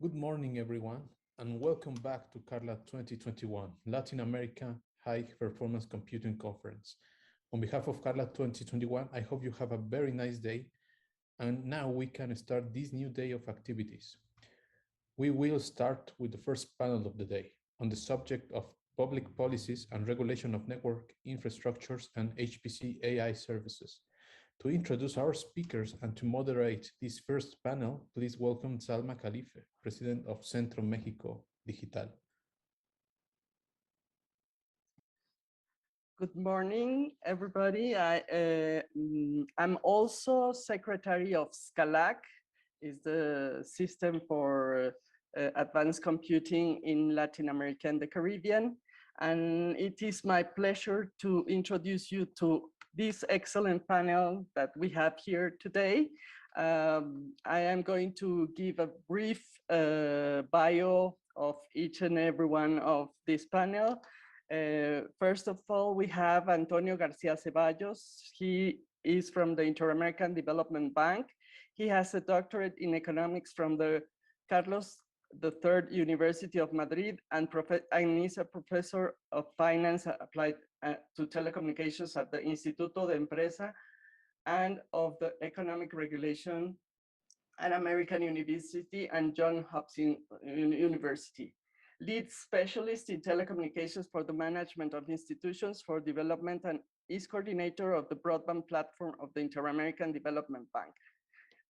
Good morning, everyone, and welcome back to Carla 2021, Latin America High Performance Computing Conference. On behalf of Carla 2021, I hope you have a very nice day, and now we can start this new day of activities. We will start with the first panel of the day on the subject of public policies and regulation of network infrastructures and HPC AI services. To introduce our speakers and to moderate this first panel, please welcome Salma Khalife, President of Centro México Digital. Good morning, everybody. I'm also Secretary of SCALAC, is the system for advanced computing in Latin America and the Caribbean. And it is my pleasure to introduce you to this excellent panel that we have here today. I am going to give a brief bio of each and every one of this panel. First of all, we have Antonio Garcia Ceballos. He is from the Inter-American Development Bank. He has a doctorate in economics from the Carlos III University of Madrid and is a professor of finance applied to telecommunications at the Instituto de Empresa and of the Economic Regulation at American University and Johns Hopkins University. Lead specialist in telecommunications for the management of institutions for development and is coordinator of the broadband platform of the Inter-American Development Bank.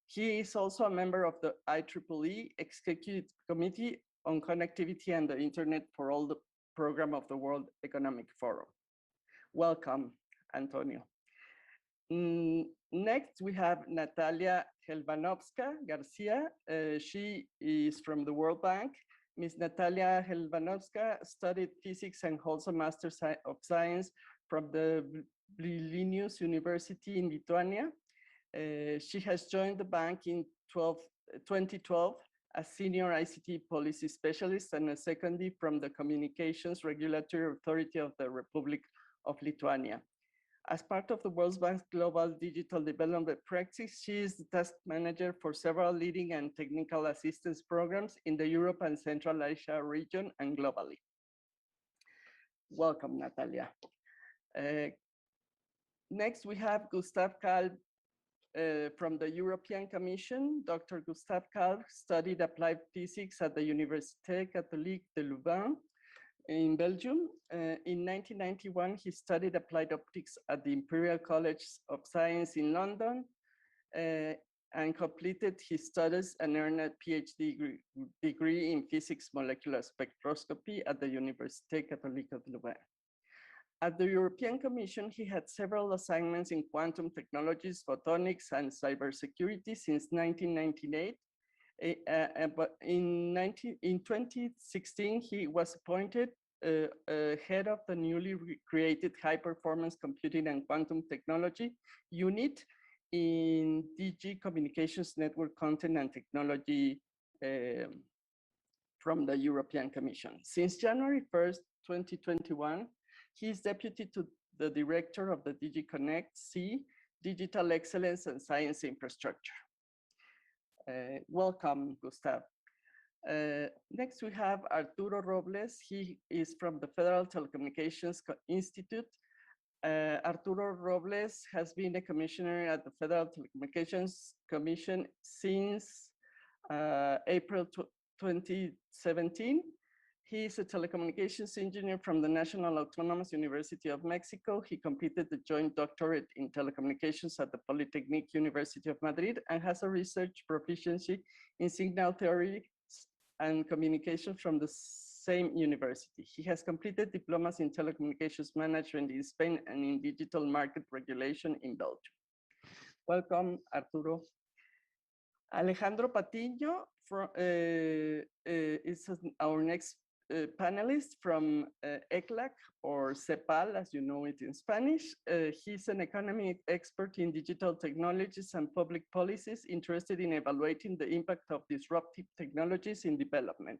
He is also a member of the IEEE Executive Committee on Connectivity and the Internet for All the program of the World Economic Forum. Welcome, Antonio. Next, we have Natalia Kelvanovska Garcia. She is from the World Bank. Ms. Natalia Kelvanovska studied physics and holds a Master of Science from the Vilnius University in Lithuania. She has joined the bank in 2012 as Senior ICT Policy Specialist and a secondary from the Communications Regulatory Authority of the Republic of Lithuania. As part of the World Bank's Global Digital Development Practice, she is the task manager for several leading and technical assistance programs in the Europe and Central Asia region and globally. Welcome, Natalia. Next, we have Gustav Kalb from the European Commission. Dr. Gustav Kalb studied applied physics at the Université Catholique de Louvain in Belgium. In 1991, he studied applied optics at the Imperial College of Science in London and completed his studies and earned a PhD degree in physics molecular spectroscopy at the Université Catholique de Louvain. At the European Commission, he had several assignments in quantum technologies, photonics, and cybersecurity since 1998. But in 2016, he was appointed head of the newly created High Performance Computing and Quantum Technology unit in DG Communications Network Content and Technology from the European Commission. Since January 1st, 2021, he is deputy to the director of the DG Connect C, Digital Excellence and Science Infrastructure. Welcome, Gustav. Next, we have Arturo Robles. He is from the Federal Telecommunications Institute. Arturo Robles has been a commissioner at the Federal Telecommunications Commission since April 2017. He is a telecommunications engineer from the National Autonomous University of Mexico. He completed the joint doctorate in telecommunications at the Polytechnic University of Madrid and has a research proficiency in signal theory and communication from the same university. He has completed diplomas in telecommunications management in Spain and in digital market regulation in Belgium. Welcome, Arturo. Alejandro Patiño is our next panelist from ECLAC, or CEPAL, as you know it in Spanish. He's an economic expert in digital technologies and public policies, interested in evaluating the impact of disruptive technologies in development.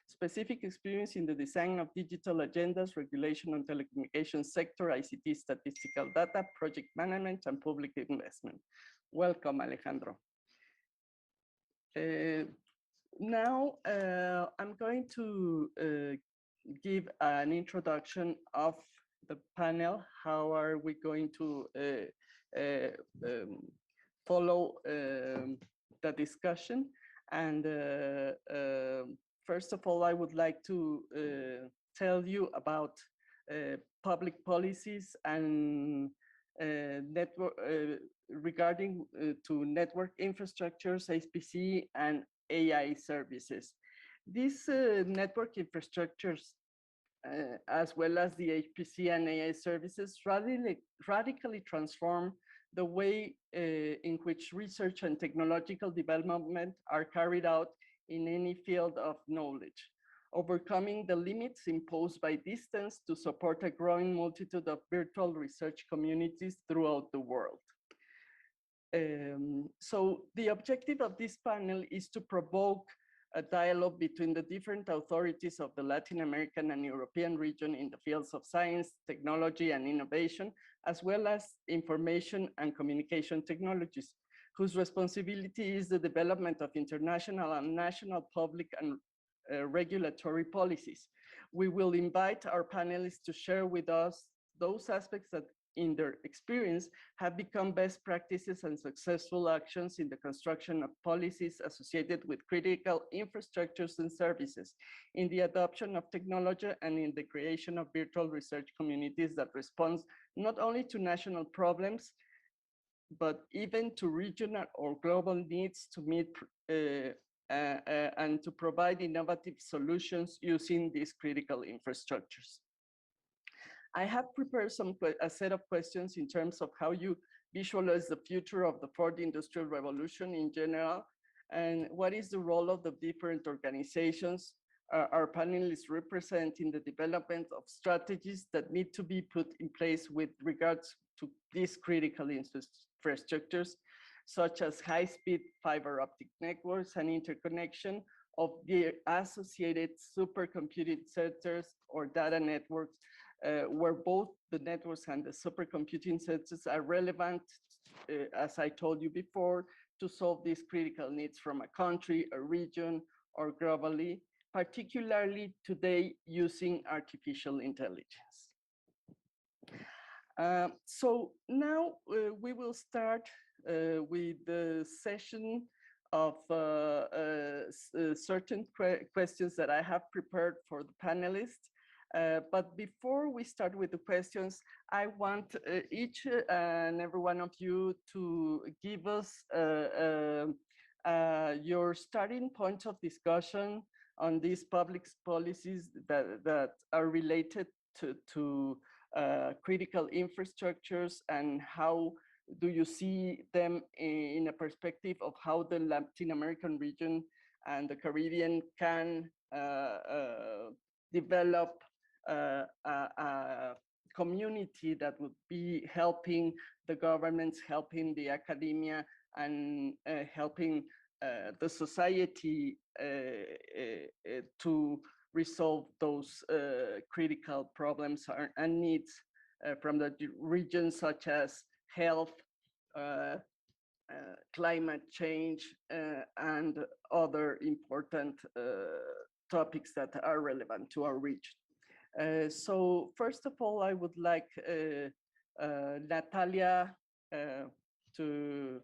Specific experience in the design of digital agendas, regulation on telecommunications sector, ICT statistical data, project management, and public investment. Welcome, Alejandro. now I'm going to give an introduction of the panel. How are we going to follow the discussion? And first of all, I would like to tell you about public policies and network regarding to network infrastructures, HPC, and AI services. These network infrastructures, as well as the HPC and AI services, radically transform the way in which research and technological development are carried out in any field of knowledge, overcoming the limits imposed by distance to support a growing multitude of virtual research communities throughout the world. So the objective of this panel is to provoke a dialogue between the different authorities of the Latin American and European region in the fields of science, technology, and innovation, as well as information and communication technologies, whose responsibility is the development of international and national public and regulatory policies. We will invite our panelists to share with us those aspects that in their experience have become best practices and successful actions in the construction of policies associated with critical infrastructures and services, in the adoption of technology, and in the creation of virtual research communities that respond not only to national problems, but even to regional or global needs to meet and to provide innovative solutions using these critical infrastructures. I have prepared a set of questions in terms of how you visualize the future of the fourth industrial revolution in general, and what is the role of the different organizations our panelists represent in the development of strategies that need to be put in place with regards to these critical infrastructures, such as high-speed fiber optic networks and interconnection of the associated supercomputing centers or data networks, where both the networks and the supercomputing centers are relevant, as I told you before, to solve these critical needs from a country, a region, or globally, particularly today using artificial intelligence. So now we will start with the session of certain questions that I have prepared for the panelists. But before we start with the questions, I want each and every one of you to give us your starting points of discussion on these public policies that are related to critical infrastructures, and how do you see them in a perspective of how the Latin American region and the Caribbean can develop a community that would be helping the governments, helping the academia, and helping the society to resolve those critical problems and needs from the region, such as health, climate change, and other important topics that are relevant to our region. So first of all, I would like Natalia to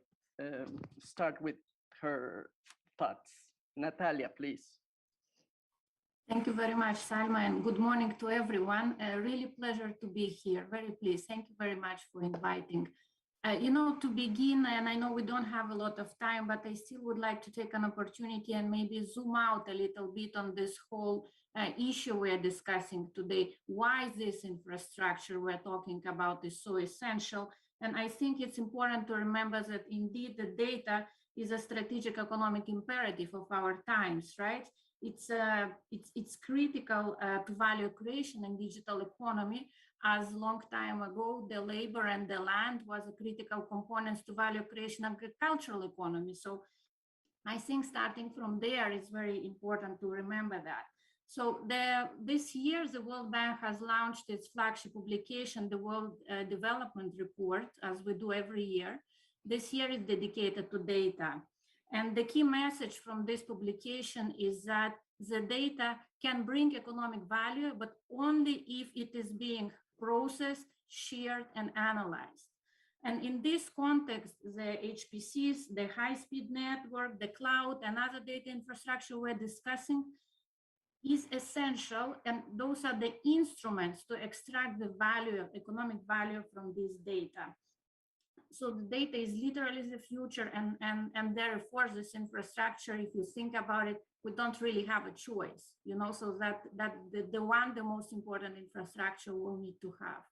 start with her thoughts. Natalia, please. Thank you very much, Salma, and good morning to everyone. Really pleasure to be here. Very pleased. Thank you very much for inviting. You know, to begin, and I know we don't have a lot of time, but I still would like to take an opportunity and maybe zoom out a little bit on this whole issue we're discussing today. Why this infrastructure we're talking about is so essential. And I think it's important to remember that indeed the data is a strategic economic imperative of our times, right? It's critical to value creation in digital economy, as long time ago the labor and the land was a critical components to value creation agricultural economy. So I think starting from there is very important to remember that. So this year the World Bank has launched its flagship publication, the World Development Report, as we do every year. This year is dedicated to data. And the key message from this publication is that the data can bring economic value, but only if it is being processed, shared, and analyzed. And in this context, the HPCs, the high-speed network, the cloud, and other data infrastructure we're discussing is essential, and those are the instruments to extract the value, economic value from this data. So the data is literally the future, and therefore this infrastructure, if you think about it, we don't really have a choice, you know, so that the most important infrastructure we'll need to have.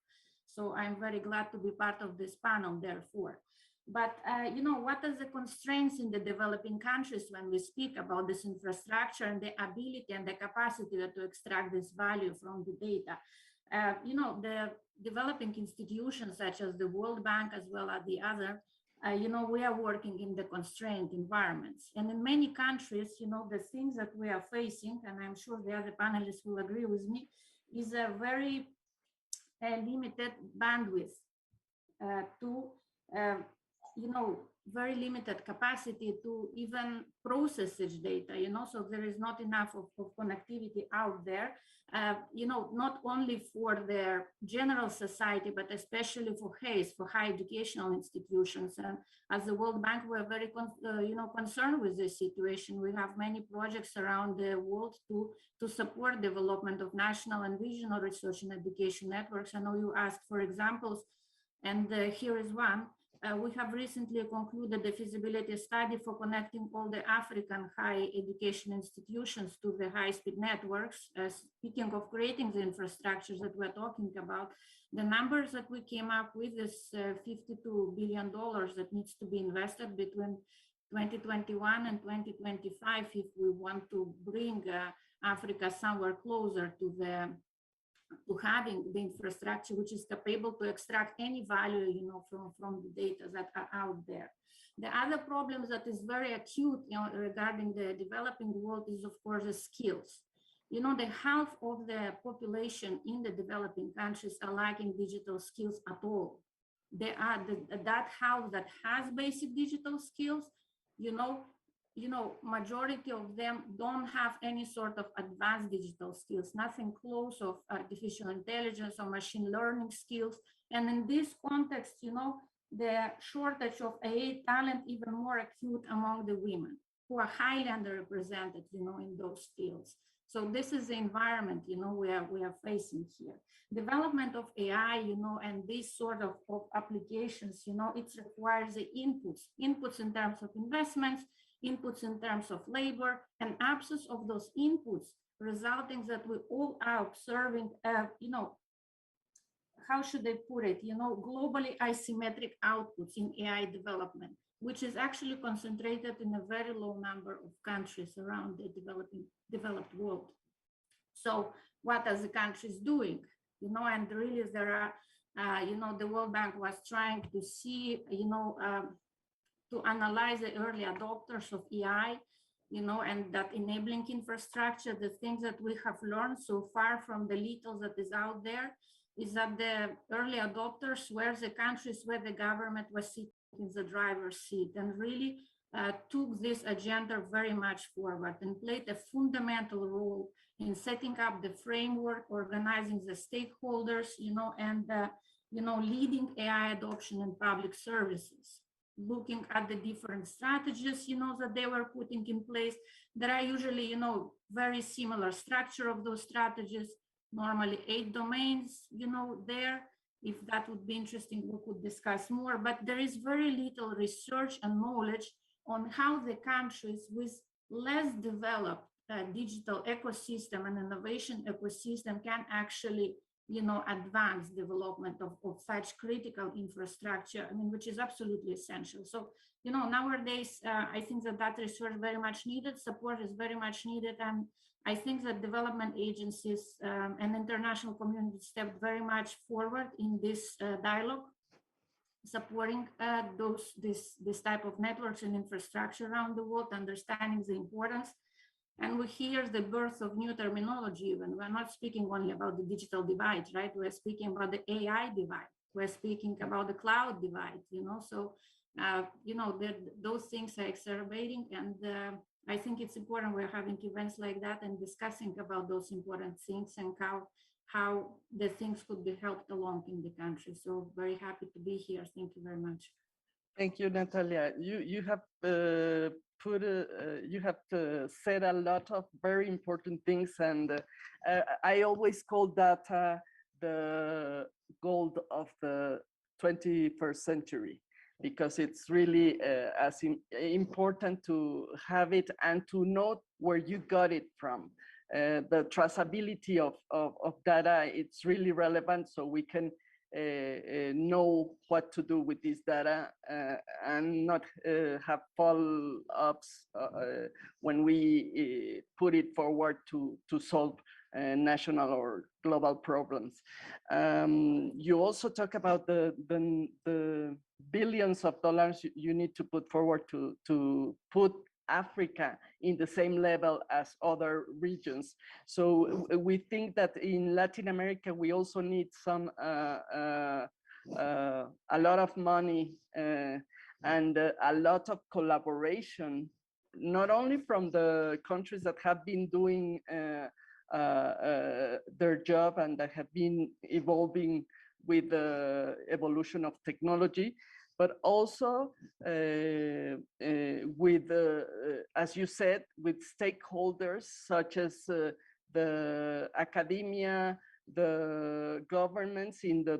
So I'm very glad to be part of this panel, therefore. But, you know, what are the constraints in the developing countries when we speak about this infrastructure and the ability and the capacity to extract this value from the data? You know, the developing institutions such as the World Bank as well as the other, you know, we are working in the constrained environments. And in many countries, you know, the things that we are facing, and I'm sure the other panelists will agree with me, is a very limited bandwidth to, you know, very limited capacity to even process such data, you know, so there is not enough of connectivity out there, you know, not only for the general society, but especially for HAES, for high educational institutions. And as the World Bank, we're very, you know, concerned with this situation. We have many projects around the world to support development of national and regional research and education networks. I know you asked for examples, and here is one. We have recently concluded the feasibility study for connecting all the African higher education institutions to the high-speed networks. Speaking of creating the infrastructures that we're talking about, the numbers that we came up with is $52 billion that needs to be invested between 2021 and 2025 if we want to bring Africa somewhere closer to having the infrastructure which is capable to extract any value, you know, from the data that are out there. The other problem that is very acute, you know, regarding the developing world is, of course, the skills. You know, the half of the population in the developing countries are lacking digital skills at all. They are that half that has basic digital skills, you know, majority of them don't have any sort of advanced digital skills, nothing close of artificial intelligence or machine learning skills. And in this context, you know, the shortage of AI talent even more acute among the women who are highly underrepresented, you know, in those fields. So this is the environment, you know, we are facing here. Development of AI, you know, and these sort of applications, you know, it requires the inputs in terms of investments, inputs in terms of labor, and absence of those inputs resulting that we all are observing, you know, how should I put it, you know, globally asymmetric outputs in AI development, which is actually concentrated in a very low number of countries around the developed world. So what are the countries doing? You know, and really there are, you know, the World Bank was trying to see, you know, to analyze the early adopters of AI, you know, and that enabling infrastructure, the things that we have learned so far from the little that is out there is that the early adopters were the countries where the government was sitting in the driver's seat and really took this agenda very much forward and played a fundamental role in setting up the framework, organizing the stakeholders, you know, and, you know, leading AI adoption in public services. Looking at the different strategies, you know, that they were putting in place. There are usually, you know, very similar structure of those strategies, normally 8 domains, you know, there. If that would be interesting, we could discuss more, but there is very little research and knowledge on how the countries with less developed digital ecosystem and innovation ecosystem can actually, you know, advance development of such critical infrastructure, I mean, which is absolutely essential. So, you know, nowadays, I think that research very much needed, support is very much needed. And I think that development agencies and international community stepped very much forward in this dialogue, supporting this type of networks and infrastructure around the world, understanding the importance. And we hear the birth of new terminology even. We're not speaking only about the digital divide, right? We're speaking about the AI divide. We're speaking about the cloud divide, you know? So you know, those things are exacerbating, and I think it's important we're having events like that and discussing about those important things and how the things could be helped along in the country. So very happy to be here. Thank you very much. Thank you, Natalia. You have said a lot of very important things, and I always call that the gold of the 21st century, because it's really important to have it and to know where you got it from. The traceability of data, it's really relevant, so we can know what to do with this data and not have follow-ups when we put it forward to solve national or global problems. You also talk about the billions of dollars you need to put forward to put Africa in the same level as other regions. So we think that in Latin America, we also need some a lot of money and a lot of collaboration, not only from the countries that have been doing their job and that have been evolving with the evolution of technology, but also with, as you said, with stakeholders such as the academia, the governments in the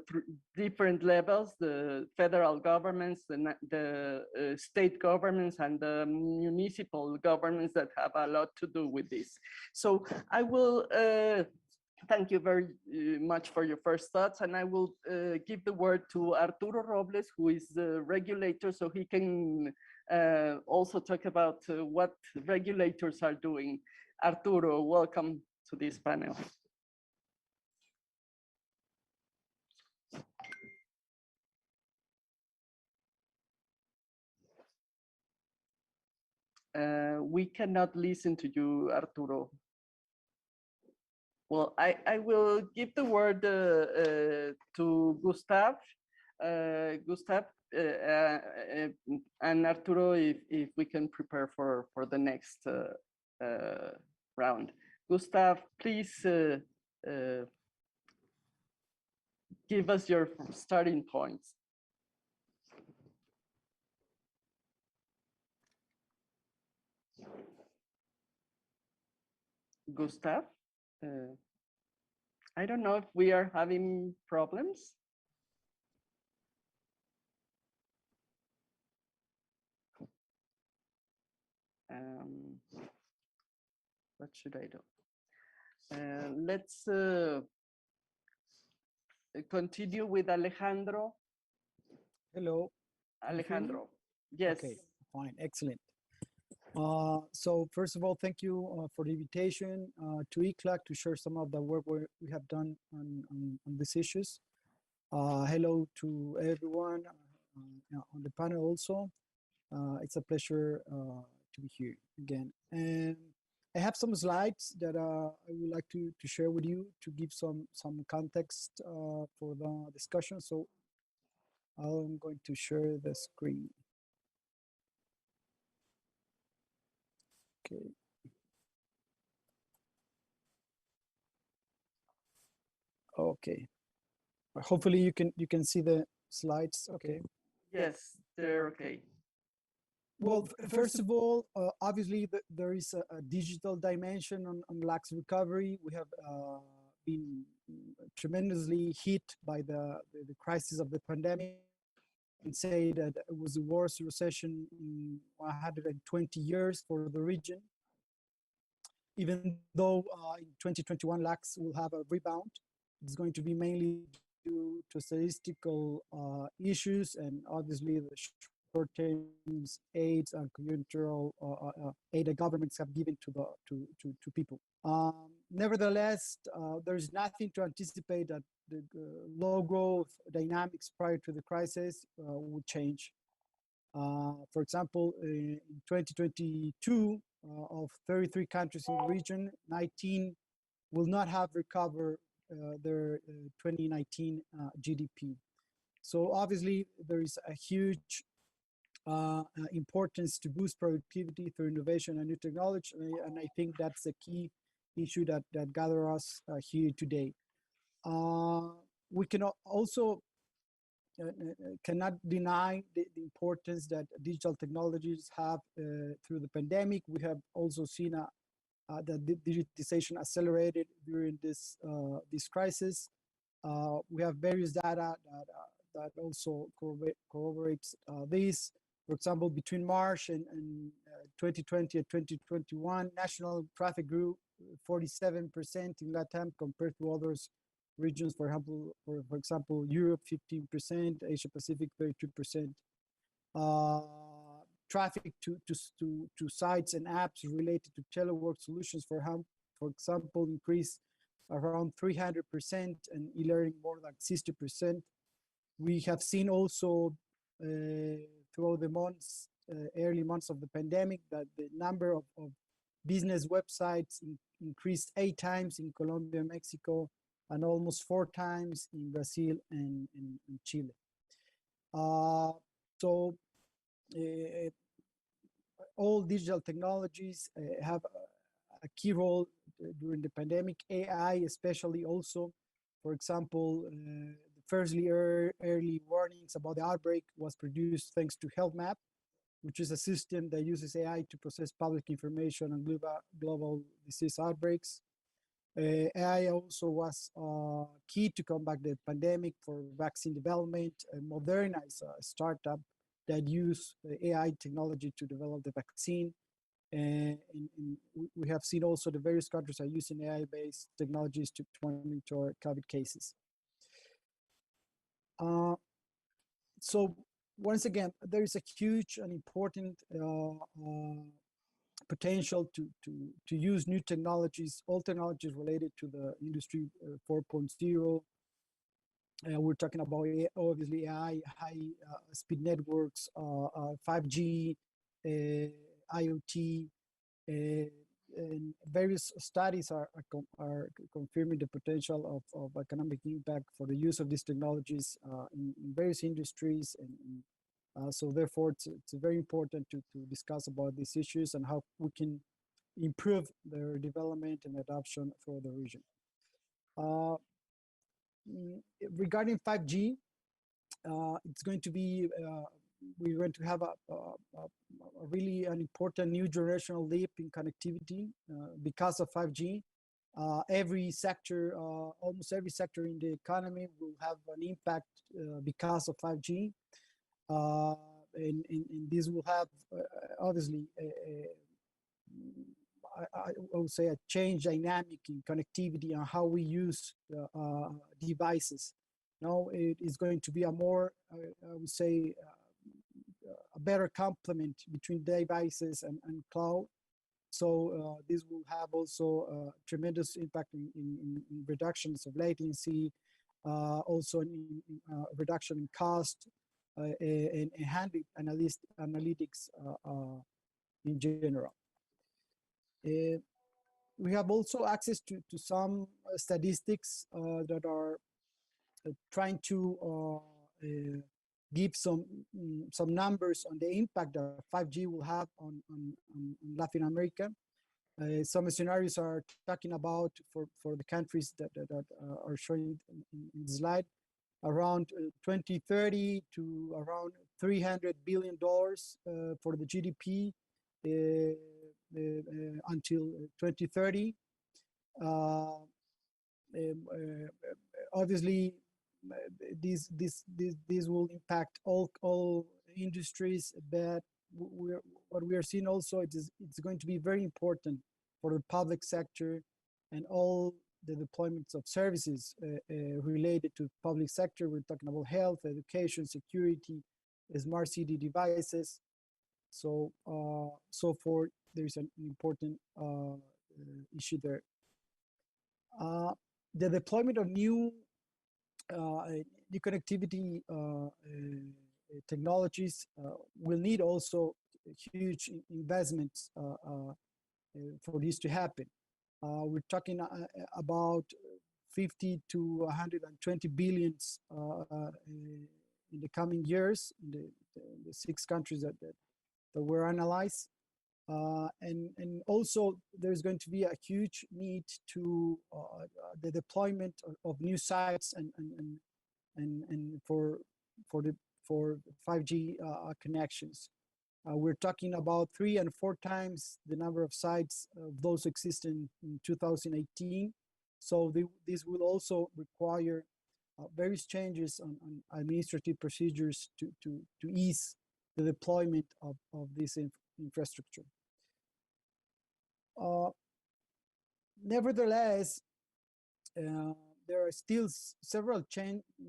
different levels, the federal governments, the state governments, and the municipal governments that have a lot to do with this. So I will thank you very much for your first thoughts, and I will give the word to Arturo Robles, who is the regulator, so he can also talk about what regulators are doing. Arturo, welcome to this panel. We cannot listen to you, Arturo. Well, I will give the word to Gustav. Gustav and Arturo, if we can prepare for the next round. Gustav, please give us your starting points. Gustav? I don't know if we are having problems. What should I do? Let's continue with Alejandro. Hello. Alejandro. Yes. Okay, fine, excellent. So first of all, thank you for the invitation to ICLAC to share some of the work we have done on these issues. Hello to everyone on the panel also. It's a pleasure to be here again. And I have some slides that I would like to share with you to give some context for the discussion. So I'm going to share the screen. Okay. Okay. Hopefully you can see the slides. Okay. Yes, they're okay. Well, first of all, obviously there is a digital dimension on LAC's recovery. We have been tremendously hit by the crisis of the pandemic, and say that it was the worst recession in 120 years for the region. Even though in 2021 LACs will have a rebound, it's going to be mainly due to statistical issues and obviously the short-term aids and conjunctural aid that governments have given to people. Nevertheless, there's nothing to anticipate that the low growth dynamics prior to the crisis would change. For example, in 2022, of 33 countries in the region, 19 will not have recovered their 2019 GDP. So obviously there is a huge importance to boost productivity through innovation and new technology. And I think that's a key issue that gather us here today. We can also cannot deny the importance that digital technologies have through the pandemic. We have also seen that digitization accelerated during this crisis. We have various data that also corroborates this. For example, between March and 2020 and 2021, national traffic grew 47% in LATAM compared to others regions. For example, Europe 15%, Asia Pacific 32%. Traffic to sites and apps related to telework solutions, for example, increased around 300% and e-learning more than 60%. We have seen also throughout the months, early months of the pandemic, that the number of business websites increased 8 times in Colombia and Mexico, and almost 4 times in Brazil and Chile. All digital technologies have a key role during the pandemic. AI especially also. For example, firstly, early warnings about the outbreak was produced thanks to Health Map, which is a system that uses AI to process public information on global disease outbreaks. AI also was key to combat the pandemic for vaccine development. Moderna is a startup that use AI technology to develop the vaccine. And we have seen also the various countries are using AI-based technologies to monitor COVID cases. So once again, there is a huge and important potential to use new technologies, all technologies related to the industry 4.0. We're talking about obviously AI, high speed networks, 5G, IoT, and various studies are confirming the potential of economic impact for the use of these technologies in various industries. And so therefore, it's very important to discuss about these issues and how we can improve their development and adoption for the region. Regarding 5G, it's going to be, we're going to have a really an important new generational leap in connectivity because of 5G. Every sector, almost every sector in the economy will have an impact because of 5G. And this will have obviously I would say a change dynamic in connectivity and how we use devices. Now it is going to be a more, I would say, a better complement between devices and cloud. So this will have also a tremendous impact in reductions of latency, also in reduction in cost, and analytics in general. We have also access to some statistics that are trying to give some numbers on the impact that 5G will have on Latin America. Some scenarios are talking about for the countries that are shown in the slide, around 2030 to around $300 billion for the GDP until 2030. Obviously, this will impact all industries, but what we are seeing also it's going to be very important for the public sector and all the deployments of services related to public sector. We're talking about health, education, security, smart city devices. So forth. There's an important issue there. The deployment of new connectivity technologies will need also huge investments for this to happen. We're talking about 50 to 120 billions in the coming years, in the 6 countries that were analyzed. And also there's going to be a huge need to the deployment of new sites and for 5G connections. We're talking about 3 and 4 times the number of sites of those existing in 2018. So this will also require various changes on administrative procedures to ease the deployment of this infrastructure. Nevertheless, there are still several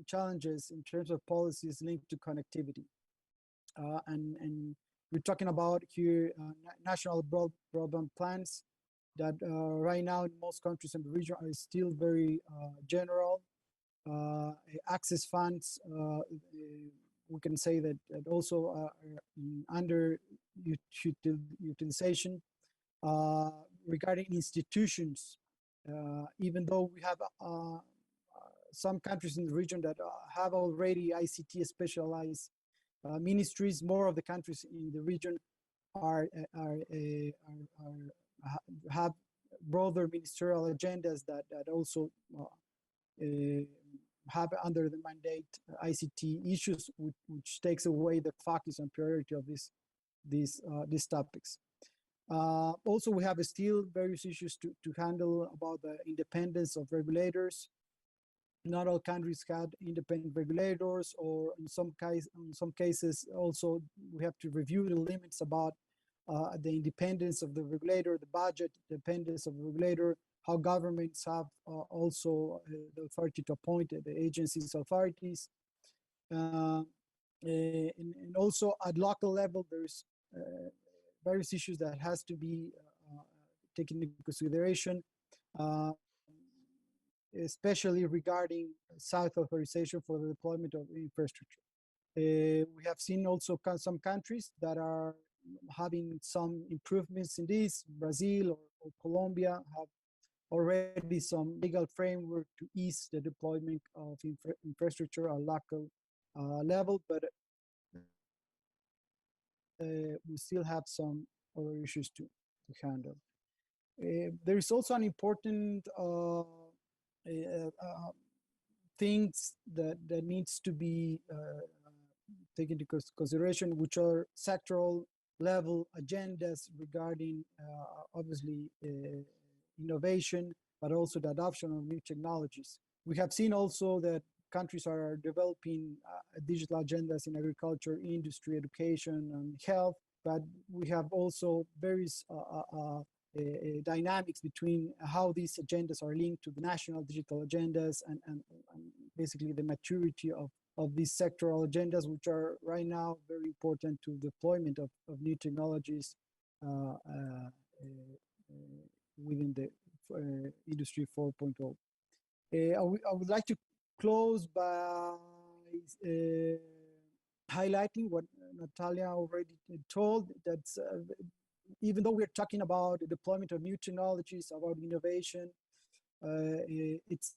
challenges in terms of policies linked to connectivity. And we're talking about here national broadband plans that right now in most countries in the region are still very general. Access funds, we can say that also are under utilization. Regarding institutions, even though we have some countries in the region that have already ICT specialized ministries, more of the countries in the region have broader ministerial agendas that also have under the mandate ICT issues, which takes away the focus and priority of these topics. Also, we have still various issues to handle about the independence of regulators. Not all countries had independent regulators, or in some cases also we have to review the limits about the independence of the regulator, the budget dependence of the regulator, how governments have also the authority to appoint the agencies, authorities. And also at local level, there's various issues that has to be taken into consideration, especially regarding site authorization for the deployment of infrastructure. We have seen also some countries that are having some improvements in this. Brazil or Colombia have already some legal framework to ease the deployment of infrastructure at local level, but we still have some other issues to handle. There is also an important things that needs to be taken into consideration, which are sectoral level agendas regarding obviously innovation, but also the adoption of new technologies. We have seen also that countries are developing digital agendas in agriculture, industry, education, and health, but we have also various dynamics between how these agendas are linked to the national digital agendas and basically the maturity of these sectoral agendas, which are right now very important to deployment of new technologies within the Industry 4.0. I would like to close by highlighting what Natalia already told, that even though we're talking about the deployment of new technologies, about innovation, it's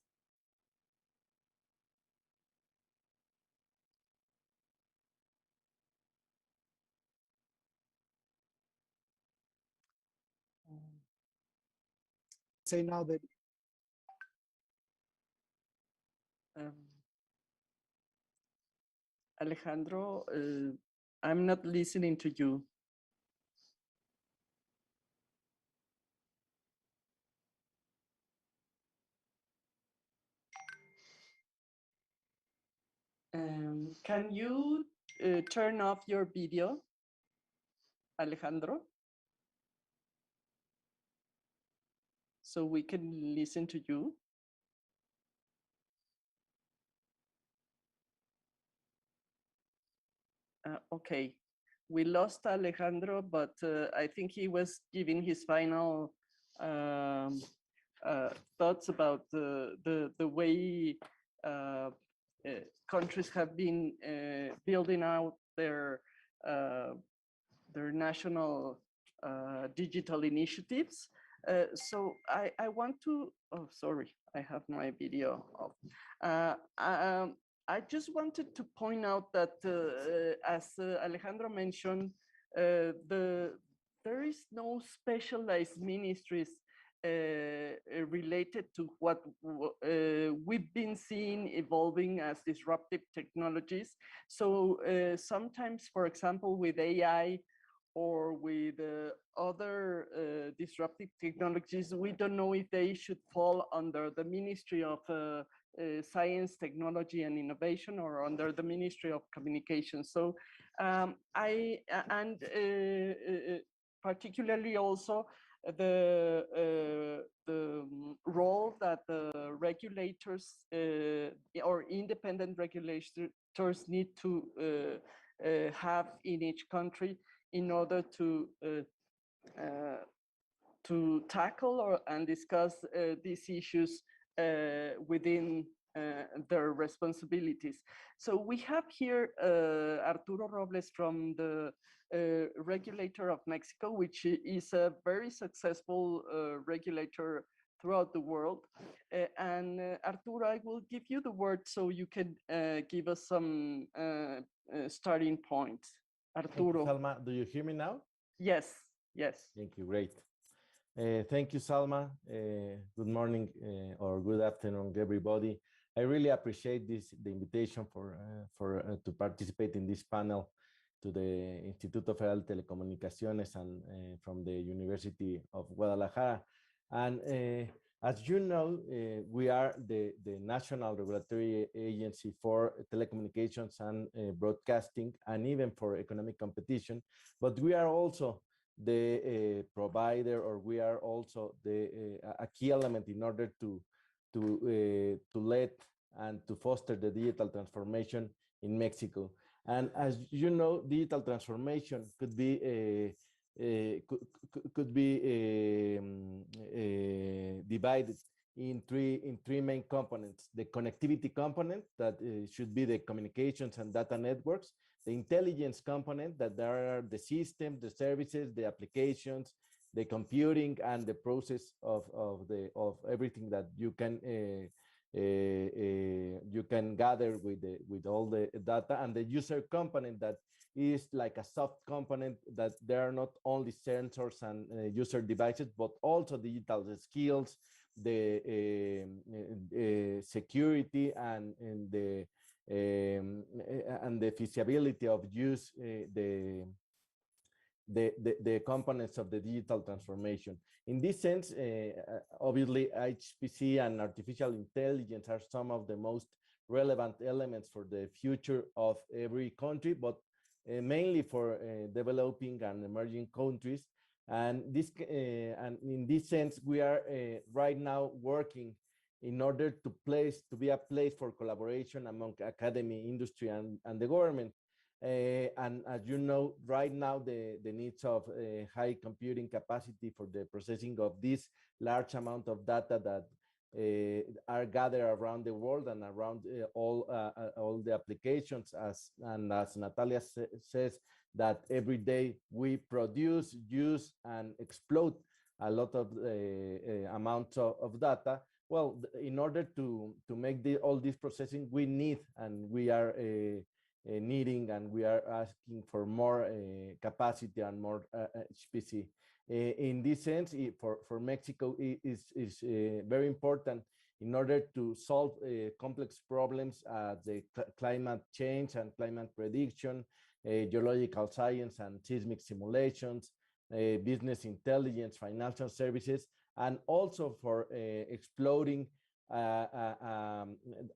say now that Alejandro, I'm not listening to you. Can you turn off your video, Alejandro? So we can listen to you. Okay, we lost Alejandro, but I think he was giving his final thoughts about the way countries have been building out their national digital initiatives. So I want to, oh, sorry, I have my video off. I just wanted to point out that, as Alejandro mentioned, there is no specialized ministries related to what we've been seeing evolving as disruptive technologies. So sometimes, for example, with AI or with other disruptive technologies, we don't know if they should fall under the Ministry of Science, Technology, and Innovation or under the Ministry of Communication. So particularly also the role that the regulators or independent regulators need to have in each country in order to tackle and discuss these issues within their responsibilities. So we have here Arturo Robles from the regulator of Mexico, which is a very successful regulator throughout the world. And Arturo, I will give you the word so you can give us some starting points. Arturo. Salma, do you hear me now? Yes, yes. Thank you, great. Thank you, Salma. Good morning or good afternoon, everybody. I really appreciate the invitation to participate in this panel to the Instituto Federal de Telecomunicaciones and from the University of Guadalajara. And as you know, we are the national regulatory agency for telecommunications and broadcasting, and even for economic competition. But we are also the provider, or we are also a key element in order to lead and to foster the digital transformation in Mexico. And as you know, digital transformation could be divided in three main components: the connectivity component, that should be the communications and data networks; the intelligence component, that there are the systems, the services, the applications, the computing, and the process of everything that you can gather with all the data; and the user component, that is like a soft component, that there are not only sensors and user devices, but also digital skills, the security, and the feasibility of use, the components of the digital transformation. In this sense, obviously, HPC and artificial intelligence are some of the most relevant elements for the future of every country, but mainly for developing and emerging countries. And in this sense, we are right now working in order to be a place for collaboration among academy, industry, and the government. And as you know, right now, the needs of high computing capacity for the processing of this large amount of data that are gathered around the world and around all the applications, as Natalia says, that every day we produce, use, and explode a lot of amounts of data. Well, in order to make all this processing, we need, and we are needing, and we are asking for more capacity and more HPC. In this sense, for Mexico, it is very important in order to solve complex problems, the climate change and climate prediction, geological science and seismic simulations, business intelligence, financial services, and also for exploring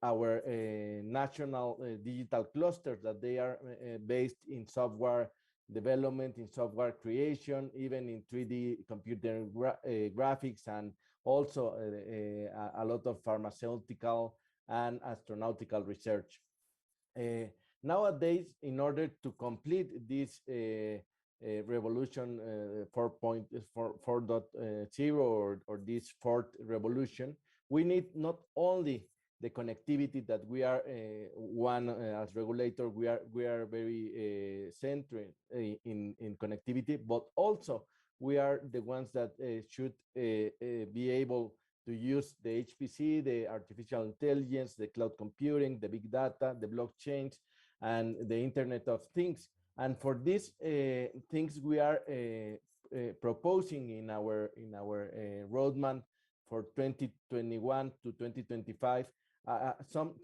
our national digital clusters, that they are based in software development, in software creation, even in 3D computer graphics, and also a lot of pharmaceutical and astronautical research. Nowadays, in order to complete this revolution 4.0 or this fourth revolution, we need not only the connectivity that we are as regulator, we are very centered in connectivity, but also we are the ones that should be able to use the HPC, the artificial intelligence, the cloud computing, the big data, the blockchains, and the Internet of Things. And for these things, we are proposing in our roadmap for 2021 to 2025 some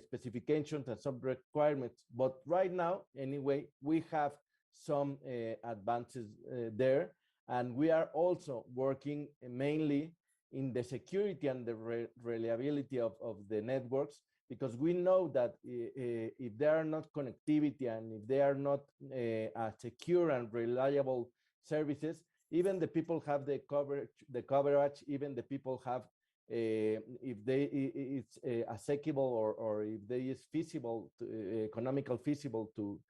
specifications and some requirements. But right now, anyway, we have some advances there, and we are also working mainly in the security and the reliability of the networks, because we know that if there are not connectivity and if they are not secure and reliable services, even the people have the coverage, even the people have, if it's accessible or if they is feasible, economical feasible to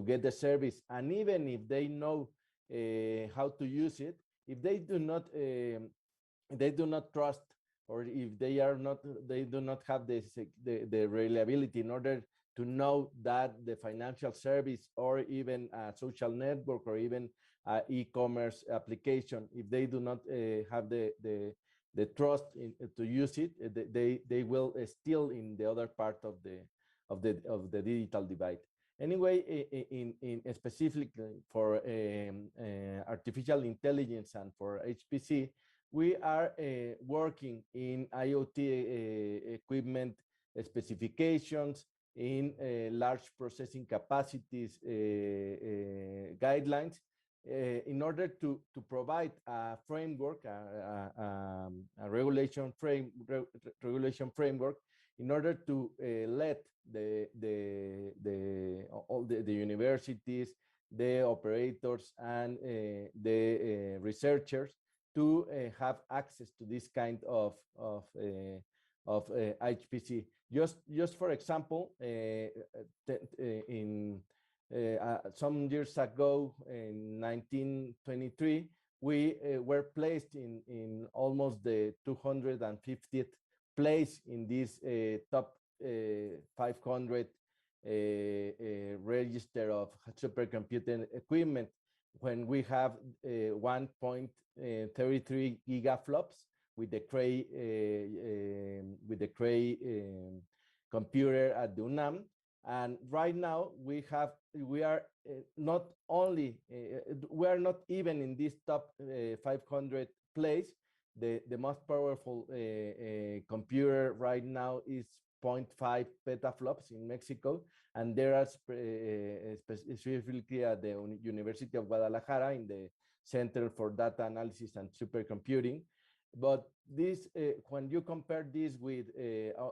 get the service, and even if they know how to use it, if they do not trust, or if they do not have the reliability in order to know that the financial service or even a social network or even e-commerce application, if they do not have the trust to use it, they will still in the other part of the digital divide. Anyway, in specifically for artificial intelligence and for HPC, we are working in IoT equipment specifications, in large processing capacities guidelines, in order to provide a framework, a regulation framework, in order to let all the universities, the operators, and the researchers to have access to this kind of HPC. Just for example, in some years ago, in 1923, we were placed in almost the 250th place in this top 500 register of supercomputing equipment, when we have 1.33 gigaflops with the Cray computer at the UNAM. And right now we are not even in this top 500 place. The most powerful computer right now is 0.5 petaflops in Mexico, and there are specifically at the University of Guadalajara in the Center for Data Analysis and Supercomputing. But this, when you compare this with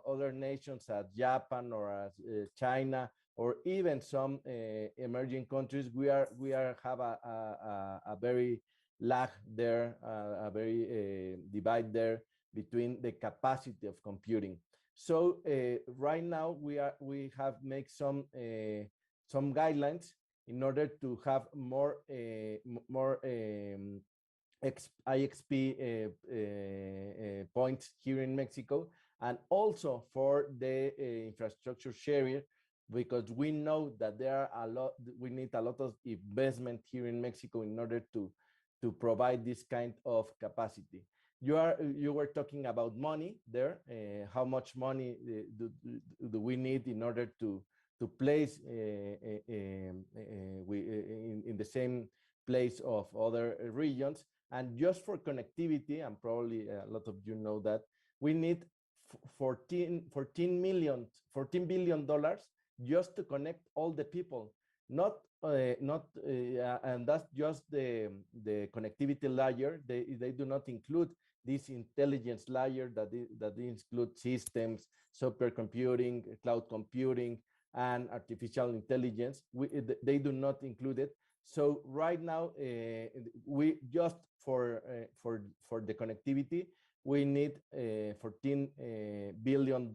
other nations as Japan or as China, or even some emerging countries, we have a very lag there, a very divide there between the capacity of computing. So right now we have made some guidelines in order to have more IXP points here in Mexico, and also for the infrastructure sharing, because we know that we need a lot of investment here in Mexico in order to provide this kind of capacity. You were talking about money there. How much money do we need in order to place in the same place of other regions? And just for connectivity, and probably a lot of you know that, we need $14 billion just to connect all the people. And that's just the connectivity layer. They do not include this intelligence layer that includes systems, supercomputing, cloud computing, and artificial intelligence. They do not include it. So right now, we just for the connectivity, we need $14 billion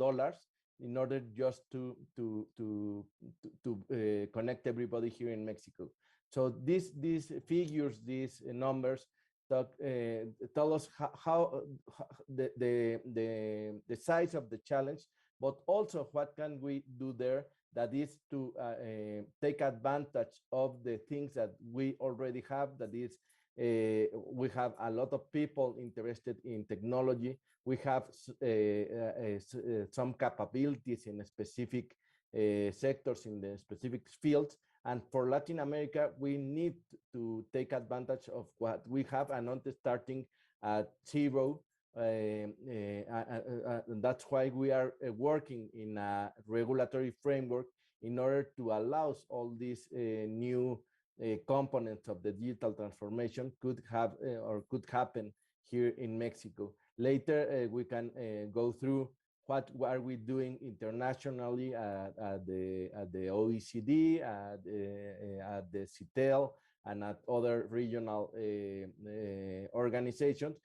in order just to connect everybody here in Mexico. So these figures, these numbers tell us how the size of the challenge, but also what can we do there, that is to take advantage of the things that we already have, that is We have a lot of people interested in technology. We have some capabilities in specific sectors, in the specific fields. And for Latin America, we need to take advantage of what we have and not starting at zero. That's why we are working in a regulatory framework in order to allow all these new components of the digital transformation could have or could happen here in Mexico. Later, we can go through what are we doing internationally at the OECD, at the CITEL, and at other regional organizations,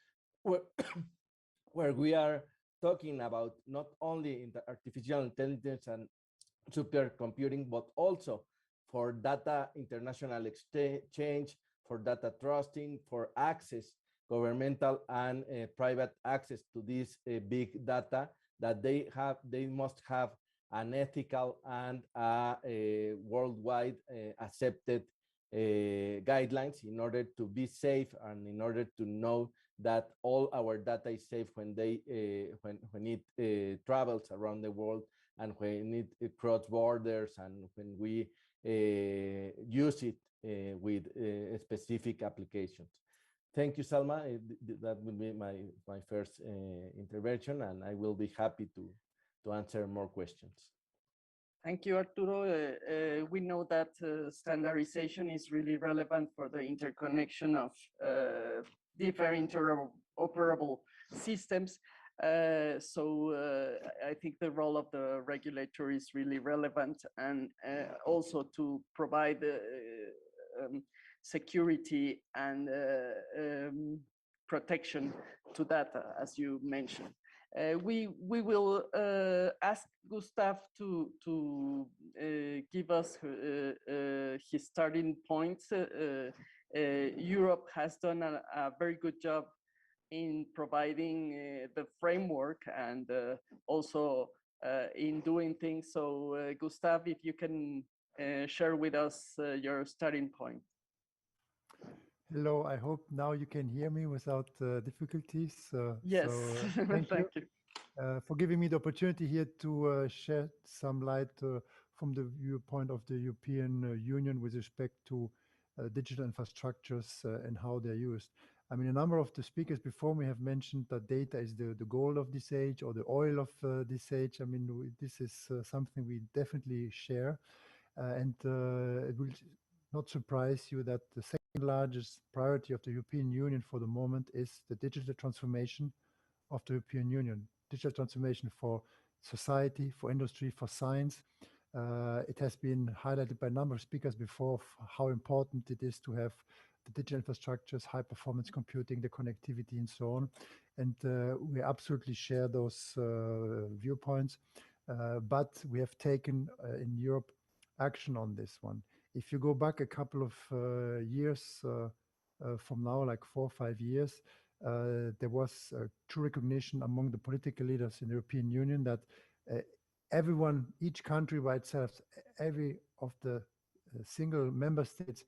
where we are talking about not only in the artificial intelligence and supercomputing, but also for data international exchange, for data trusting, for access, governmental and private access to this big data, that they must have an ethical and a worldwide accepted guidelines in order to be safe and in order to know that all our data is safe when when it travels around the world and when it cross borders and when we use it with specific applications. Thank you, Salma. That will be my first intervention, and I will be happy to answer more questions. Thank you, Arturo. We know that standardization is really relevant for the interconnection of different interoperable systems. So I think the role of the regulator is really relevant, and also to provide security and protection to data, as you mentioned. We will ask Gustav to give us his starting points. Europe has done a very good job in providing the framework and also in doing things. So Gustav, if you can share with us your starting point. Hello, I hope now you can hear me without difficulties. Yes, so, thank you. For giving me the opportunity here to shed some light from the viewpoint of the European Union with respect to digital infrastructures and how they're used. I mean, a number of the speakers before me have mentioned that data is the gold of this age, or the oil of this age. I mean, this is something we definitely share. And it will not surprise you that the second largest priority of the European Union for the moment is the digital transformation of the European Union. Digital transformation for society, for industry, for science. It has been highlighted by a number of speakers before of how important it is to have the digital infrastructures, high performance computing, the connectivity, and so on. And we absolutely share those viewpoints. But we have taken in Europe action on this one. If you go back a couple of years from now, like 4 or 5 years, there was true recognition among the political leaders in the European Union that everyone, each country by itself, every of the single member states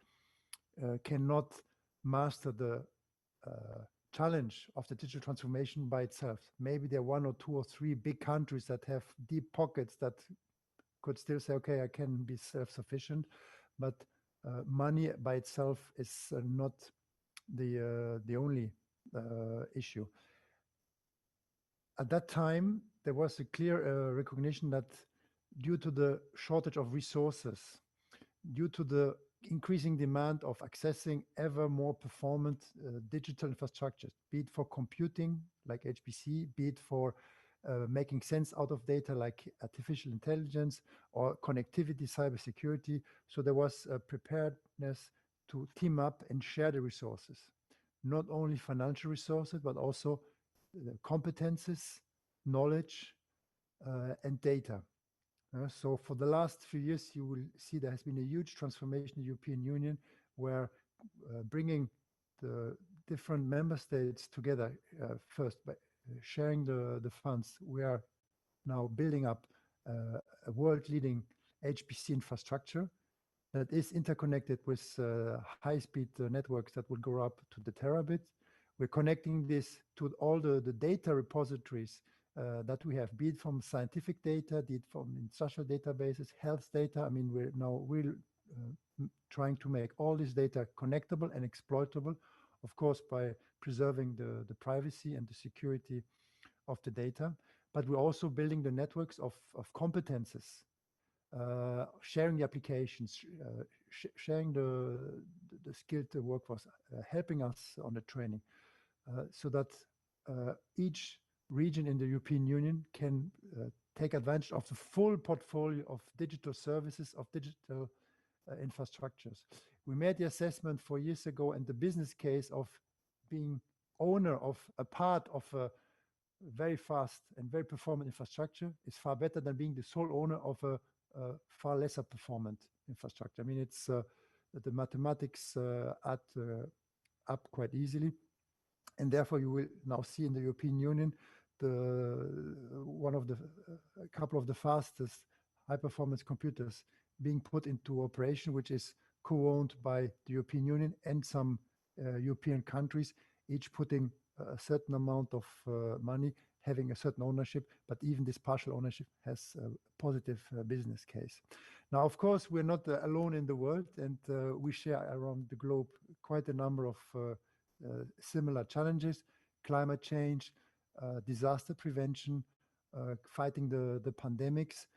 cannot master the challenge of the digital transformation by itself. Maybe there are 1 or 2 or 3 big countries that have deep pockets that could still say, okay, I can be self-sufficient, but money by itself is not the only issue. At that time, there was a clear recognition that due to the shortage of resources, due to the increasing demand of accessing ever more performant digital infrastructures, be it for computing like HPC, be it for making sense out of data like artificial intelligence or connectivity, cybersecurity. So there was a preparedness to team up and share the resources, not only financial resources, but also competences, knowledge, and data. So for the last few years, you will see there has been a huge transformation in the European Union, where bringing the different member states together first by sharing the funds, we are now building up a world-leading HPC infrastructure. that is interconnected with high-speed networks that will go up to the terabit. We're connecting this to all the data repositories that we have, be it from scientific data, be it from industrial databases, health data. I mean, we're now really trying to make all this data connectable and exploitable, of course, by preserving the privacy and the security of the data. But we're also building the networks of competences, sharing the applications, sharing the skilled workforce, helping us on the training, so that each region in the European Union can take advantage of the full portfolio of digital services, of digital infrastructures. We made the assessment 4 years ago, and the business case of being owner of a part of a very fast and very performant infrastructure is far better than being the sole owner of a far lesser performant infrastructure. I mean, it's the mathematics add up quite easily, and therefore you will now see in the European Union a couple of the fastest high-performance computers being put into operation, which is co-owned by the European Union and some European countries, each putting a certain amount of money, having a certain ownership, but even this partial ownership has a positive business case. Now, of course, we're not alone in the world, and we share around the globe quite a number of similar challenges: climate change, disaster prevention, fighting the pandemics.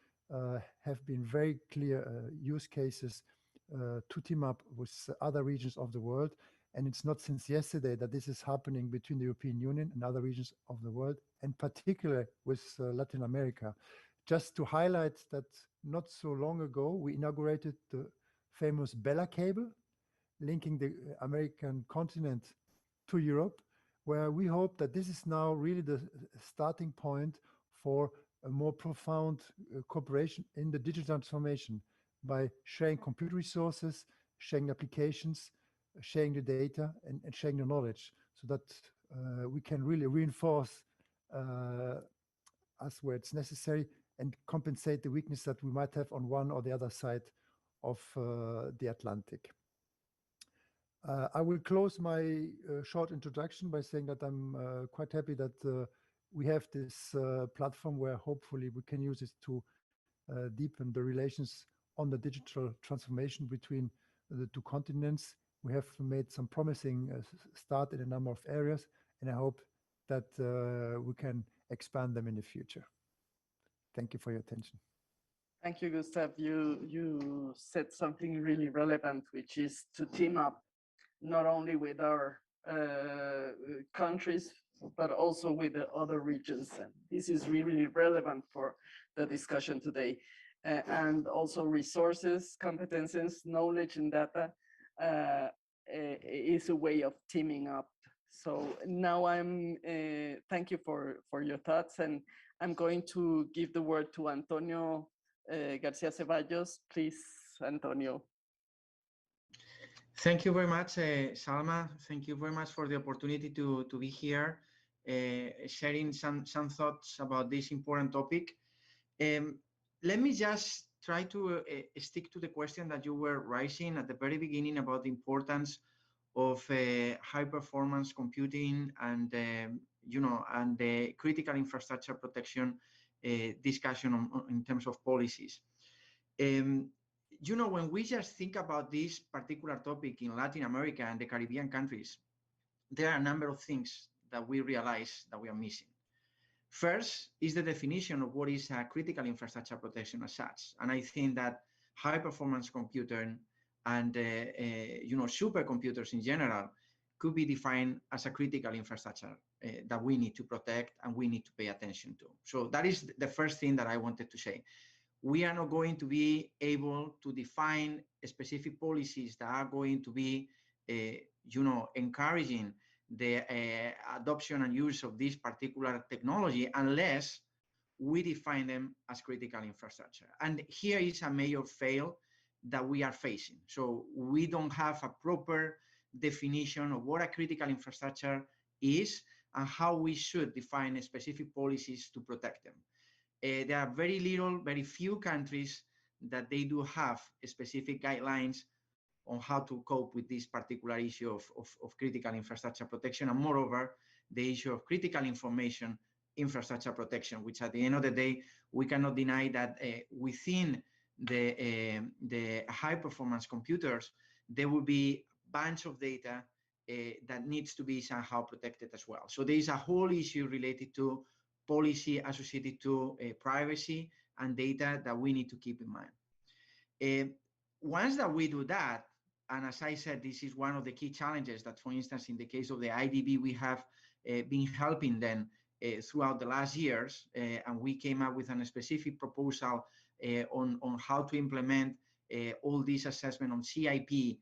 Have been very clear use cases to team up with other regions of the world. And it's not since yesterday that this is happening between the European Union and other regions of the world, and particularly with Latin America. Just to highlight that not so long ago, we inaugurated the famous Bella cable, linking the American continent to Europe, where we hope that this is now really the starting point for a more profound cooperation in the digital transformation by sharing computer resources, sharing applications, sharing the data, and sharing the knowledge, so that we can really reinforce us where it's necessary and compensate the weakness that we might have on one or the other side of the Atlantic. I will close my short introduction by saying that I'm quite happy that we have this platform where hopefully we can use it to deepen the relations on the digital transformation between the two continents. We have made some promising start in a number of areas, and I hope that we can expand them in the future. Thank you for your attention. Thank you, Gustav. You said something really relevant, which is to team up not only with our countries, but also with the other regions. And this is really relevant for the discussion today. And also resources, competences, knowledge, and data is a way of teaming up. So now thank you for your thoughts, and I'm going to give the word to Antonio Garcia Ceballos. Please, Antonio. Thank you very much, Salma. Thank you very much for the opportunity to be here, sharing some thoughts about this important topic. Let me just try to stick to the question that you were raising at the very beginning about the importance of high performance computing and and the critical infrastructure protection discussion in terms of policies. When we just think about this particular topic in Latin America and the Caribbean countries, there are a number of things that we realize that we are missing. First is the definition of what is a critical infrastructure protection as such. And I think that high performance computing and supercomputers in general could be defined as a critical infrastructure that we need to protect and we need to pay attention to. So that is the first thing that I wanted to say. We are not going to be able to define specific policies that are going to be, encouraging the adoption and use of this particular technology unless we define them as critical infrastructure. And here is a major fail that we are facing. So we don't have a proper definition of what a critical infrastructure is and how we should define specific policies to protect them. There are very few countries that they do have specific guidelines on how to cope with this particular issue of critical infrastructure protection, and moreover, the issue of critical information infrastructure protection, which at the end of the day, we cannot deny that within the high performance computers, there will be a bunch of data that needs to be somehow protected as well. So there is a whole issue related to policy associated to privacy and data that we need to keep in mind. Once that we do that, and as I said, this is one of the key challenges that, for instance, in the case of the IDB, we have been helping them throughout the last years, and we came up with a specific proposal on how to implement all this assessment on CIP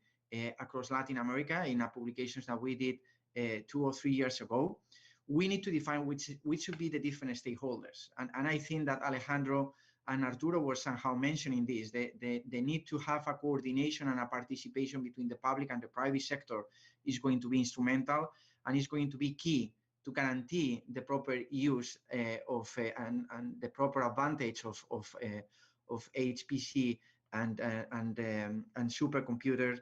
across Latin America in a publications that we did 2 or 3 years ago. We need to define which should be the different stakeholders. And I think that Alejandro and Arturo were somehow mentioning this, the need to have a coordination and a participation between the public and the private sector is going to be instrumental, and is going to be key to guarantee the proper use and the proper advantage of HPC and supercomputers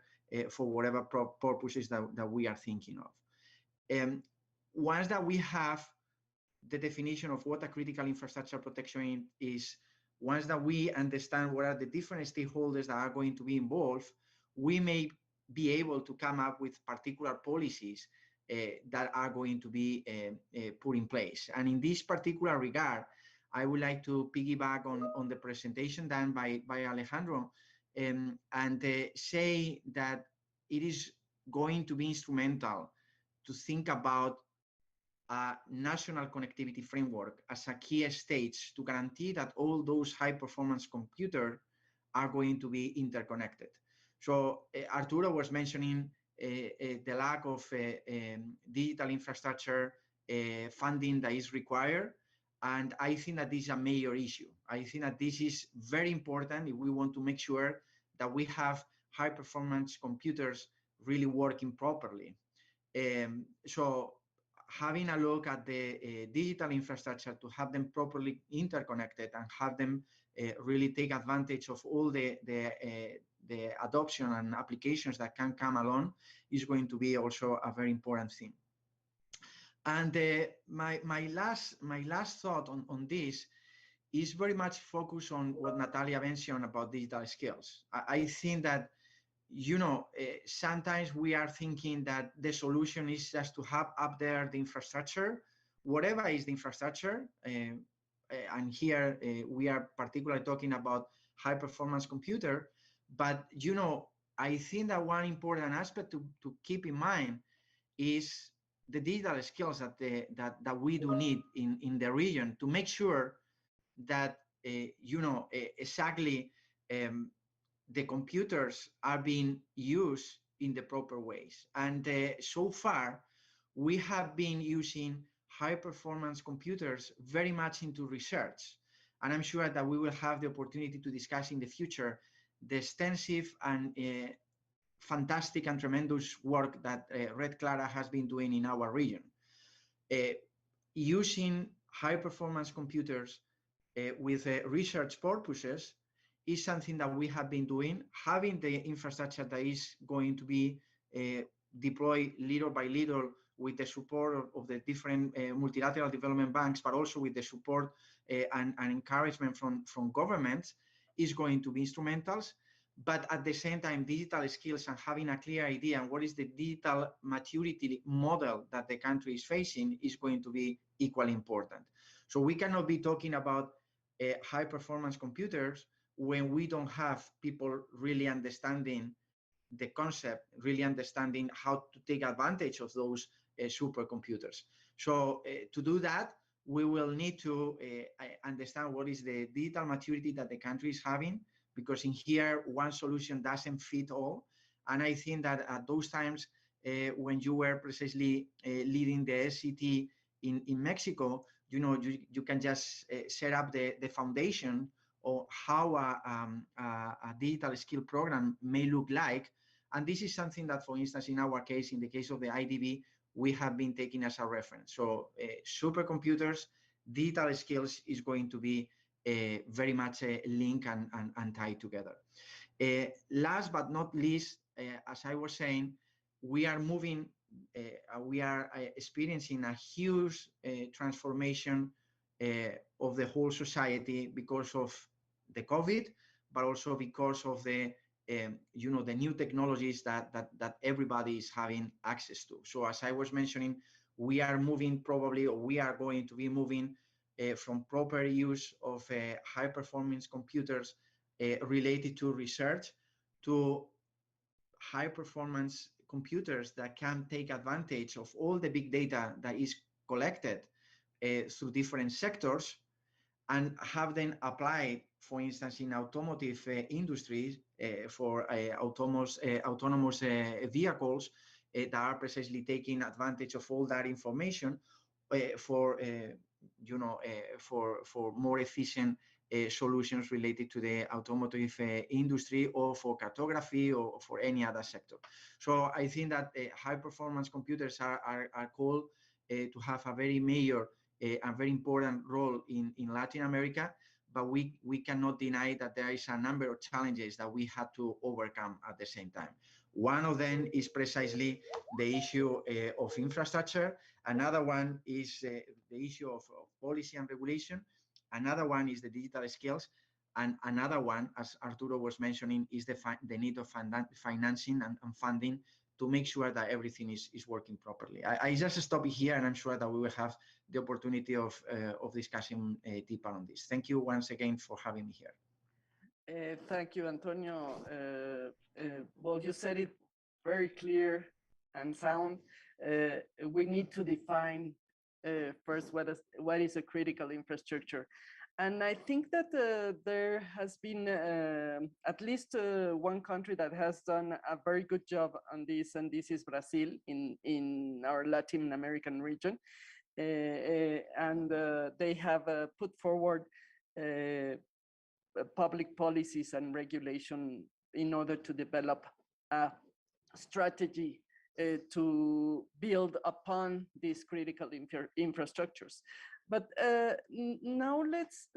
for whatever purposes that we are thinking of. Once that we have the definition of what a critical infrastructure protection is, once that we understand what are the different stakeholders that are going to be involved, we may be able to come up with particular policies that are going to be put in place. And in this particular regard, I would like to piggyback on the presentation done by Alejandro and say that it is going to be instrumental to think about a national connectivity framework as a key stage to guarantee that all those high performance computers are going to be interconnected. So Arturo was mentioning the lack of digital infrastructure funding that is required. And I think that this is a major issue. I think that this is very important if we want to make sure that we have high performance computers really working properly. So having a look at the digital infrastructure to have them properly interconnected and have them really take advantage of all the adoption and applications that can come along is going to be also a very important thing. And my last thought on this is very much focused on what Natalia mentioned about digital skills. I think that, you know, sometimes we are thinking that the solution is just to have up there the infrastructure, whatever is the infrastructure. And here we are particularly talking about high performance computer. But, you know, I think that one important aspect to keep in mind is the digital skills that we do need in the region to make sure that, you know, exactly the computers are being used in the proper ways. And so far, we have been using high performance computers very much into research. And I'm sure that we will have the opportunity to discuss in the future the extensive and fantastic and tremendous work that Red Clara has been doing in our region. Using high performance computers with research purposes is something that we have been doing. Having the infrastructure that is going to be deployed little by little with the support of the different multilateral development banks, but also with the support and encouragement from governments is going to be instrumental. But at the same time, digital skills and having a clear idea on what is the digital maturity model that the country is facing is going to be equally important. So we cannot be talking about high performance computers when we don't have people really understanding the concept, really understanding how to take advantage of those supercomputers. So to do that, we will need to understand what is the digital maturity that the country is having, because in here, one solution doesn't fit all. And I think that at those times, when you were precisely leading the SCT in Mexico, you know, you can just set up the foundation of how a digital skill program may look like. And this is something that, for instance, in our case, in the case of the IDB, we have been taking as a reference. So supercomputers, digital skills is going to be very much linked and tied together. Last but not least, as I was saying, we are moving, we are experiencing a huge transformation of the whole society because of the COVID, but also because of the the new technologies that everybody is having access to. So as I was mentioning, we are moving probably, or we are going to be moving from proper use of high performance computers related to research to high performance computers that can take advantage of all the big data that is collected through different sectors and have them applied, for instance, in automotive industries for autonomous vehicles that are precisely taking advantage of all that information for more efficient solutions related to the automotive industry, or for cartography, or for any other sector. So I think that high performance computers are called to have a very major and very important role in Latin America, but we cannot deny that there is a number of challenges that we had to overcome at the same time. One of them is precisely the issue of infrastructure. Another one is the issue of policy and regulation. Another one is the digital skills. And another one, as Arturo was mentioning, is the need of financing and funding to make sure that everything is working properly. I just stop here, and I'm sure that we will have the opportunity of discussing deeper on this. Thank you once again for having me here. Thank you, Antonio. Well, you said it very clear and sound. We need to define first what is a critical infrastructure. And I think that there has been at least one country that has done a very good job on this, and this is Brazil in our Latin American region. And they have put forward public policies and regulation in order to develop a strategy to build upon these critical infrastructures. But now let's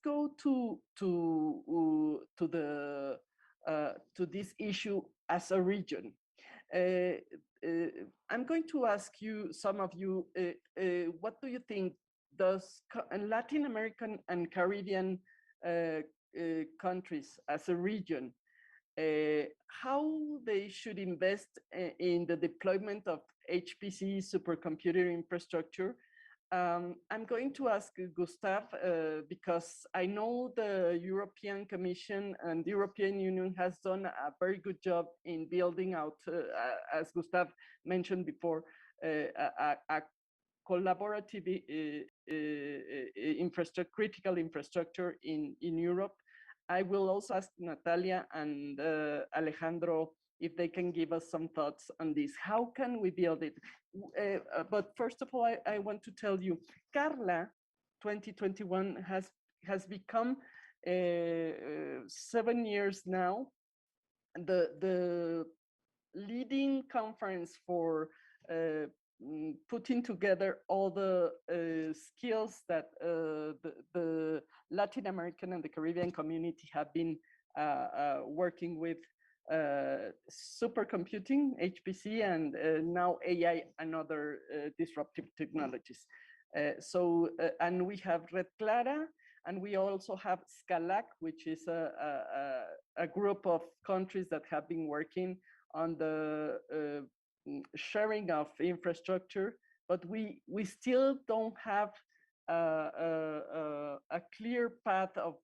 go to this issue as a region. I'm going to ask you, some of you, what do you think does Latin American and Caribbean countries as a region, how they should invest in the deployment of HPC supercomputer infrastructure? I'm going to ask Gustav because I know the European Commission and the European Union has done a very good job in building out, as Gustav mentioned before, a collaborative critical infrastructure in Europe. I will also ask Natalia and Alejandro if they can give us some thoughts on this. How can we build it? But first of all, I want to tell you, Carla 2021 has become 7 years now the leading conference for putting together all the skills that the Latin American and the Caribbean community have been working with, supercomputing, HPC, and now AI and other disruptive technologies. And we have Red Clara, and we also have SCALAC, which is a group of countries that have been working on the sharing of infrastructure, but we still don't have a clear path of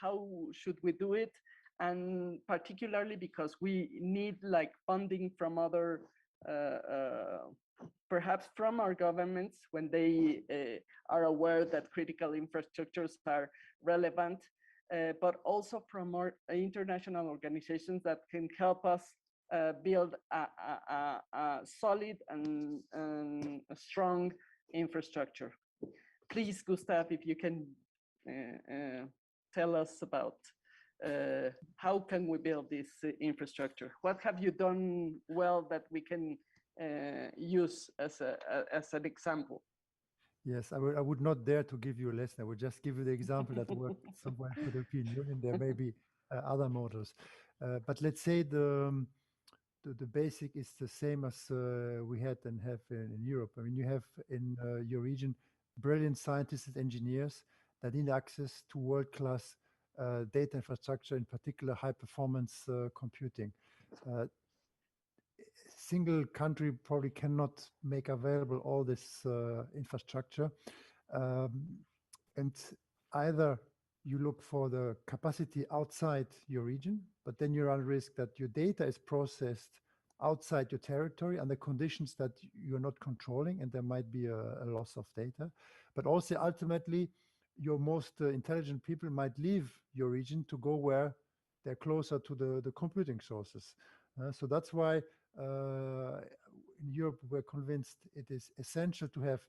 how should we do it, and particularly because we need like funding from other, perhaps from our governments when they are aware that critical infrastructures are relevant, but also from our international organizations that can help us build a solid and a strong infrastructure. Please, Gustav, if you can tell us about how can we build this infrastructure? What have you done well that we can use as an example? Yes, I would not dare to give you a lesson. I would just give you the example that worked somewhere for the European Union. There may be other models. But let's say the basic is the same as we had and have in Europe. I mean, you have in your region brilliant scientists and engineers that need access to world-class data infrastructure, in particular high-performance computing. Single country probably cannot make available all this infrastructure. And either you look for the capacity outside your region, but then you run risk that your data is processed outside your territory under conditions that you're not controlling, and there might be a loss of data. But also ultimately, your most intelligent people might leave your region to go where they're closer to the computing sources. So that's why in Europe, we're convinced it is essential to have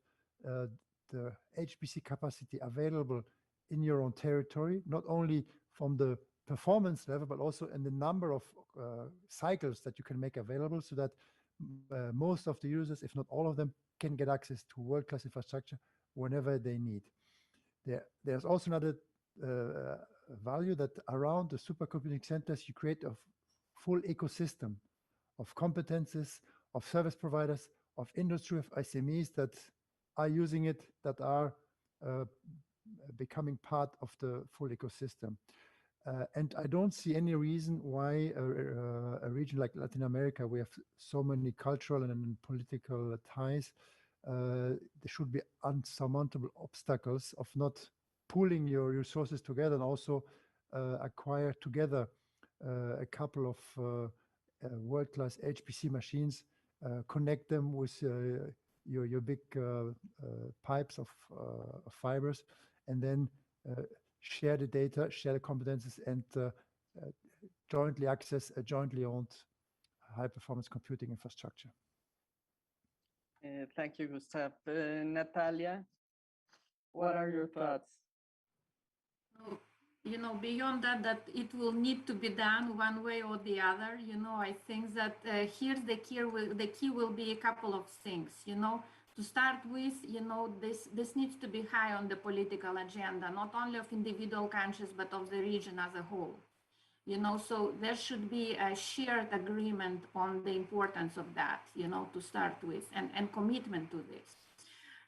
the HPC capacity available in your own territory, not only from the performance level, but also in the number of cycles that you can make available, so that most of the users, if not all of them, can get access to world-class infrastructure whenever they need. There's also another value that around the supercomputing centers, you create a full ecosystem of competences, of service providers, of industry, of SMEs that are using it, that are becoming part of the full ecosystem. And I don't see any reason why a region like Latin America, we have so many cultural and political ties, there should be unsurmountable obstacles of not pooling your resources together and also acquire together a couple of world-class HPC machines, connect them with your big pipes of fibers, and then share the data, share the competences, and jointly access a jointly owned high-performance computing infrastructure. Thank you, Gustav. Natalia, what are your thoughts? You know, beyond that it will need to be done one way or the other. You know, I think that here's the key will be a couple of things. You know, to start with, you know, this needs to be high on the political agenda, not only of individual countries, but of the region as a whole. You know, so there should be a shared agreement on the importance of that, you know, to start with, and commitment to this.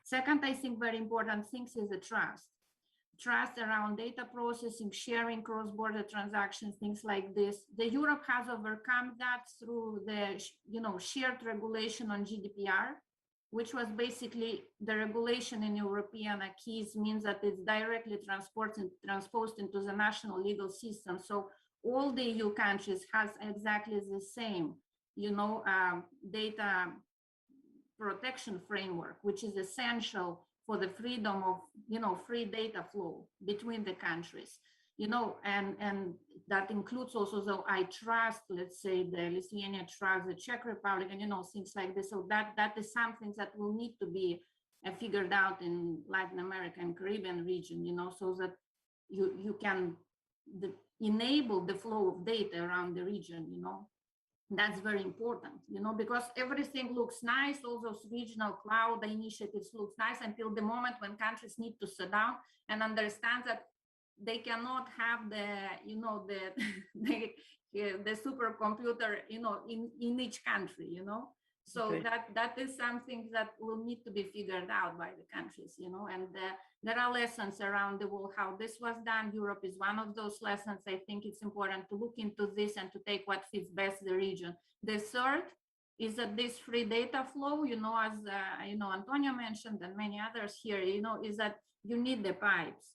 Second, I think very important things is the trust around data processing, sharing cross-border transactions, things like this. The Europe has overcome that through the, you know, shared regulation on GDPR, which was basically the regulation in European acquis means that it's directly transposed into the national legal system. So all the EU countries has exactly the same, you know, data protection framework, which is essential for the freedom of, you know, free data flow between the countries, you know, and that includes also, though I trust, let's say, the Lithuania trust the Czech Republic, and, you know, things like this. So that is something that will need to be figured out in Latin America and Caribbean region, you know, so that you can enable the flow of data around the region, you know. That's very important, you know, because everything looks nice, all those regional cloud initiatives looks nice until the moment when countries need to sit down and understand that they cannot have the, you know, the supercomputer, you know, in each country, you know. So Okay. that is something that will need to be figured out by the countries, you know, and there are lessons around the world how this was done. Europe is one of those lessons. I think it's important to look into this and to take what fits best the region. The third is that this free data flow, you know, as you know, Antonio mentioned and many others here, you know, is that you need the pipes.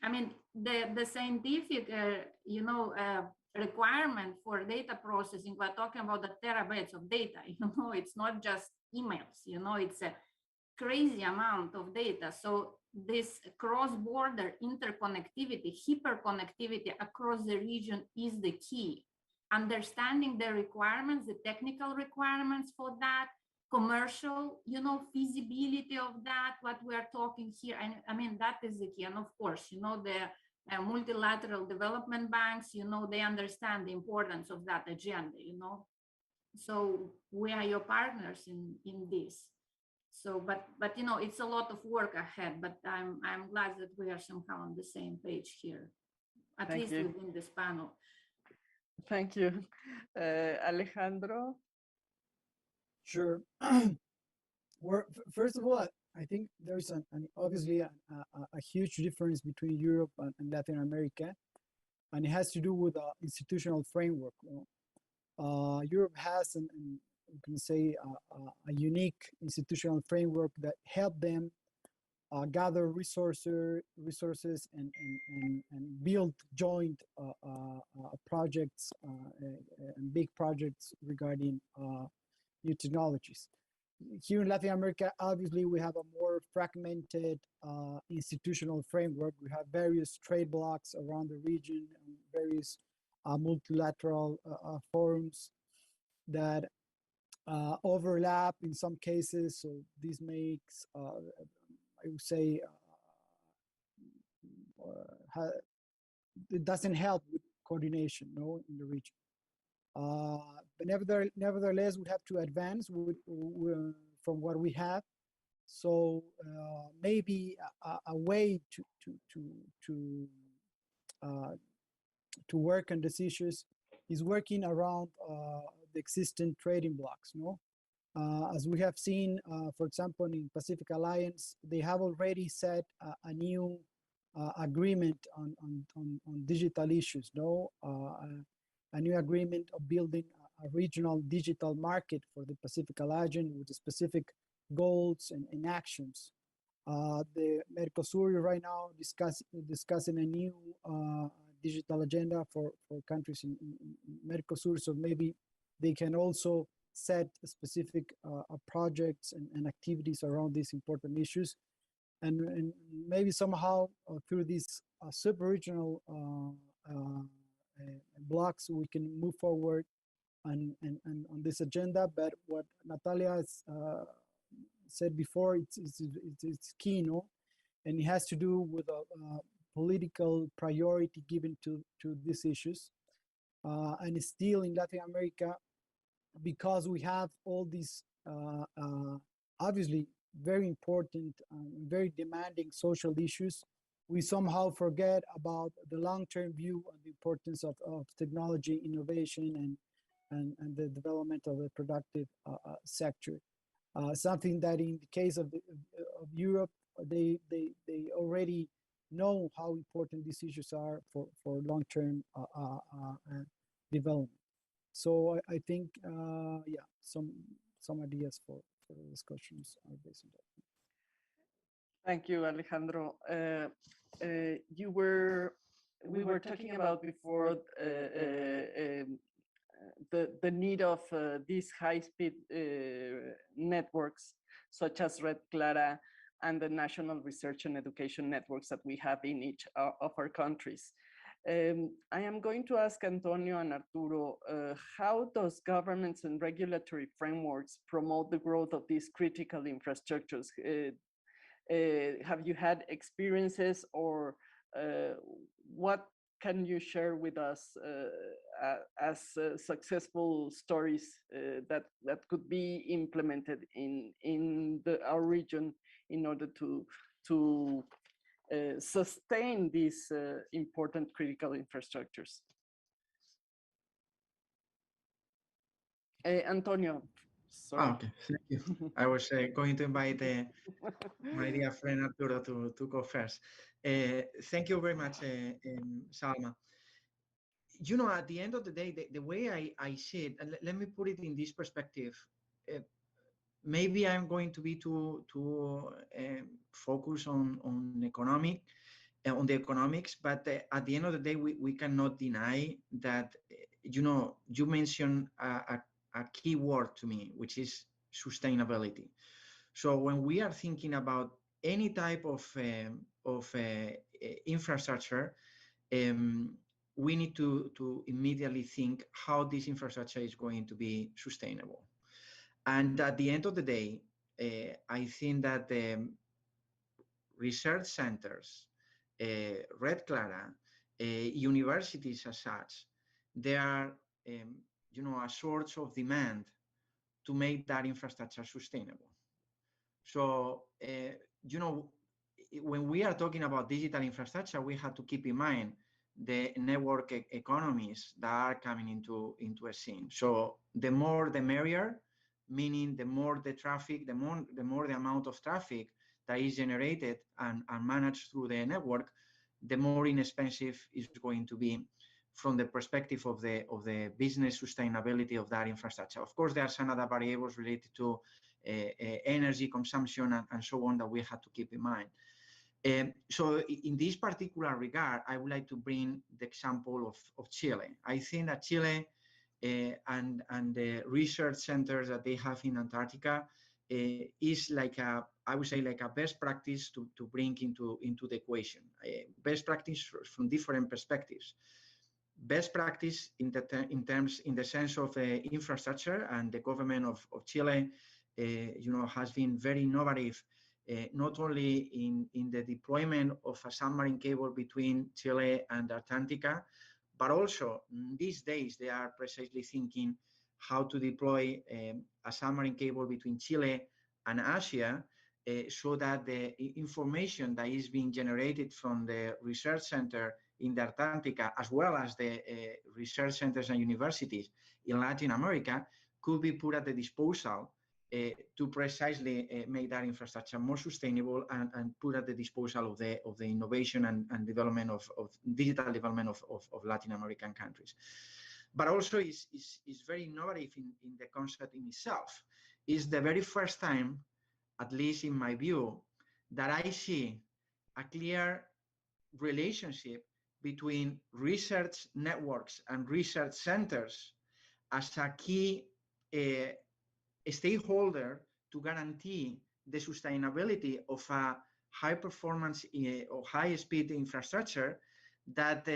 I mean, the scientific, you know, requirement for data processing, we're talking about the terabytes of data, you know, it's not just emails, you know, it's a crazy amount of data. So this cross-border interconnectivity, hyperconnectivity across the region is the key. Understanding the requirements, the technical requirements for that, commercial, you know, feasibility of that, what we are talking here. And I mean, that is the key. And of course, you know, the multilateral development banks, you know, they understand the importance of that agenda, you know. So we are your partners in this. So, but you know, it's a lot of work ahead. But I'm glad that we are somehow on the same page here, at Thank least you. within this panel. Thank you. Alejandro? Sure. First of all, I think there's obviously a huge difference between Europe and Latin America, and it has to do with the institutional framework. Europe has, you can say, a unique institutional framework that helped them gather resources and build joint projects and big projects regarding new technologies. Here in Latin America, obviously, we have a more fragmented institutional framework. We have various trade blocs around the region and various multilateral forums that overlap in some cases. So this makes, I would say, it doesn't help with coordination, in the region. But nevertheless, we have to advance from what we have. So maybe a way to work on these issues is working around the existing trading blocks. As we have seen, for example, in Pacific Alliance, they have already set a new agreement on digital issues. A new agreement of building a regional digital market for the Pacific Alliance with specific goals and actions. The Mercosur right now discussing a new digital agenda for countries in Mercosur, so maybe they can also set specific projects and activities around these important issues. And maybe somehow through these sub-regional blocks, we can move forward on this agenda. But what Natalia has said before, it's key, and it has to do with a political priority given to these issues. And still in Latin America, because we have all these obviously very important, very demanding social issues, we somehow forget about the long-term view and the importance of technology, innovation, and the development of a productive sector. Something that in the case of Europe, they already know how important these issues are for long-term development. So I think, yeah, some ideas for the discussions are based on that. Thank you, Alejandro. We were talking about before the need of these high-speed networks, such as Red Clara and the national research and education networks that we have in each of our countries. I am going to ask Antonio and Arturo, how does governments and regulatory frameworks promote the growth of these critical infrastructures? Have you had experiences, or what can you share with us as successful stories that could be implemented in our region in order to sustain these important critical infrastructures? Antonio, sorry. Okay, thank you. I was going to invite my dear friend Arturo to go first. Thank you very much, Salma. You know, at the end of the day, the way I see it, and let me put it in this perspective. Maybe I'm going to be too focused on the economics, but at the end of the day, we cannot deny that, you mentioned a key word to me, which is sustainability. So when we are thinking about any type of infrastructure, we need to immediately think how this infrastructure is going to be sustainable. And at the end of the day, I think that research centers, Red Clara, universities as such, they are, a source of demand to make that infrastructure sustainable. So, when we are talking about digital infrastructure, we have to keep in mind the network economies that are coming into a scene. So the more the merrier, meaning the more the traffic, the more the amount of traffic that is generated and managed through the network, the more inexpensive it's going to be from the perspective of the business sustainability of that infrastructure. Of course, there are some other variables related to energy consumption and so on that we have to keep in mind. So in this particular regard, I would like to bring the example of Chile. I think that Chile and the research centers that they have in Antarctica is like I would say like a best practice to bring into the equation. Best practice from different perspectives. Best practice in the sense of infrastructure, and the government of Chile, has been very innovative. Not only in the deployment of a submarine cable between Chile and Antarctica, but also these days they are precisely thinking how to deploy a submarine cable between Chile and Asia, so that the information that is being generated from the research center in the Antarctica, as well as the research centers and universities in Latin America, could be put at the disposal to precisely make that infrastructure more sustainable and put at the disposal of the innovation and development of digital development of Latin American countries. But also is very innovative in the concept in itself. It's the very first time, at least in my view, that I see a clear relationship between research networks and research centers as a key stakeholder to guarantee the sustainability of a high performance or high speed infrastructure that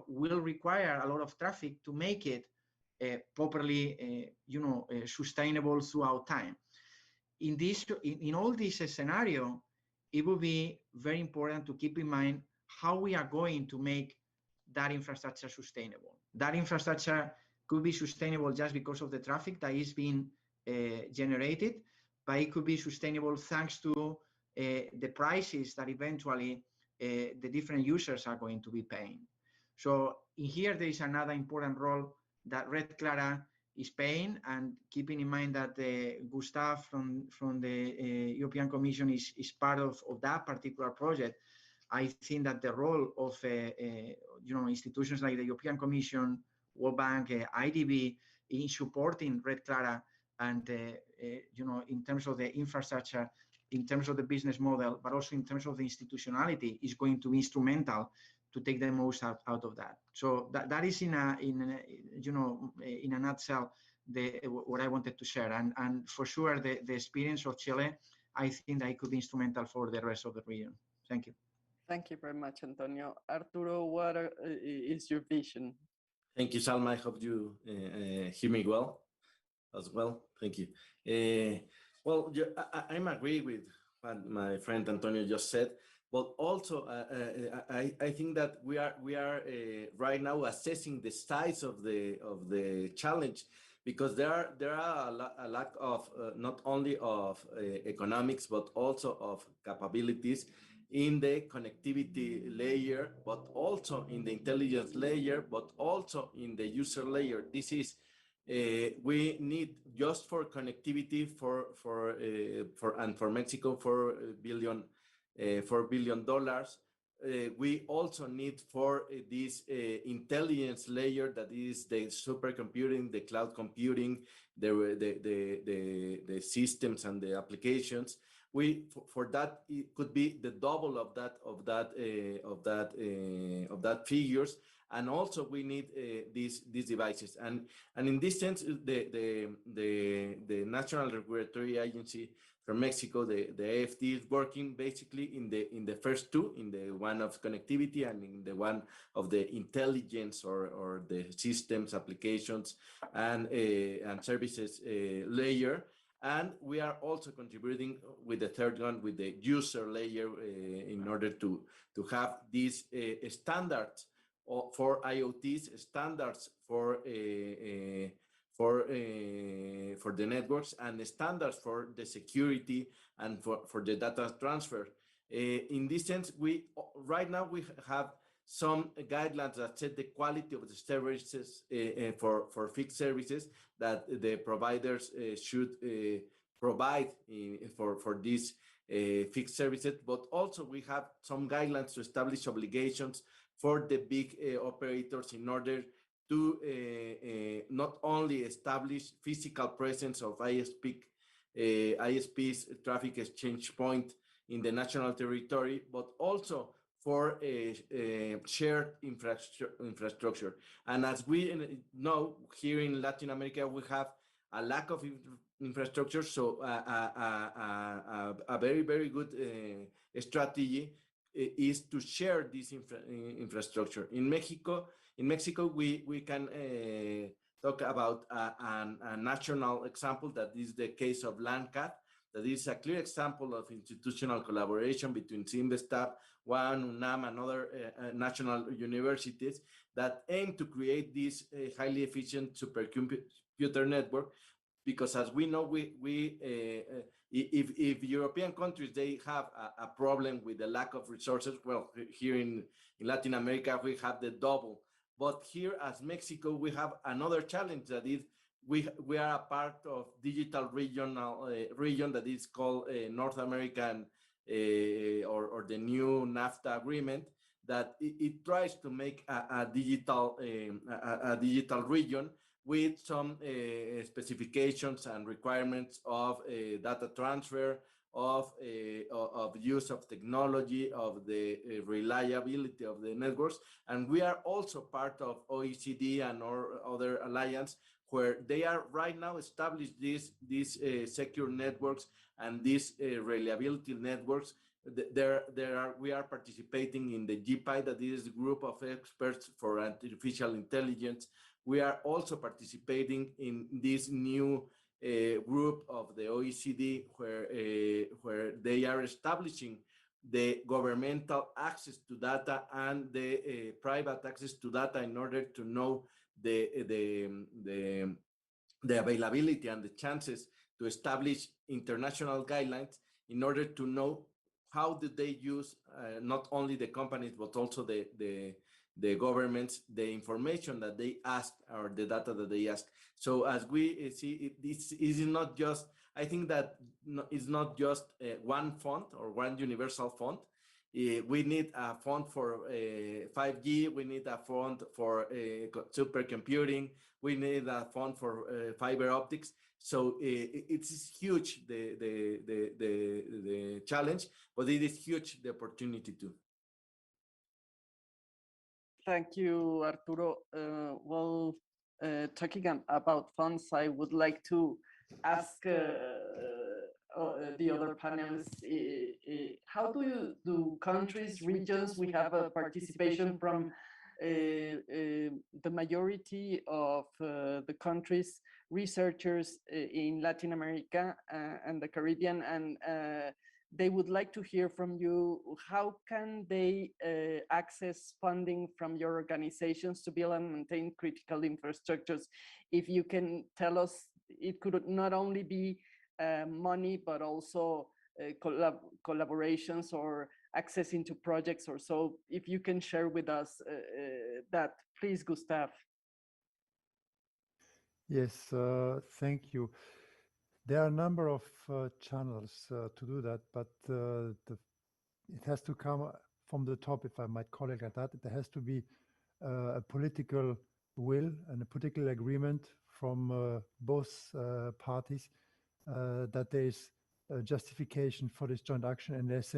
will require a lot of traffic to make it properly sustainable throughout time. In all this scenario, it will be very important to keep in mind how we are going to make that infrastructure sustainable. That infrastructure could be sustainable just because of the traffic that is being generated, but it could be sustainable thanks to the prices that eventually the different users are going to be paying. So in here, there is another important role that Red Clara is paying, and keeping in mind that Gustav from the European Commission is part of that particular project. I think that the role of institutions like the European Commission, World Bank, IDB in supporting Red Clara and in terms of the infrastructure, in terms of the business model, but also in terms of the institutionality, is going to be instrumental to take the most out of that. So that is in a nutshell what I wanted to share. And for sure, the experience of Chile, I think that it could be instrumental for the rest of the region. Thank you. Thank you very much, Antonio. Arturo, what is your vision? Thank you, Salma. I hope you hear me well as well. Thank you. Well, I'm agree with what my friend Antonio just said, but also I think that we are right now assessing the size of the challenge, because there are a lack of not only of economics but also of capabilities in the connectivity layer, but also in the intelligence layer, but also in the user layer. This is we need just for connectivity and for Mexico $4 billion. We also need for this intelligence layer, that is the supercomputing, the cloud computing, the systems and the applications. For that, it could be the double of that figures. And also we need these devices, and in this sense, the National Regulatory Agency for Mexico, the AFT, is working basically in the first two, in the one of connectivity and in the one of the intelligence or the systems, applications, and services layer. And we are also contributing with the third one, with the user layer, in order to have these standards for IoTs, standards for the networks, and the standards for the security and for the data transfer. In this sense, right now we have some guidelines that set the quality of the services for fixed services that the providers should provide for these fixed services, but also we have some guidelines to establish obligations for the big operators in order to not only establish physical presence of ISP's traffic exchange point in the national territory, but also for a shared infrastructure. And as we know, here in Latin America, we have a lack of infrastructure, so a very, very good strategy is to share this infrastructure. In Mexico, we can talk about a national example that is the case of LANCAT. That is a clear example of institutional collaboration between CIMBESTAB, UNAM, and other national universities that aim to create this highly efficient supercomputer network. Because as we know, if European countries, they have a problem with the lack of resources, well, here in Latin America, we have the double. But here as Mexico, we have another challenge, that is we are a part of digital region that is called North American or the new NAFTA agreement, that it tries to make a digital region with some specifications and requirements of data transfer, of use of technology, of the reliability of the networks. And we are also part of OECD and other alliance, where they are right now established these secure networks and these reliability networks. We are participating in the GPI, that is the group of experts for artificial intelligence. We are also participating in this new group of the OECD, where they are establishing the governmental access to data and the private access to data in order to know the availability and the chances to establish international guidelines in order to know how do they use not only the companies but also the governments, the information that they ask or the data that they ask. So as we see, this is not just, I think that it's not just one font or one universal font. We need a font for 5G, we need a font for supercomputing, we need a font for fiber optics. So it's huge, the challenge, but it is huge, the opportunity too. Thank you, Arturo. Talking about funds, I would like to ask the other panelists, how do countries, regions, we have a participation from the majority of the countries, researchers in Latin America and the Caribbean, and they would like to hear from you, how can they access funding from your organizations to build and maintain critical infrastructures? If you can tell us, it could not only be money, but also collaborations or access into projects or so. If you can share with us that, please, Gustav. Yes, thank you. There are a number of channels to do that, but it has to come from the top, if I might call it like that. There has to be a political will and a political agreement from both parties that there is a justification for this joint action, and there's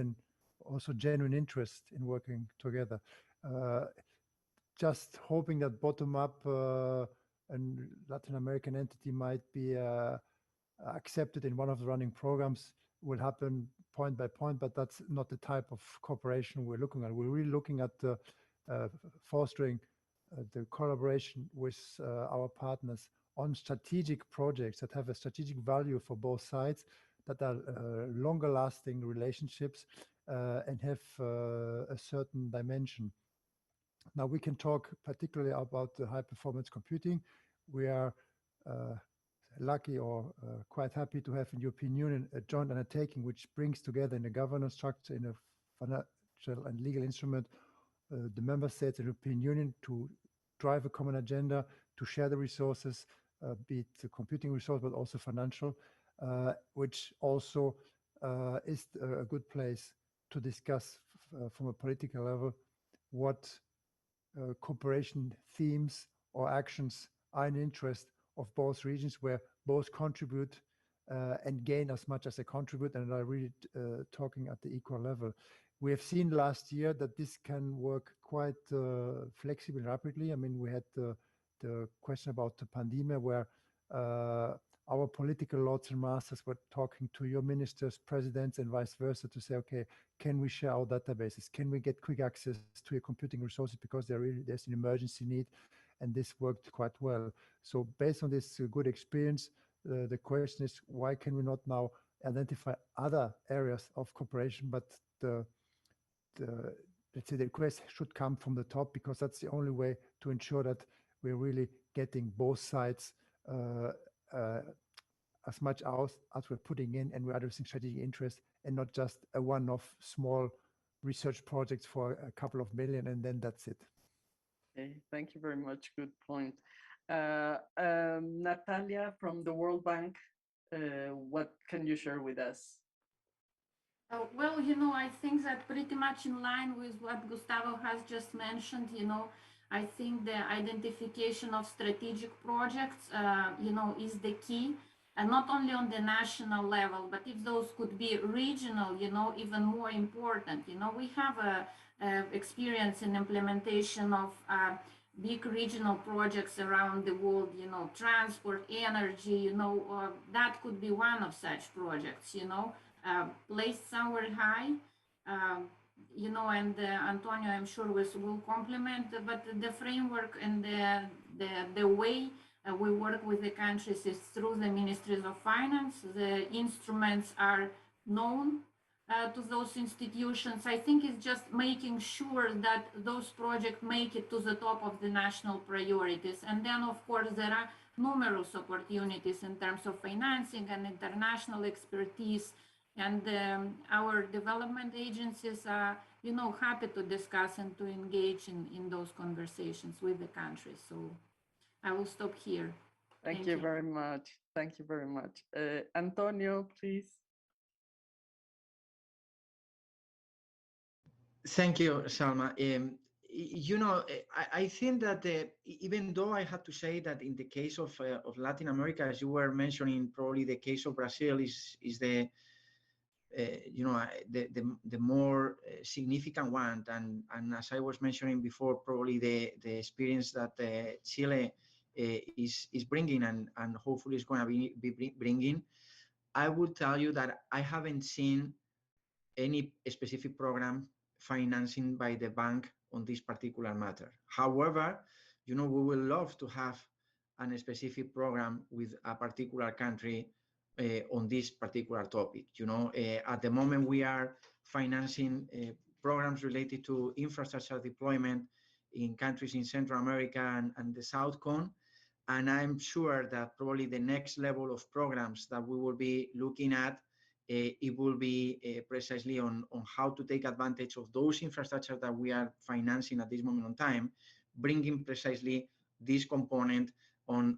also genuine interest in working together. Just hoping that bottom-up and Latin American entity might be accepted in one of the running programs will happen point by point, but that's not the type of cooperation we're looking at. We're really looking at fostering the collaboration with our partners on strategic projects that have a strategic value for both sides, that are longer lasting relationships and have a certain dimension. Now we can talk particularly about the high performance computing. We are lucky or quite happy to have in European Union a joint undertaking which brings together in a governance structure, in a financial and legal instrument, the member states and European Union to drive a common agenda, to share the resources, be it the computing resource, but also financial, which also is a good place to discuss from a political level what cooperation themes or actions are in interest of both regions, where both contribute and gain as much as they contribute, and are really talking at the equal level. We have seen last year that this can work quite flexibly and rapidly. I mean, we had the question about the pandemic, where our political lords and masters were talking to your ministers, presidents, and vice versa to say, okay, can we share our databases? Can we get quick access to your computing resources because there's an emergency need? And this worked quite well. So based on this good experience, the question is, why can we not now identify other areas of cooperation? But let's say the request should come from the top, because that's the only way to ensure that we're really getting both sides as much out as we're putting in, and we're addressing strategic interest, and not just a one-off small research projects for a couple of million and then that's it. Okay, thank you very much. Good point. Natalia from the World Bank, what can you share with us? Well, you know, I think that pretty much in line with what Gustavo has just mentioned, you know, I think the identification of strategic projects, you know, is the key, and not only on the national level, but if those could be regional, you know, even more important. You know, we have a experience in implementation of big regional projects around the world, you know, transport, energy, you know, that could be one of such projects, you know, placed somewhere high. You know, and Antonio, I'm sure, will complement, but the framework and the way we work with the countries is through the ministries of finance. The instruments are known to those institutions. I think it's just making sure that those projects make it to the top of the national priorities. And then, of course, there are numerous opportunities in terms of financing and international expertise. And our development agencies are, you know, happy to discuss and to engage in those conversations with the countries. So I will stop here. Thank you very much. Thank you very much. Antonio, please. Thank you, Salma. You know, I think that even though I have to say that in the case of Latin America, as you were mentioning, probably the case of Brazil is the you know, the more significant one, and as I was mentioning before, probably the experience that Chile is bringing and hopefully is going to be bringing. I would tell you that I haven't seen any specific program financing by the bank on this particular matter. However, you know, we will love to have a specific program with a particular country on this particular topic. You know, at the moment we are financing programs related to infrastructure deployment in countries in Central America and the South Cone. And I'm sure that probably the next level of programs that we will be looking at, it will be precisely on how to take advantage of those infrastructure that we are financing at this moment in time, bringing precisely this component on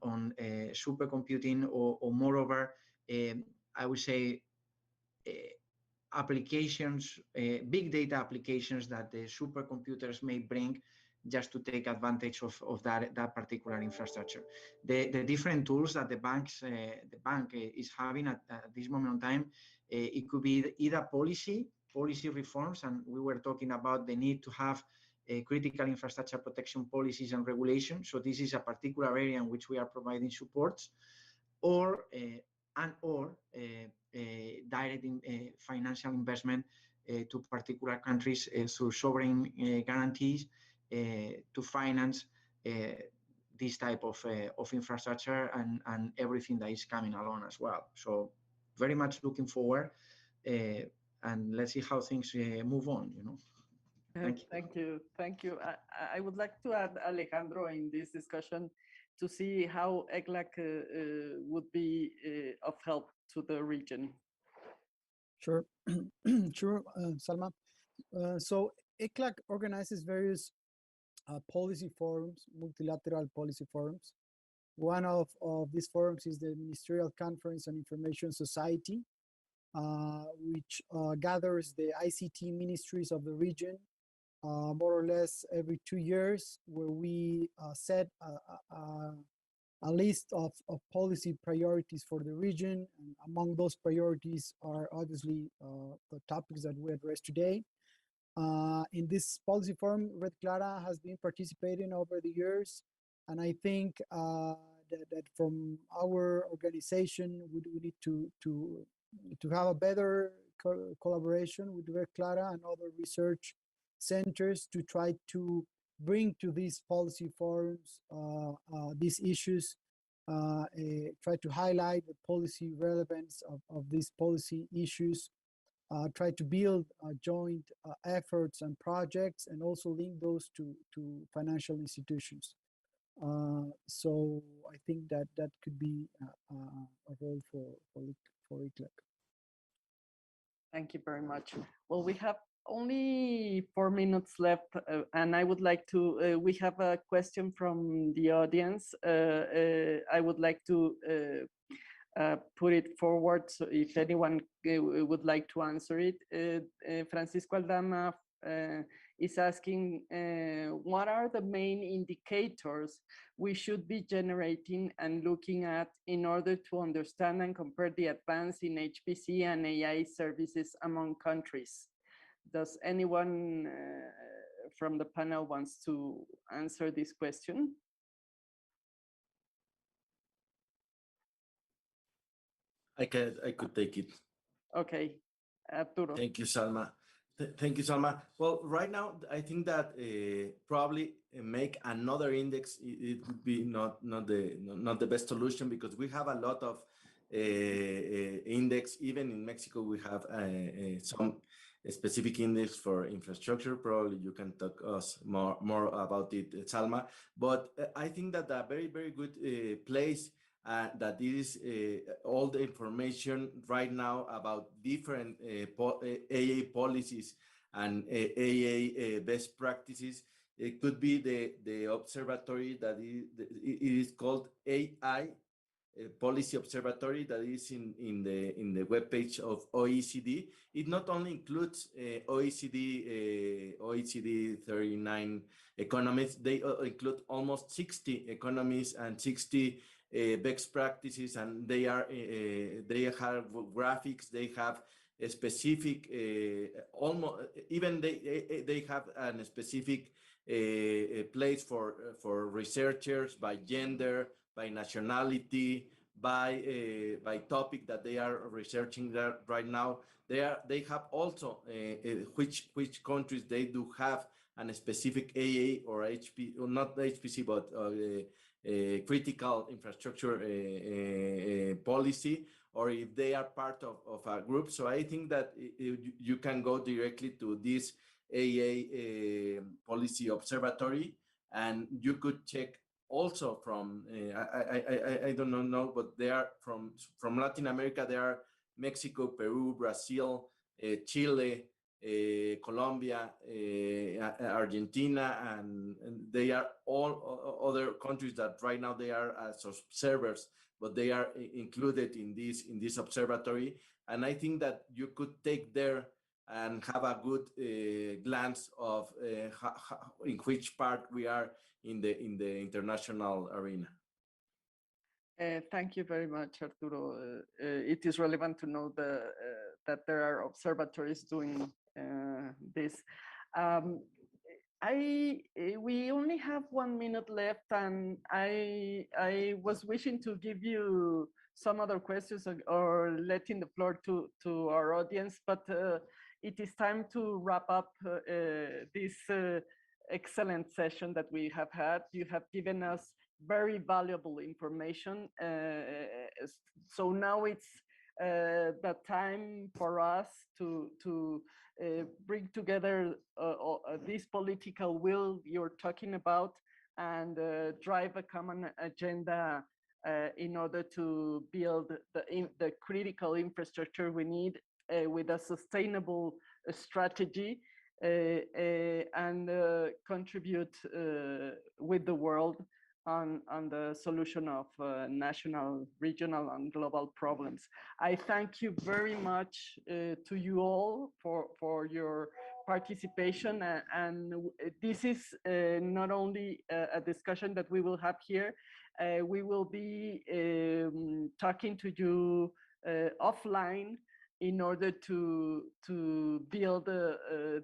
supercomputing or moreover, I would say applications, big data applications that the supercomputers may bring just to take advantage of that particular infrastructure. The different tools that the bank is having at this moment in time, it could be either policy reforms, and we were talking about the need to have critical infrastructure protection policies and regulations. So this is a particular area in which we are providing supports, or direct financial investment to particular countries through sovereign guarantees to finance this type of infrastructure and everything that is coming along as well. So very much looking forward, and let's see how things move on, you know. Thank you. I would like to add, Alejandro, in this discussion, to see how ECLAC would be of help to the region. Sure, sure, Salma. So ECLAC organizes various policy forums, multilateral policy forums. One of these forums is the Ministerial Conference on Information Society, which gathers the ICT ministries of the region more or less every 2 years, where we set a list of policy priorities for the region. And among those priorities are obviously the topics that we addressed today. In this policy forum, Red Clara has been participating over the years. And I think that from our organization, we need to have a better collaboration with Red Clara and other research centers to try to bring to these policy forums these issues, try to highlight the policy relevance of these policy issues, try to build joint efforts and projects, and also link those to financial institutions. So I think that could be a role for ICLAC. Thank you very much. Well, we have only 4 minutes left, and I would like to, we have a question from the audience. I would like to put it forward, so if anyone would like to answer it. Francisco Aldama is asking, what are the main indicators we should be generating and looking at in order to understand and compare the advance in HPC and AI services among countries? Does anyone from the panel wants to answer this question? I could take it. Okay, Arturo. Thank you, Salma. Thank you, Salma. Well, right now, I think that probably make another index, it would be not the best solution, because we have a lot of index. Even in Mexico, we have some specific index for infrastructure. Probably you can talk us more about it, Salma. But I think that a very, very good place that is all the information right now about different AA policies and AA best practices. It could be the observatory that is called AI Policy Observatory, that is in the webpage of OECD. It not only includes OECD 39 economies, they include almost 60 economies and 60 best practices, and they have graphics, they have a specific almost even they have a specific place for researchers by gender, by nationality, by topic that they are researching there right now. They have also which countries they do have a specific AA or HP, or not HPC, but critical infrastructure policy, or if they are part of a group. So I think that you can go directly to this AA policy observatory, and you could check also from I don't know, but they are from Latin America. There are Mexico, Peru, Brazil, Chile, Colombia, Argentina, and they are all other countries that right now they are as observers, but they are included in this observatory. And I think that you could take there and have a good glance of in which part we are in the international arena. Thank you very much, Arturo. It is relevant to know that there are observatories doing this. We only have 1 minute left, and I was wishing to give you some other questions or letting the floor to our audience, but it is time to wrap up this excellent session that we have had. You have given us very valuable information. So now it's the time for us to bring together this political will you're talking about and drive a common agenda in order to build the critical infrastructure we need with a sustainable strategy and contribute with the world on the solution of national, regional, and global problems. I thank you very much to you all for your participation. And this is not only a discussion that we will have here, we will be talking to you offline in order to build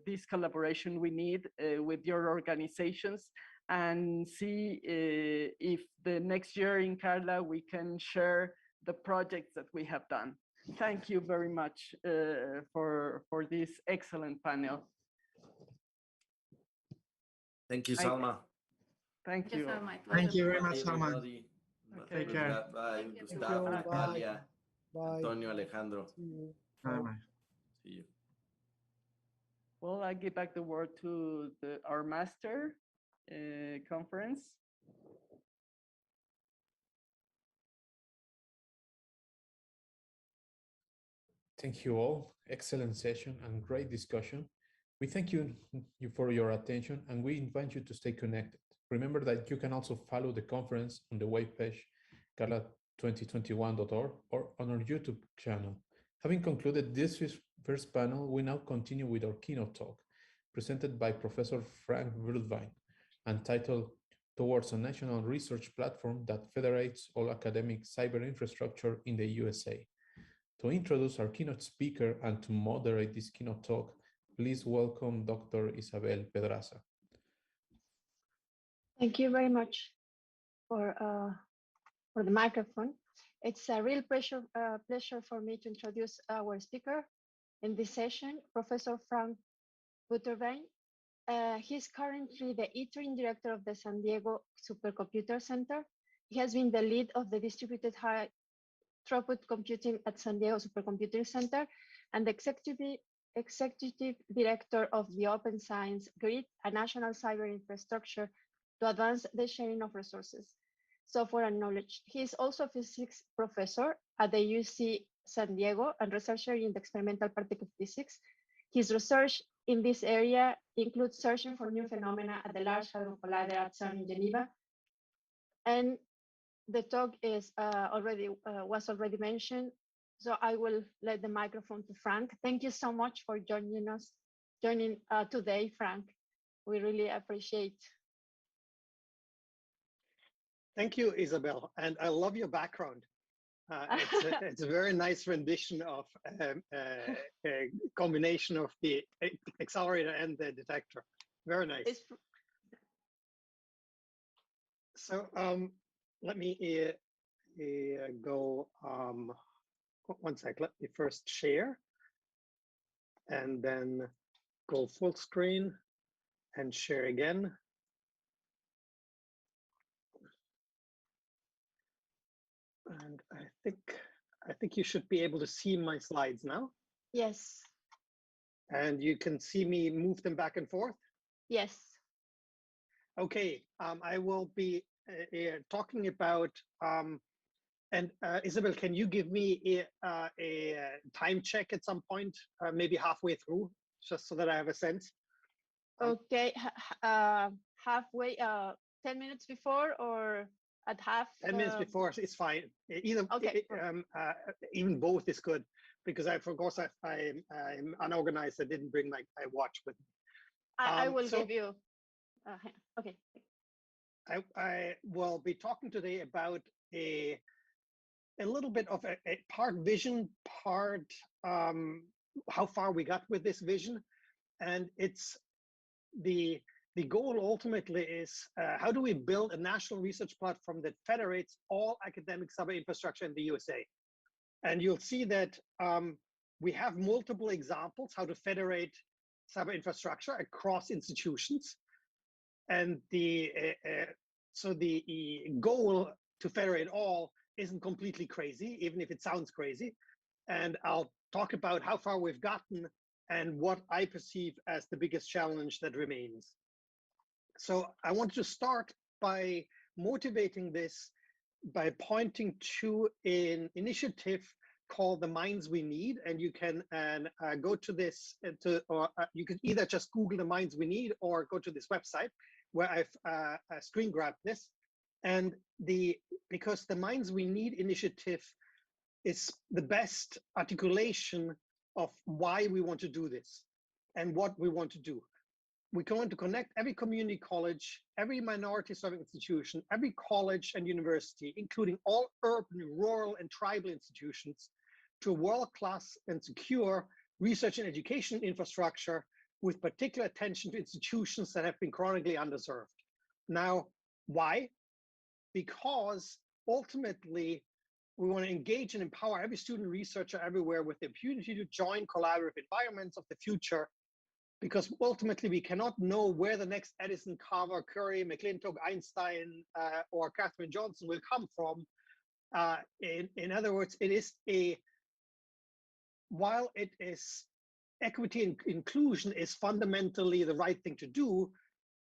this collaboration we need with your organizations, and see if the next year in Carla we can share the projects that we have done. Thank you very much for this excellent panel. Thank you, Salma. Thank you. Thank you very much, Salma. Everybody. Okay. Take care. Bye, Thank you. Gustavo, Bye. Natalia, Bye. Antonio, Alejandro. See you. Bye-bye. See you. Well, I give back the word to our master conference. Thank you all. Excellent session and great discussion. We thank you for your attention, and we invite you to stay connected. Remember that you can also follow the conference on the webpage carla2021.org or on our YouTube channel. Having concluded this first panel, we now continue with our keynote talk, presented by Professor Frank Wuterbein, entitled Towards a National Research Platform that Federates All Academic Cyber Infrastructure in the USA. To introduce our keynote speaker and to moderate this keynote talk, please welcome Dr. Isabel Pedraza. Thank you very much for the microphone. It's a real pleasure for me to introduce our speaker in this session, Professor Frank Wuterbein. He's currently the interim director of the San Diego Supercomputer Center. He has been the lead of the distributed high throughput computing at San Diego Supercomputing Center and the executive director of the Open Science Grid, a national cyber infrastructure to advance the sharing of resources, software, and knowledge. He is also a physics professor at the UC San Diego and researcher in the experimental particle physics. His research in this area includes searching for new phenomena at the Large Hadron Collider at CERN in Geneva. And the talk is was already mentioned, so I will let the microphone to Frank. Thank you so much for joining us today, Frank. We really appreciate. Thank you, Isabel, and I love your background. It's a very nice rendition of a combination of the accelerator and the detector. Very nice. So let me go, one sec, let me first share and then go full screen and share again. And I think you should be able to see my slides now. Yes. And you can see me move them back and forth? Yes. Okay, I will be talking about, and Isabel, can you give me a time check at some point, maybe halfway through, just so that I have a sense? Okay, halfway, 10 minutes before or at half? 10 minutes before is fine. Either, okay. Even both is good, because of course I'm unorganized. I didn't bring my watch with me. I will give you. Okay. I will be talking today about a little bit of a part vision, part how far we got with this vision, and it's the goal ultimately is how do we build a national research platform that federates all academic cyber infrastructure in the USA? And you'll see that we have multiple examples how to federate cyber infrastructure across institutions. And so the goal to federate all isn't completely crazy, even if it sounds crazy. And I'll talk about how far we've gotten and what I perceive as the biggest challenge that remains. So I want to start by motivating this by pointing to an initiative called the Minds We Need, and you can go to this you can either just Google the Minds We Need or go to this website where I've screen grabbed this. And because the Minds We Need initiative is the best articulation of why we want to do this and what we want to do. We want to connect every community college, every minority serving institution, every college and university, including all urban, rural, and tribal institutions, to a world-class and secure research and education infrastructure with particular attention to institutions that have been chronically underserved. Now, why? Because ultimately, we want to engage and empower every student researcher everywhere with the opportunity to join collaborative environments of the future, because ultimately we cannot know where the next Edison, Carver, Curie, McClintock, Einstein, or Katherine Johnson will come from. In other words, it is while it is equity and inclusion is fundamentally the right thing to do,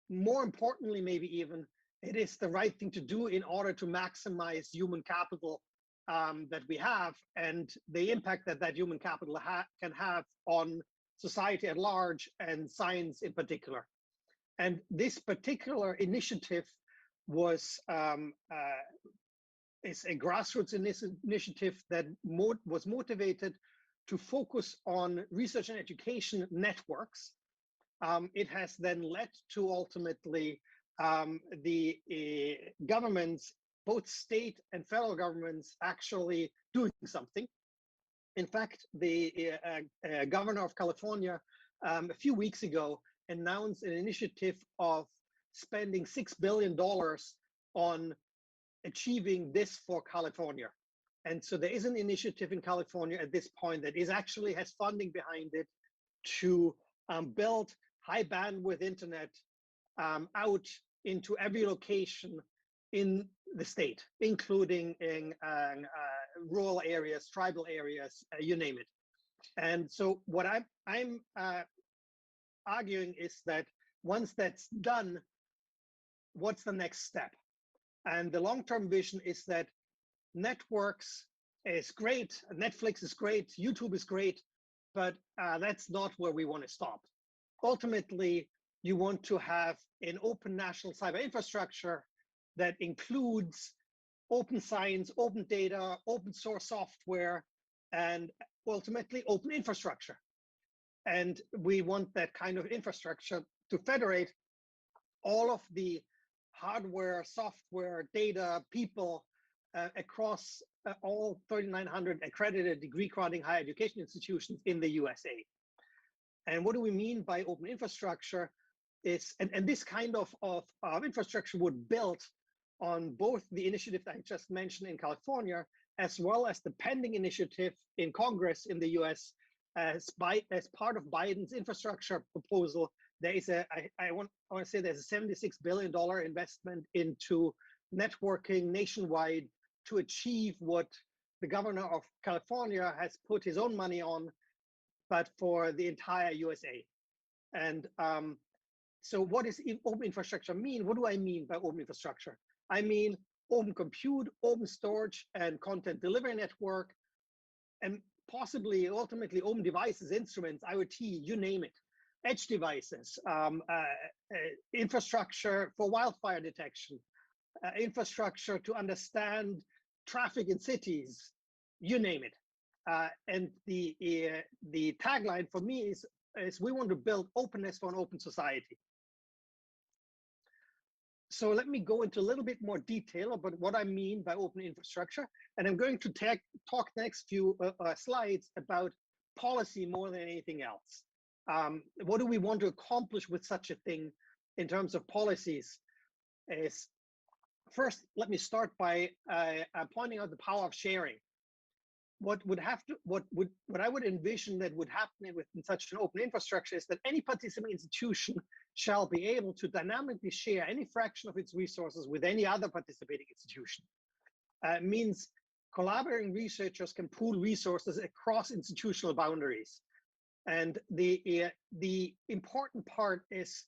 more importantly, maybe even, it is the right thing to do in order to maximize human capital that we have and the impact that that human capital can have on society at large and science in particular. And this particular initiative was is a grassroots initiative that was motivated to focus on research and education networks. It has then led to ultimately the governments, both state and federal governments, actually doing something. In fact, the governor of California a few weeks ago announced an initiative of spending $6 billion on achieving this for California. And so there is an initiative in California at this point that actually has funding behind it to build high bandwidth internet out into every location in the state, including in rural areas, tribal areas, you name it. And so what I'm arguing is that once that's done, what's the next step? And the long-term vision is that networks is great, Netflix is great, YouTube is great, but that's not where we want to stop. Ultimately, you want to have an open national cyber infrastructure that includes open science, open data, open source software, and ultimately open infrastructure. And we want that kind of infrastructure to federate all of the hardware, software, data, people across all 3,900 accredited degree-granting higher education institutions in the USA. And what do we mean by open infrastructure? Is and this kind of infrastructure would build on both the initiative that I just mentioned in California, as well as the pending initiative in Congress in the US as part of Biden's infrastructure proposal. There is I want to say there's a $76 billion investment into networking nationwide to achieve what the governor of California has put his own money on, but for the entire USA. And so what does open infrastructure mean? What do I mean by open infrastructure? I mean open compute, open storage, and content delivery network, and possibly ultimately open devices, instruments, IoT, you name it, edge devices, infrastructure for wildfire detection, infrastructure to understand traffic in cities, you name it. And the tagline for me is we want to build openness for an open society. So let me go into a little bit more detail about what I mean by open infrastructure. And I'm going to talk the next few slides about policy more than anything else. What do we want to accomplish with such a thing in terms of policies? Is first, let me start by pointing out the power of sharing. What I would envision that would happen within such an open infrastructure is that any participating institution shall be able to dynamically share any fraction of its resources with any other participating institution. It means collaborating researchers can pool resources across institutional boundaries. And the important part is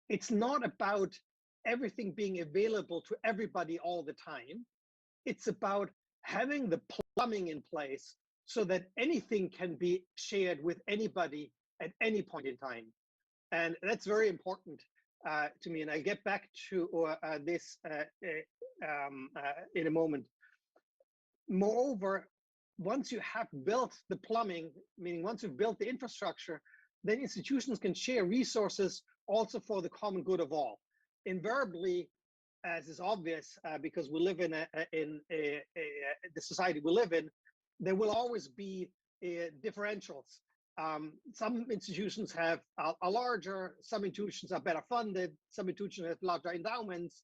it's not about everything being available to everybody all the time. It's about having the plumbing in place so that anything can be shared with anybody at any point in time. And that's very important to me. And I'll get back to this in a moment. Moreover, once you have built the plumbing, meaning once you've built the infrastructure, then institutions can share resources also for the common good of all. Invariably, as is obvious, because we live in the society we live in, there will always be differentials. Some institutions have a larger, some institutions are better funded, some institutions have larger endowments.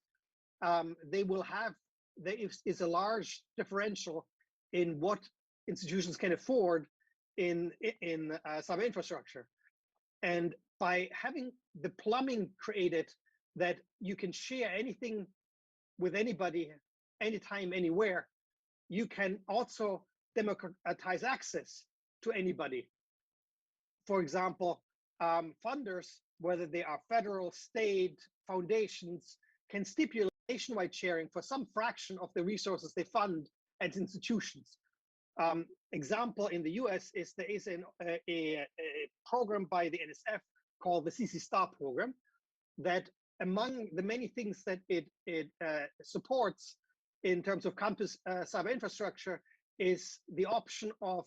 There is a large differential in what institutions can afford in some infrastructure. And by having the plumbing created that you can share anything with anybody, anytime, anywhere, you can also democratize access to anybody. For example, funders, whether they are federal, state, foundations, can stipulate nationwide sharing for some fraction of the resources they fund at institutions. Example in the US is there is a program by the NSF called the CC Star program that among the many things that it supports in terms of campus cyber infrastructure is the option of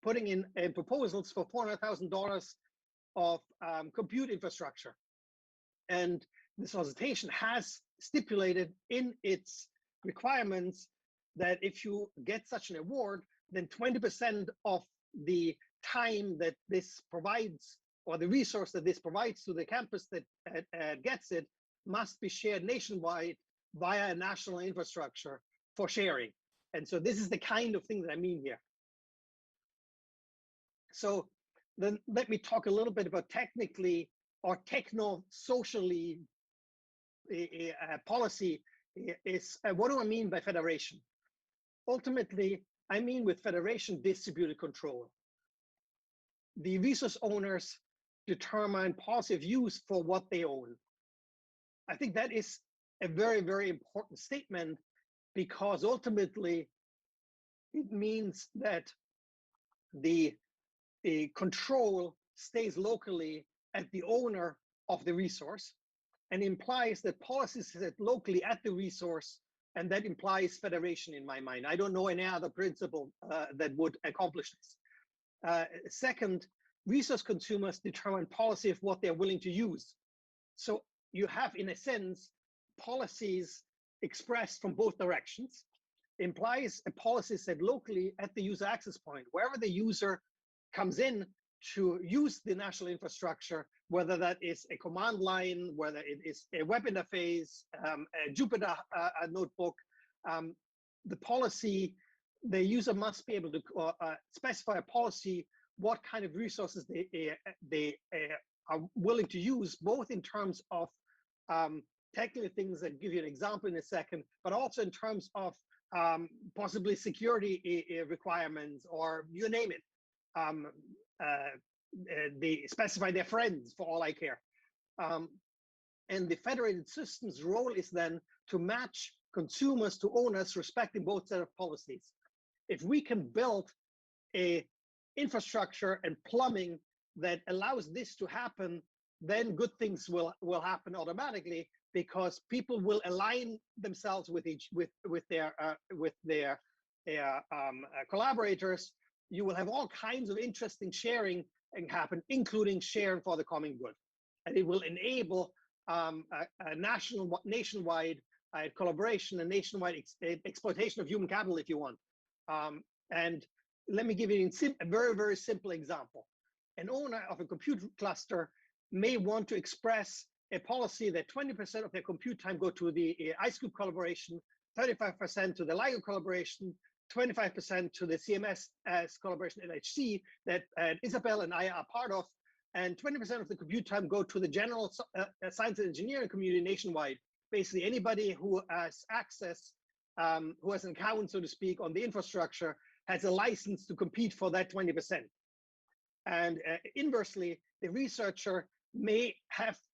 putting in proposals for $400,000 of compute infrastructure. And the solicitation has stipulated in its requirements that if you get such an award, then 20% of the time that this provides, or the resource that this provides to the campus that gets it, must be shared nationwide via a national infrastructure for sharing. And so this is the kind of thing that I mean here. So then let me talk a little bit about technically or techno-socially policy is, what do I mean by federation? Ultimately, I mean with federation distributed control. The resource owners determine policy of use for what they own. I think that is a very, very important statement, because ultimately it means that the control stays locally at the owner of the resource, and implies that policies set locally at the resource, and that implies federation in my mind. I don't know any other principle that would accomplish this. Second, resource consumers determine policy of what they're willing to use. So you have, in a sense, policies expressed from both directions. Implies a policy set locally at the user access point, wherever the user comes in to use the national infrastructure, whether that is a command line, whether it is a web interface, a Jupyter notebook, the policy, the user must be able to specify a policy, what kind of resources they are willing to use, both in terms of technical things that give you an example in a second, but also in terms of possibly security requirements, or you name it. They specify their friends, for all I care. And the federated system's role is then to match consumers to owners, respecting both set of policies. If we can build a infrastructure and plumbing that allows this to happen, then good things will happen automatically, because people will align themselves with their collaborators. You will have all kinds of interesting sharing and happen, including sharing for the common good, and it will enable a nationwide collaboration and nationwide exploitation of human capital, if you want. And let me give you a very, very simple example. An owner of a compute cluster may want to express a policy that 20% of their compute time go to the iScoop collaboration, 35% to the LIGO collaboration, 25% to the CMS as collaboration LHC that Isabel and I are part of, and 20% of the compute time go to the general science and engineering community nationwide. Basically, anybody who has access, who has an account, so to speak, on the infrastructure, has a license to compete for that 20%. And inversely, the researcher may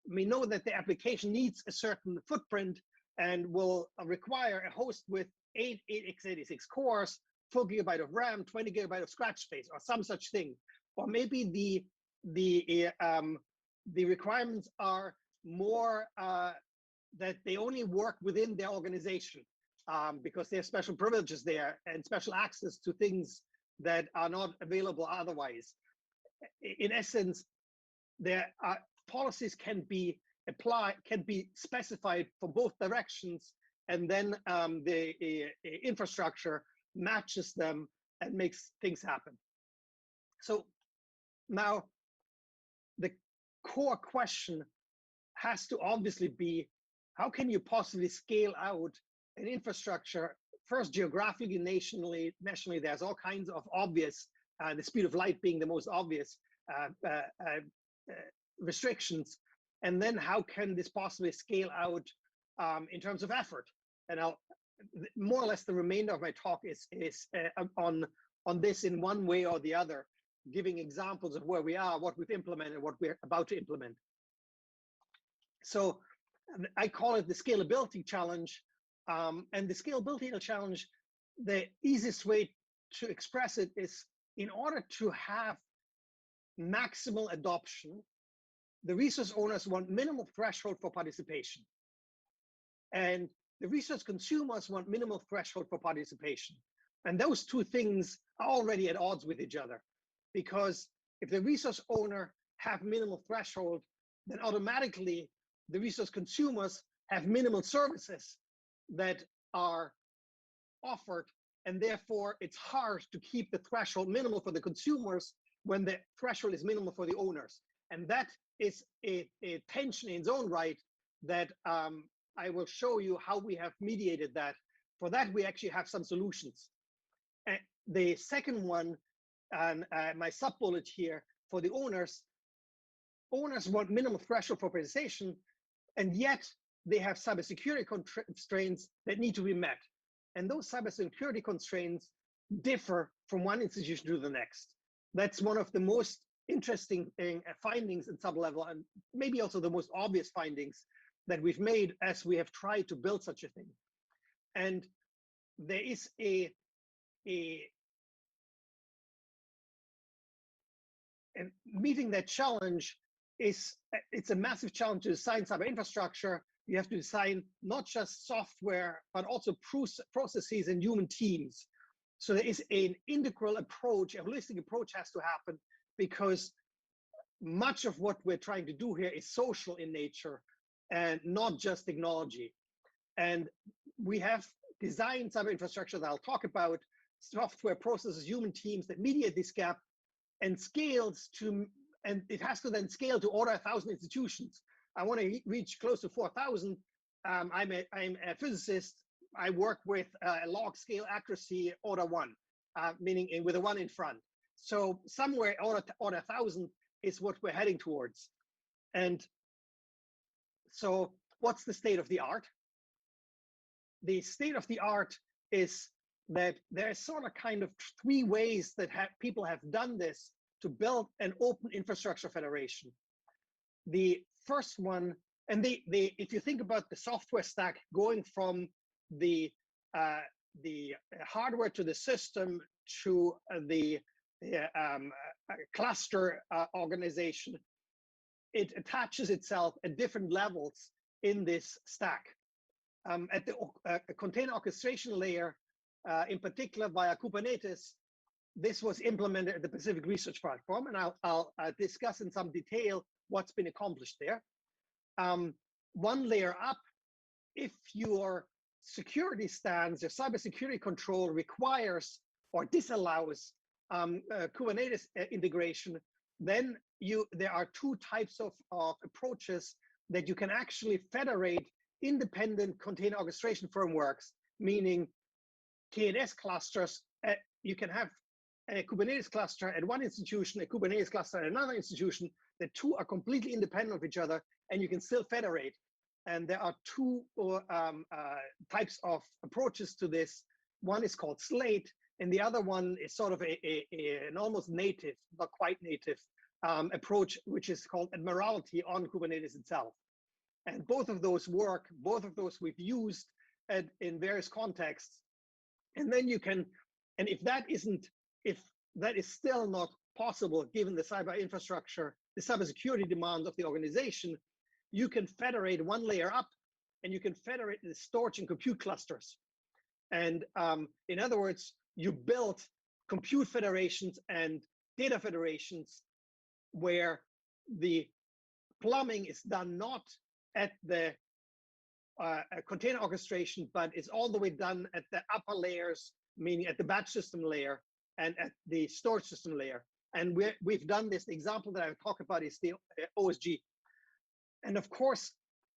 know that the application needs a certain footprint and will require a host with 8 x86 cores, 4 GB of RAM, 20 GB of scratch space, or some such thing. Or maybe the requirements are more that they only work within their organization because they have special privileges there and special access to things that are not available otherwise. In essence, there are policies can be applied, can be specified for both directions, and then the infrastructure matches them and makes things happen. So now the core question has to obviously be, how can you possibly scale out an infrastructure? First, geographically, nationally, there's all kinds of obvious, the speed of light being the most obvious restrictions. And then how can this possibly scale out in terms of effort? And I'll, more or less the remainder of my talk is on this in one way or the other, giving examples of where we are, what we've implemented, what we're about to implement. So I call it the scalability challenge. And the scalability challenge, the easiest way to express it is, in order to have maximal adoption, the resource owners want minimal threshold for participation. And the resource consumers want minimal threshold for participation. And those two things are already at odds with each other. Because if the resource owner have minimal threshold, then automatically the resource consumers have minimal services that are offered, and therefore it's hard to keep the threshold minimal for the consumers when the threshold is minimal for the owners. And that is a tension in its own right that I will show you how we have mediated that. For that, we actually have some solutions. The second one, and my sub-bullet here, for the owners want minimal threshold for participation, and yet they have cybersecurity constraints that need to be met. And those cybersecurity constraints differ from one institution to the next. That's one of the most interesting findings in sub-level, and maybe also the most obvious findings that we've made as we have tried to build such a thing. And there is and meeting that challenge it's a massive challenge to design cyber infrastructure. You have to design not just software, but also processes and human teams. So there is an integral approach, a holistic approach has to happen, because much of what we're trying to do here is social in nature and not just technology. And we have designed cyber infrastructure that I'll talk about, software processes, human teams that mediate this gap, and scales to, and it has to then scale to order 1,000 institutions. I want to reach close to 4,000. I'm a physicist. I work with log scale accuracy order 1, meaning with a 1 in front. So somewhere order 1,000 is what we're heading towards. And so what's the state of the art? The state of the art is that there's sort of kind of 3 ways that people have done this to build an open infrastructure federation. The first one, and if you think about the software stack going from the hardware to the system to the cluster organization, it attaches itself at different levels in this stack. At the container orchestration layer, in particular via Kubernetes, this was implemented at the Pacific Research Platform, and I'll discuss in some detail what's been accomplished there. One layer up, if your security stance, your cybersecurity control requires or disallows Kubernetes integration, then there are 2 types of approaches that you can actually federate independent container orchestration frameworks, meaning KNS clusters. You can have a Kubernetes cluster at one institution, a Kubernetes cluster at another institution. The 2 are completely independent of each other, and you can still federate. And there are 2 types of approaches to this. One is called Slate, and the other one is sort of an almost native, not quite native, approach, which is called Admiralty on Kubernetes itself. And both of those work, both of those we've used in various contexts. And then you can, and if that is still not possible, given the cyber infrastructure, the cybersecurity demands of the organization, you can federate one layer up, and you can federate the storage and compute clusters. And in other words, you build compute federations and data federations where the plumbing is done not at the container orchestration, but it's all the way done at the upper layers, meaning at the batch system layer and at the storage system layer. And we've done this. The example that I've talked about is the OSG. And of course,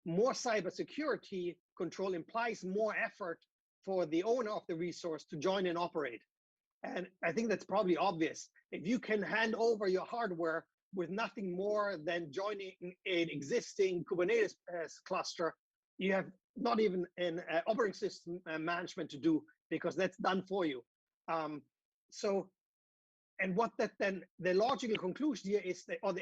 more cybersecurity control implies more effort for the owner of the resource to join and operate. And I think that's probably obvious. If you can hand over your hardware with nothing more than joining an existing Kubernetes cluster, you have not even an operating system management to do, because that's done for you. And what that then, the logical conclusion here is that, or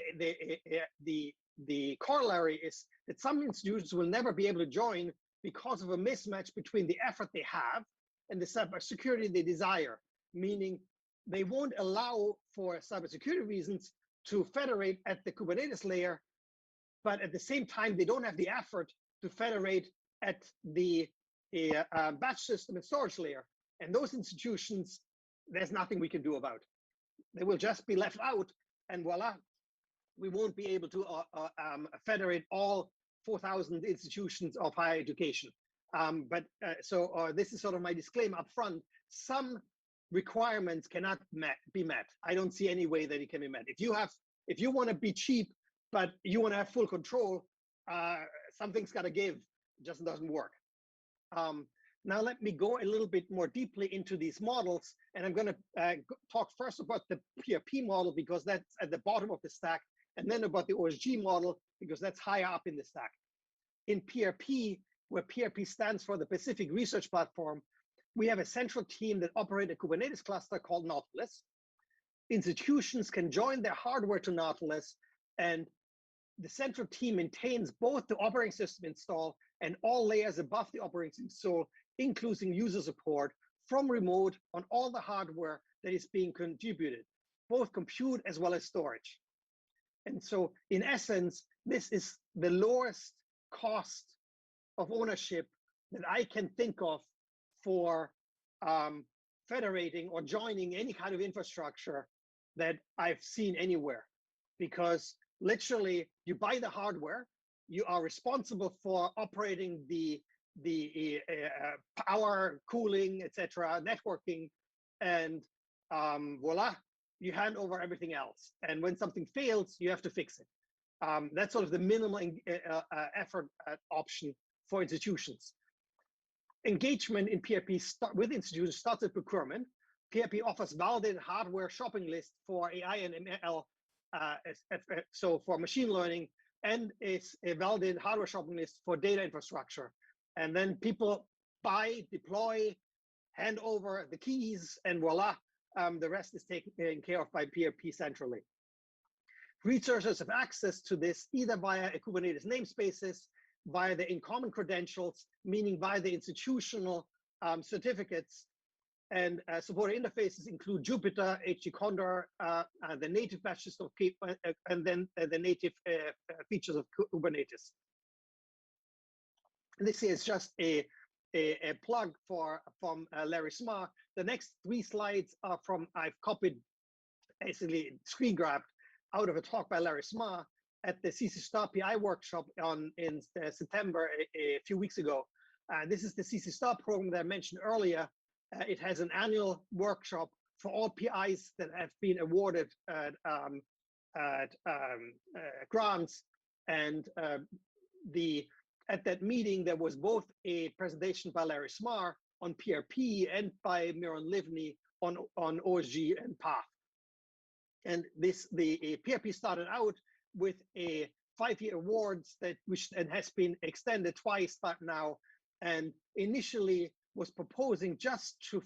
the corollary is that some institutions will never be able to join because of a mismatch between the effort they have and the cybersecurity they desire. Meaning they won't allow, for cybersecurity reasons, to federate at the Kubernetes layer, but at the same time, they don't have the effort to federate at the batch system and storage layer. And those institutions, there's nothing we can do about. They will just be left out, and voila, we won't be able to federate all 4,000 institutions of higher education. So this is sort of my disclaimer up front. Some requirements cannot be met. I don't see any way that it can be met. If you want to be cheap, but you want to have full control, something's got to give. It just doesn't work. Now let me go a little bit more deeply into these models, and I'm going to talk first about the PRP model, because that's at the bottom of the stack, and then about the OSG model, because that's higher up in the stack. In PRP, where PRP stands for the Pacific Research Platform, we have a central team that operates a Kubernetes cluster called Nautilus. Institutions can join their hardware to Nautilus, and the central team maintains both the operating system install and all layers above the operating system install, including user support from remote on all the hardware that is being contributed, both compute as well as storage. And so in essence, this is the lowest cost of ownership that I can think of for federating or joining any kind of infrastructure that I've seen anywhere. Because literally, you buy the hardware, you are responsible for operating the power, cooling, etc., networking, and voila, you hand over everything else. And when something fails, you have to fix it. That's sort of the minimal effort option for institutions. Engagement in PRP with institutions starts at procurement. PRP offers validated hardware shopping lists for AI and ML, so for machine learning, and is a validated hardware shopping list for data infrastructure. And then people buy, deploy, hand over the keys, and voila, the rest is taken care of by PRP centrally. Researchers have access to this either via a Kubernetes namespaces, via the in-common credentials, meaning via the institutional certificates, and supported interfaces include Jupyter, HT Condor, the native batch system, and then the native features of Kubernetes. This is just a plug from Larry Smarr. The next 3 slides are from, I've copied, basically screen grabbed out of a talk by Larry Smarr at the CC Star PI workshop in September a few weeks ago. This is the CC Star program that I mentioned earlier. It has an annual workshop for all PIs that have been awarded grants. And at that meeting, there was both a presentation by Larry Smarr on PRP and by Miron Livni on OSG and PATH. And the PRP started out with a 5-year awards which has been extended twice but now, and initially was proposing just to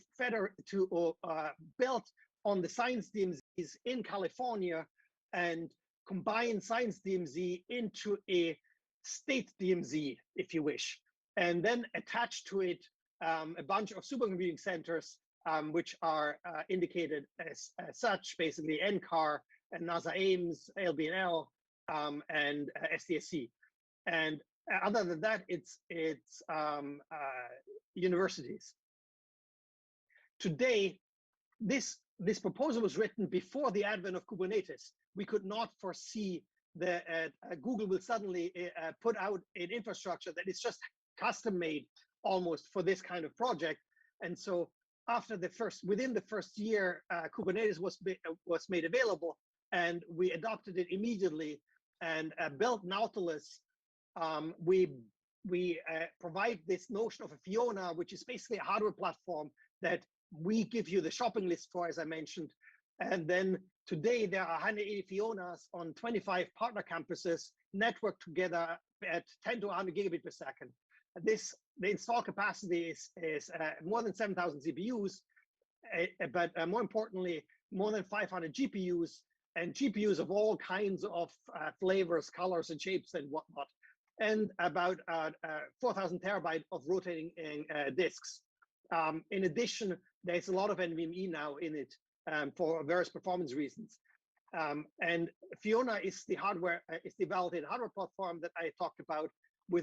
build on the science DMZs in California and combine science DMZ into a state DMZ, if you wish, and then attach to it a bunch of supercomputing centers, which are indicated as such, basically NCAR and NASA Ames, LBNL, and SDSC. And other than that, it's universities. Today, this proposal was written before the advent of Kubernetes. We could not foresee that Google will suddenly put out an infrastructure that is just custom made almost for this kind of project. And so after within the first year, Kubernetes was made available, and we adopted it immediately and built Nautilus. We provide this notion of a Fiona, which is basically a hardware platform that we give you the shopping list for, as I mentioned. And then today there are 180 Fionas on 25 partner campuses networked together at 10 to 100 gigabit per second. The install capacity is more than 7,000 CPUs, but more importantly, more than 500 GPUs, and GPUs of all kinds of flavors, colors, and shapes and whatnot, and about 4,000 terabytes of rotating disks. In addition, there's a lot of NVMe now in it for various performance reasons. And Fiona is the hardware, is the validated hardware platform that I talked about. We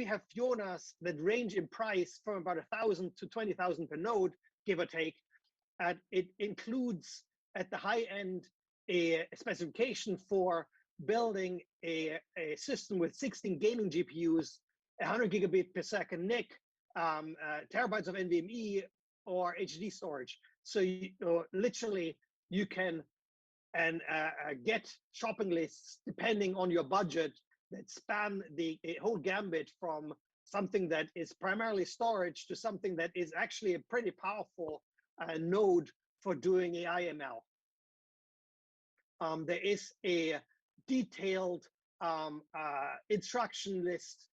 have Fionas that range in price from about 1,000 to 20,000 per node, give or take. And it includes at the high end a specification for building a system with 16 gaming GPUs, 100 gigabit per second NIC, terabytes of NVMe or HDD storage. So literally you can get shopping lists depending on your budget that span the whole gambit from something that is primarily storage to something that is actually a pretty powerful node for doing AI/ML. There is a detailed instruction list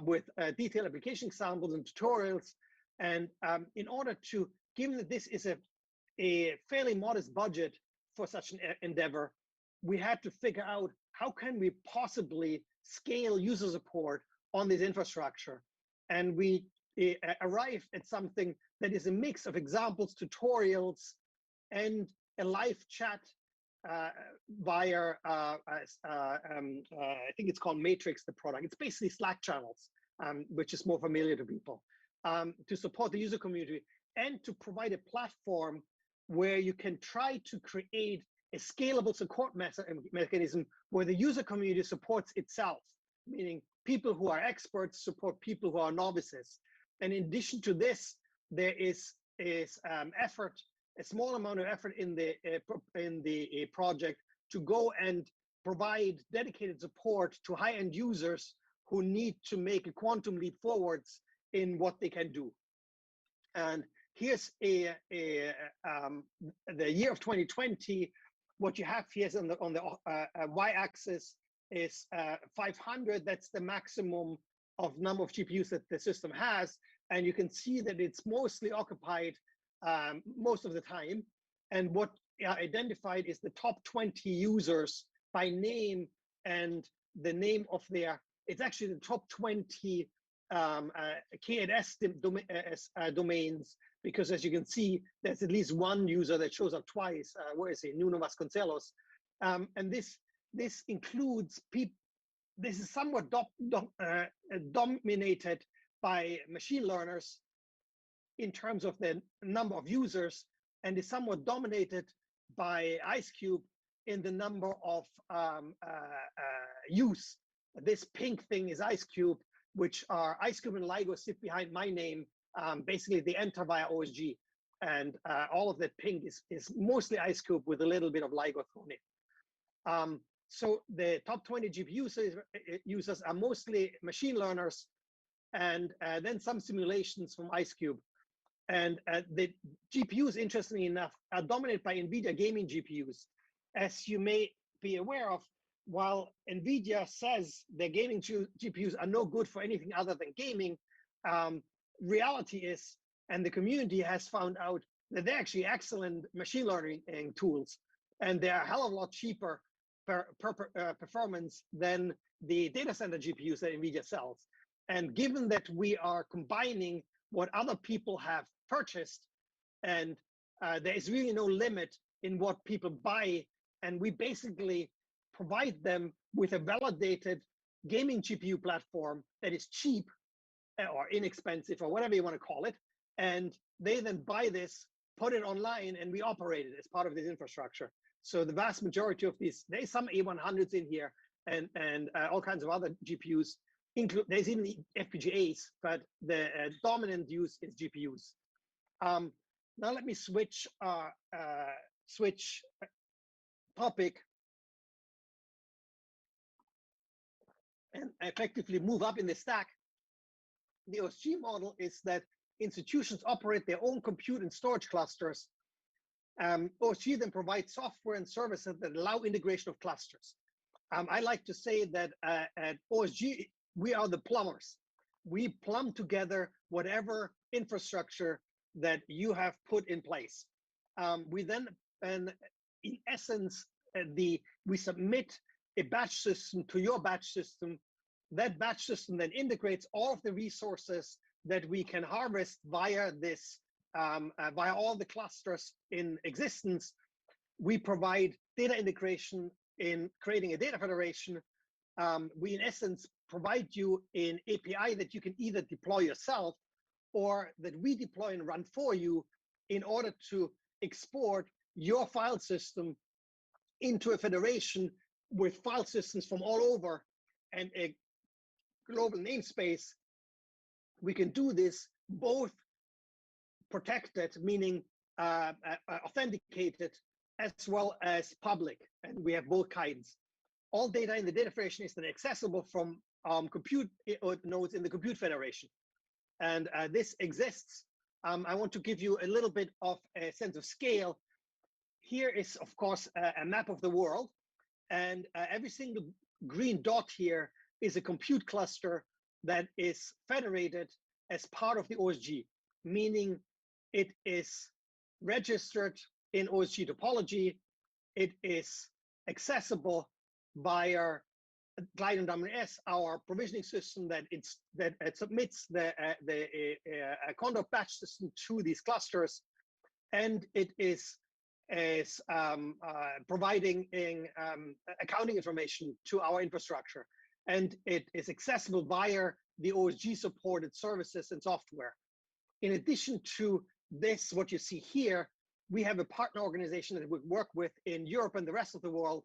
with detailed application examples and tutorials. And in order to, given that this is a fairly modest budget for such an endeavor, we had to figure out how can we possibly scale user support on this infrastructure. And we arrived at something that is a mix of examples, tutorials, and a live chat via, I think it's called Matrix, the product. It's basically Slack channels, which is more familiar to people, to support the user community and to provide a platform where you can try to create a scalable support mechanism where the user community supports itself, meaning people who are experts support people who are novices. And in addition to this, there is effort, a small amount of effort in the project to go and provide dedicated support to high-end users who need to make a quantum leap forwards in what they can do. And here's the year of 2020. What you have here is on the y-axis is 500. That's the maximum of number of GPUs that the system has. And you can see that it's mostly occupied most of the time. And what identified is the top 20 users by name and the name of their, it's actually the top 20 K8S domains, because as you can see, there's at least one user that shows up twice. Where is he? Nuno Vasconcelos. And this includes people, this is somewhat dominated by machine learners in terms of the number of users, and is somewhat dominated by IceCube in the number of use. This pink thing is IceCube, which are IceCube and LIGO sit behind my name. Basically, they enter via OSG, and all of that pink is mostly IceCube with a little bit of LIGO thrown in. So the top 20 GPU users are mostly machine learners, and then some simulations from IceCube. And the GPUs, interestingly enough, are dominated by NVIDIA gaming GPUs. As you may be aware of, while NVIDIA says their gaming GPUs are no good for anything other than gaming, reality is, and the community has found out, that they're actually excellent machine learning tools, and they're a hell of a lot cheaper performance than the data center GPUs that NVIDIA sells. And given that we are combining what other people have purchased, and there is really no limit in what people buy, and we basically provide them with a validated gaming GPU platform that is cheap or inexpensive or whatever you want to call it, and they then buy this, put it online, and we operate it as part of this infrastructure. So the vast majority of these, there's some A100s in here, and all kinds of other GPUs. There's even the FPGAs, but the dominant use is GPUs. Now let me switch topic and effectively move up in the stack. The OSG model is that institutions operate their own compute and storage clusters. OSG then provides software and services that allow integration of clusters. I like to say that at OSG, we are the plumbers. We plumb together whatever infrastructure that you have put in place. We then, and in essence, we submit a batch system to your batch system. That batch system then integrates all of the resources that we can harvest via this, via all the clusters in existence. We provide data integration in creating a data federation. We, in essence, provide you an API that you can either deploy yourself or that we deploy and run for you in order to export your file system into a federation with file systems from all over and a global namespace. We can do this both protected, meaning authenticated, as well as public, and we have both kinds. All data in the data federation is then accessible from compute nodes in the compute federation, and this exists. I want to give you a little bit of a sense of scale. Here is, of course, a map of the world, and every single green dot here is a compute cluster that is federated as part of the OSG, meaning it is registered in OSG topology. It is accessible via Glide and WS, our provisioning system that submits the conduct batch system to these clusters, and it is providing accounting information to our infrastructure, and it is accessible via the OSG supported services and software. In addition to this, what you see here, we have a partner organization that we work with in Europe and the rest of the world.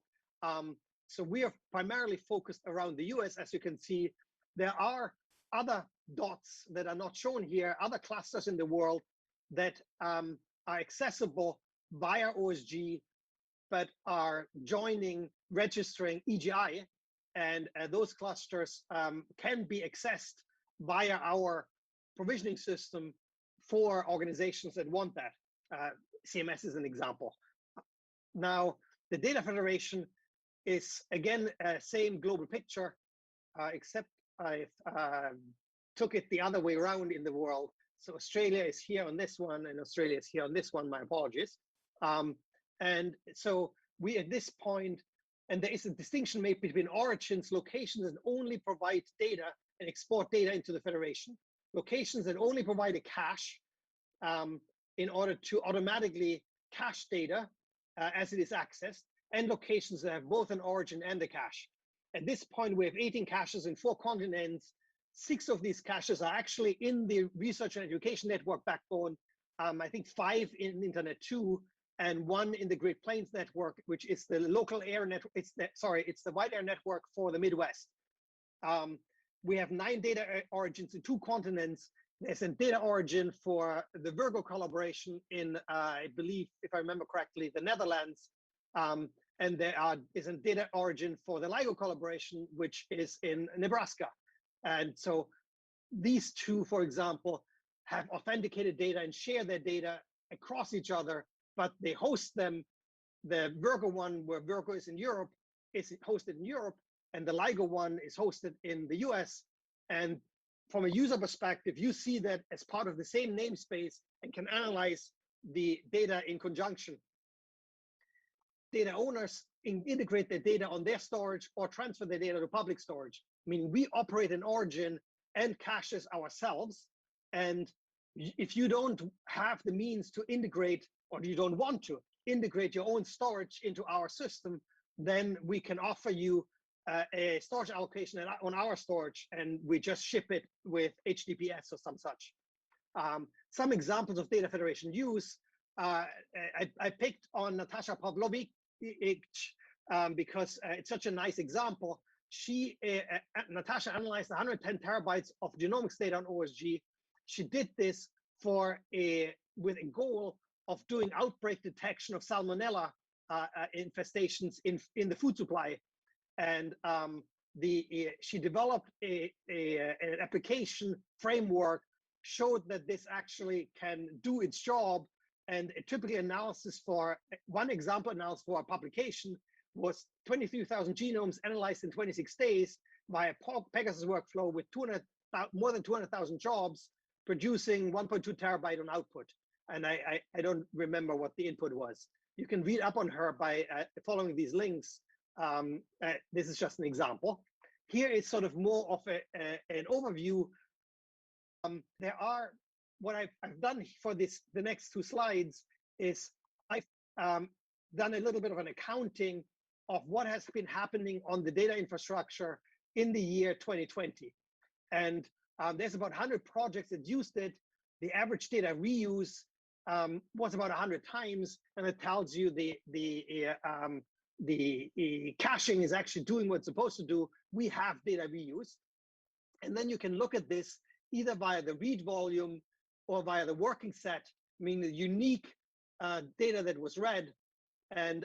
So we are primarily focused around the US. As you can see, there are other dots that are not shown here, other clusters in the world that are accessible via OSG, but are registering EGI, and those clusters can be accessed via our provisioning system for organizations that want that. CMS is an example. Now, the data federation is, again, same global picture, except I took it the other way around in the world. So Australia is here on this one, and Australia is here on this one, my apologies. And so we, at this point, and there is a distinction made between origins, locations that only provide data and export data into the federation, locations that only provide a cache in order to automatically cache data as it is accessed, and locations that have both an origin and a cache. At this point, we have 18 caches in 4 continents. 6 of these caches are actually in the research and education network backbone. I think 5 in Internet 2, and 1 in the Great Plains network, which is the local air network. It's the wide air network for the Midwest. We have 9 data origins in 2 continents. There's a data origin for the Virgo collaboration in, I believe, if I remember correctly, the Netherlands. And there is a data origin for the LIGO collaboration, which is in Nebraska. And so these 2, for example, have authenticated data and share their data across each other, but they host them. The Virgo one, where Virgo is in Europe, is hosted in Europe, and the LIGO one is hosted in the US. And from a user perspective, you see that as part of the same namespace and can analyze the data in conjunction. Data owners integrate the data on their storage or transfer the data to public storage. I mean, we operate in origin and caches ourselves. And if you don't have the means to integrate, or you don't want to integrate your own storage into our system, then we can offer you a storage allocation on our storage, and we just ship it with HTTPS or some such. Some examples of data federation use, I picked on Natasha Pavlovic because it's such a nice example. Natasha analyzed 110 terabytes of genomics data on OSG. She did this with a goal of doing outbreak detection of salmonella infestations in the food supply. And she developed an application framework, showed that this actually can do its job. And a typical analysis for one example analysis for a publication was 23,000 genomes analyzed in 26 days by a Pegasus workflow with more than 200,000 jobs, producing 1.2 terabyte on output. And I don't remember what the input was. You can read up on her by following these links. This is just an example. Here is sort of more of an overview. What I've done for the next two slides is I've done a little bit of an accounting of what has been happening on the data infrastructure in the year 2020. And there's about 100 projects that used it. The average data reuse was about 100 times, and it tells you the caching is actually doing what it's supposed to do. We have data reuse. And then you can look at this either via the read volume or via the working set, meaning the unique data that was read. And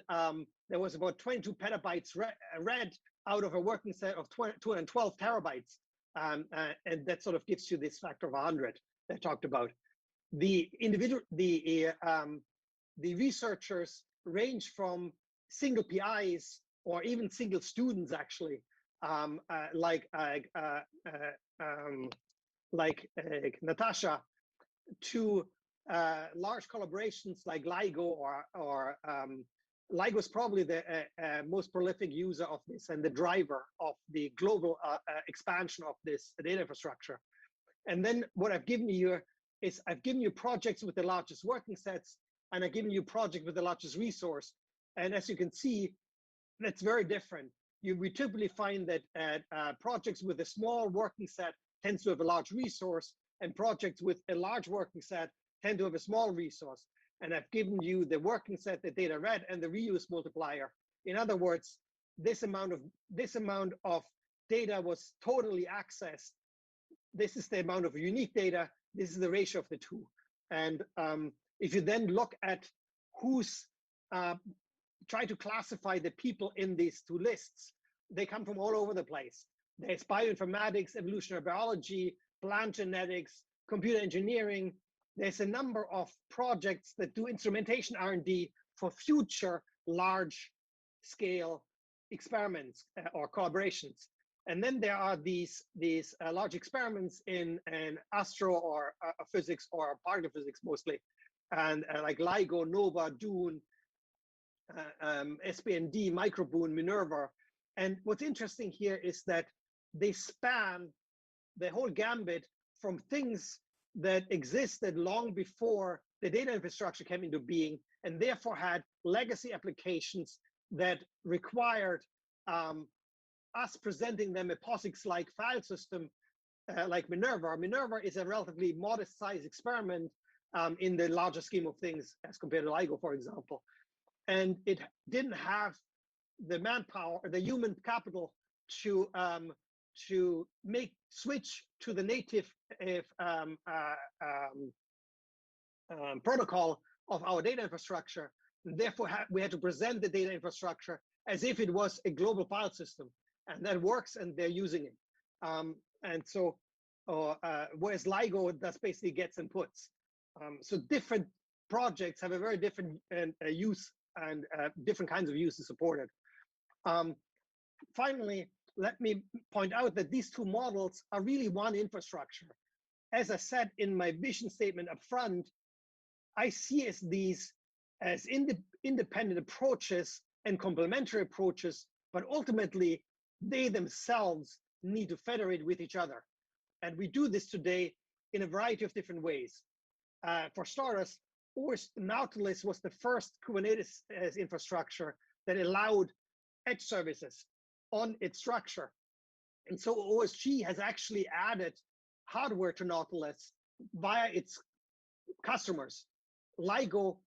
there was about 22 petabytes read out of a working set of 212 terabytes. And that sort of gives you this factor of 100 that I talked about. The researchers range from single PIs or even single students, actually, like Natasha, to large collaborations like LIGO or LIGO is probably the most prolific user of this and the driver of the global expansion of this data infrastructure. And then what I've given you here is I've given you projects with the largest working sets, and I've given you projects with the largest resource. And as you can see, that's very different. We typically find that projects with a small working set tends to have a large resource, and projects with a large working set tend to have a small resource. And I've given you the working set, the data read, and the reuse multiplier. In other words, this amount of data was totally accessed. This is the amount of unique data. This is the ratio of the two. And if you then look at who's try to classify the people in these two lists, they come from all over the place. There's bioinformatics, evolutionary biology, plant genetics, computer engineering. There's a number of projects that do instrumentation R&D for future large-scale experiments or collaborations. And then there are these large experiments in astro or physics or particle physics mostly, and like LIGO, NOVA, DUNE, SPND, Microboon, Minerva. And what's interesting here is that they span the whole gambit from things that existed long before the data infrastructure came into being, and therefore had legacy applications that required us presenting them a POSIX-like file system like Minerva. Minerva is a relatively modest size experiment in the larger scheme of things as compared to LIGO, for example. And it didn't have the manpower, the human capital to switch to the native protocol of our data infrastructure. And therefore, we had to present the data infrastructure as if it was a global file system, and that works, and they're using it. And so, whereas LIGO does basically gets and puts. So different projects have a very different use and different kinds of uses supported. Finally, let me point out that these two models are really one infrastructure. As I said in my vision statement up front, I see these as independent approaches and complementary approaches, but ultimately they themselves need to federate with each other. And we do this today in a variety of different ways. For starters, Nautilus was the first Kubernetes infrastructure that allowed edge services on its structure. And so OSG has actually added hardware to Nautilus via its customers. LIGO,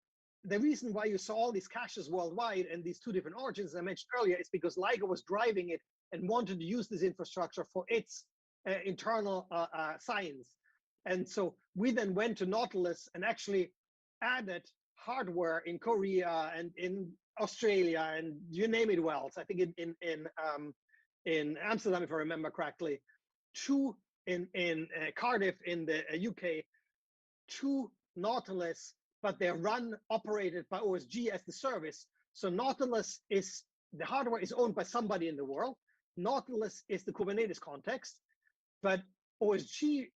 the reason why you saw all these caches worldwide and these two different origins I mentioned earlier is because LIGO was driving it and wanted to use this infrastructure for its internal science. And so we then went to Nautilus and actually added hardware in Korea and in Australia and you name it else. I think in Amsterdam, if I remember correctly, two in Cardiff in the UK, two Nautilus, but they're operated by OSG as the service. So Nautilus is, the hardware is owned by somebody in the world. Nautilus is the Kubernetes context, but OSG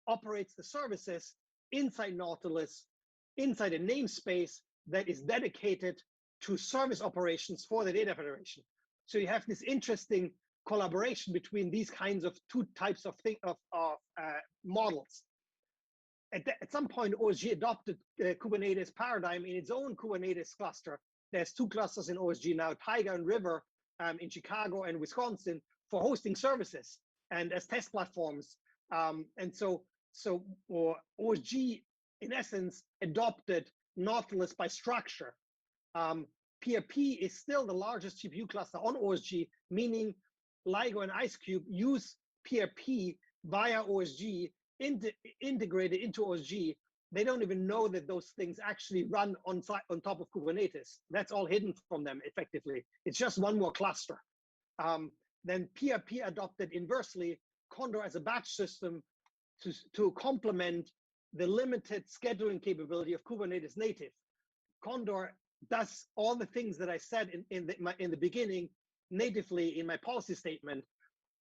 operates the services inside Nautilus, inside a namespace that is dedicated to service operations for the data federation. So you have this interesting collaboration between these kinds of two types of models. At some point, OSG adopted Kubernetes paradigm in its own Kubernetes cluster. There's two clusters in OSG now, Tiger and River in Chicago and Wisconsin for hosting services and as test platforms. And so OSG, in essence, adopted Nautilus by structure. PRP is still the largest GPU cluster on OSG, meaning LIGO and IceCube use PRP via OSG, integrated into OSG. They don't even know that those things actually run on top of Kubernetes. That's all hidden from them, effectively. It's just one more cluster. Then PRP adopted inversely Condor as a batch system to complement the limited scheduling capability of Kubernetes native. Condor does all the things that I said in the beginning natively in my policy statement,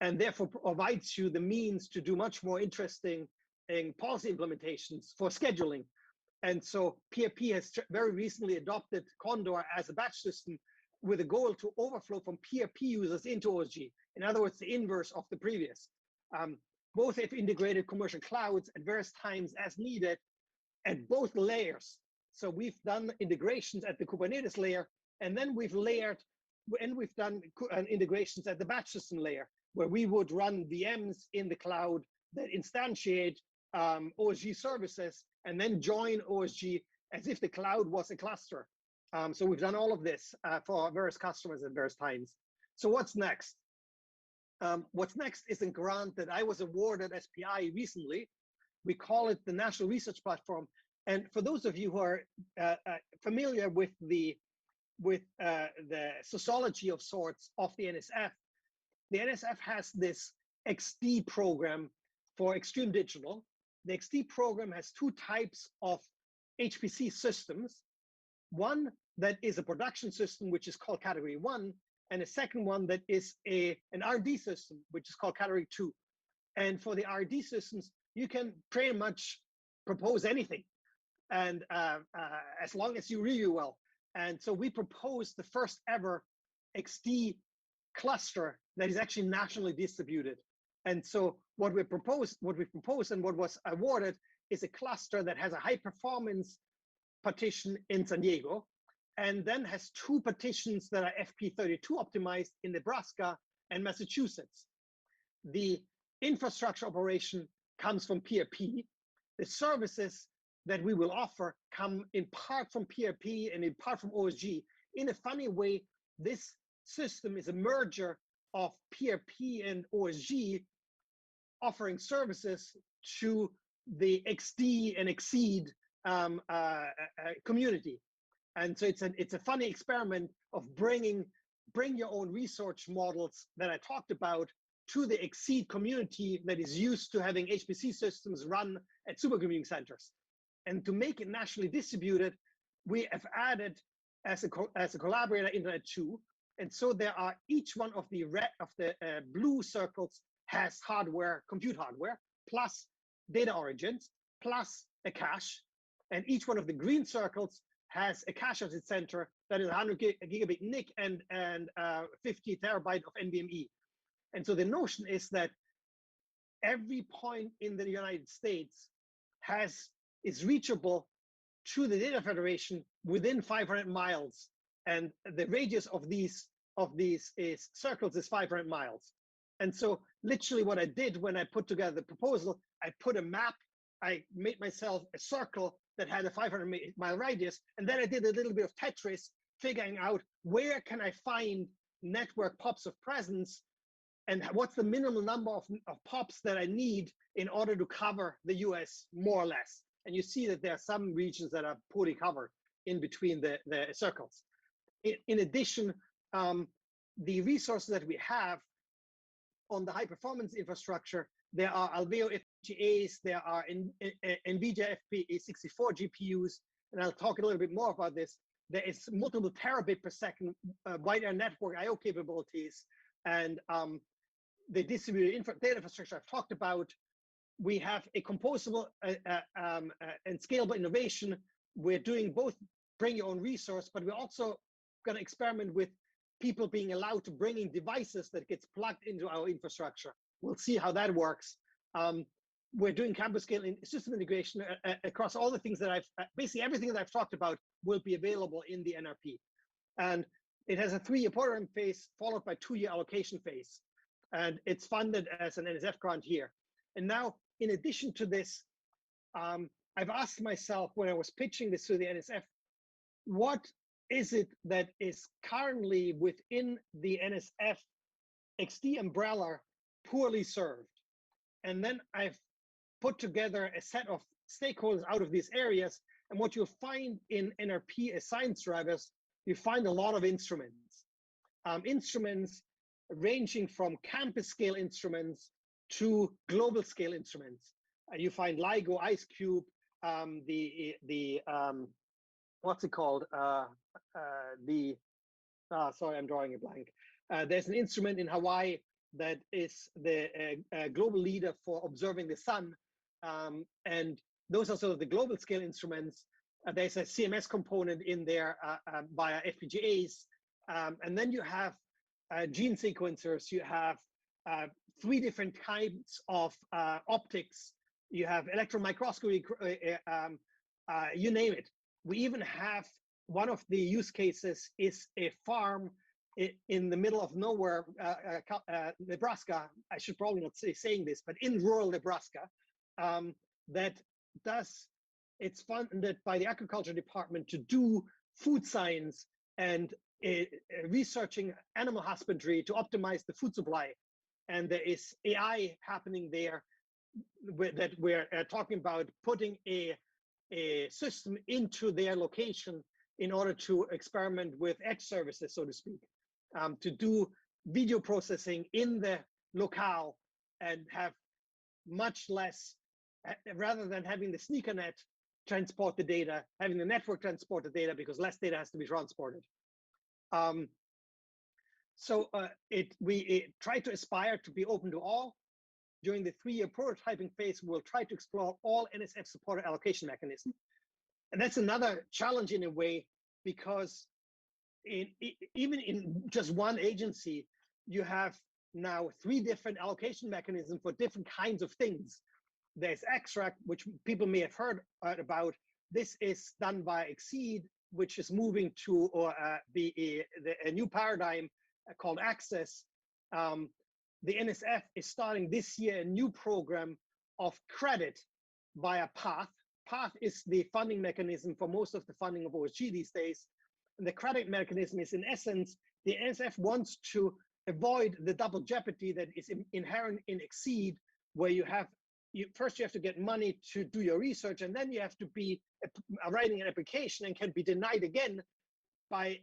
and therefore provides you the means to do much more interesting policy implementations for scheduling. And so PRP has very recently adopted Condor as a batch system with a goal to overflow from PRP users into OSG. In other words, the inverse of the previous. Both have integrated commercial clouds at various times as needed at both layers. So we've done integrations at the Kubernetes layer, and then we've done integrations at the batch system layer, where we would run VMs in the cloud that instantiate OSG services and then join OSG as if the cloud was a cluster. So we've done all of this for various customers at various times. So what's next? What's next is a grant that I was awarded as PI recently. We call it the National Research Platform. And for those of you who are familiar with the sociology of sorts of the NSF has this XD program for extreme digital. The XD program has two types of HPC systems. One that is a production system, which is called Category 1, and a second one that is an RD system, which is called Category 2. And for the RD systems, you can pretty much propose anything, and as long as you review well. And so we proposed the first ever XD cluster that is actually nationally distributed. And so what we proposed and what was awarded is a cluster that has a high performance partition in San Diego, and then has two partitions that are FP32 optimized in Nebraska and Massachusetts. The infrastructure operation comes from PRP. The services that we will offer come in part from PRP and in part from OSG. In a funny way, this system is a merger of PRP and OSG offering services to the XD and Exceed community. And so it's a funny experiment of bring your own research models that I talked about to the Exceed community that is used to having HPC systems run at supercomputing centers. And to make it nationally distributed, we have added as a collaborator Internet 2. And so there are each one of the blue circles has hardware, compute hardware, plus data origins, plus a cache. And each one of the green circles has a cache at its center that is 100 gigabit NIC and 50 terabyte of NVMe. And so the notion is that every point in the United States is reachable to the data federation within 500 miles, and the radius of these circles is 500 miles. And so literally what I did when I put together the proposal, I put a map, I made myself a circle that had a 500-mile radius, and then I did a little bit of Tetris, figuring out where can I find network pops of presence, and what's the minimal number of pops that I need in order to cover the US more or less. And you see that there are some regions that are poorly covered in between the circles. In addition, the resources that we have on the high performance infrastructure, there are Alveo FPGAs, there are NVIDIA FP64 GPUs, and I'll talk a little bit more about this. There is multiple terabit per second wide area network IO capabilities, and the distributed data infrastructure I've talked about. We have a composable and scalable innovation. We're doing both bring your own resource, but we're also going to experiment with people being allowed to bring in devices that gets plugged into our infrastructure. We'll see how that works. We're doing campus scale system integration across all the things that basically everything that I've talked about will be available in the NRP. And it has a 3-year program phase followed by 2-year allocation phase. And it's funded as an NSF grant here. And now, in addition to this, I've asked myself when I was pitching this to the NSF, what is it that is currently within the NSF XD umbrella poorly served? And then I've put together a set of stakeholders out of these areas. And what you'll find in NRP as science drivers, you find a lot of instruments. Instruments ranging from campus scale instruments to global scale instruments. You find LIGO, IceCube, what's it called? Sorry, I'm drawing a blank. There's an instrument in Hawaii that is the global leader for observing the sun. And those are sort of the global scale instruments. There's a CMS component in there via FPGAs. And then you have gene sequencers. You have 3 different types of optics. You have electron microscopy, you name it. We even have one of the use cases is a farm in the middle of nowhere, Nebraska. I should probably not say saying this, but in rural Nebraska, it's funded by the agriculture department to do food science and researching animal husbandry to optimize the food supply. And there is AI happening there that we're talking about putting a system into their location in order to experiment with edge services, so to speak, to do video processing in the locale and have much less, rather than having the sneaker net transport the data, having the network transport the data because less data has to be transported. We try to aspire to be open to all. During the 3-year prototyping phase, we'll try to explore all NSF-supported allocation mechanisms. And that's another challenge in a way, because even in just one agency, you have now 3 different allocation mechanisms for different kinds of things. There's extract, which people may have heard about. This is done by Exceed, which is moving to a new paradigm called Access. The NSF is starting this year a new program of credit via PATH. PATH is the funding mechanism for most of the funding of OSG these days. And the credit mechanism is, in essence, the NSF wants to avoid the double jeopardy that is inherent in Exceed, where first you have to get money to do your research, and then you have to be writing an application and can be denied again by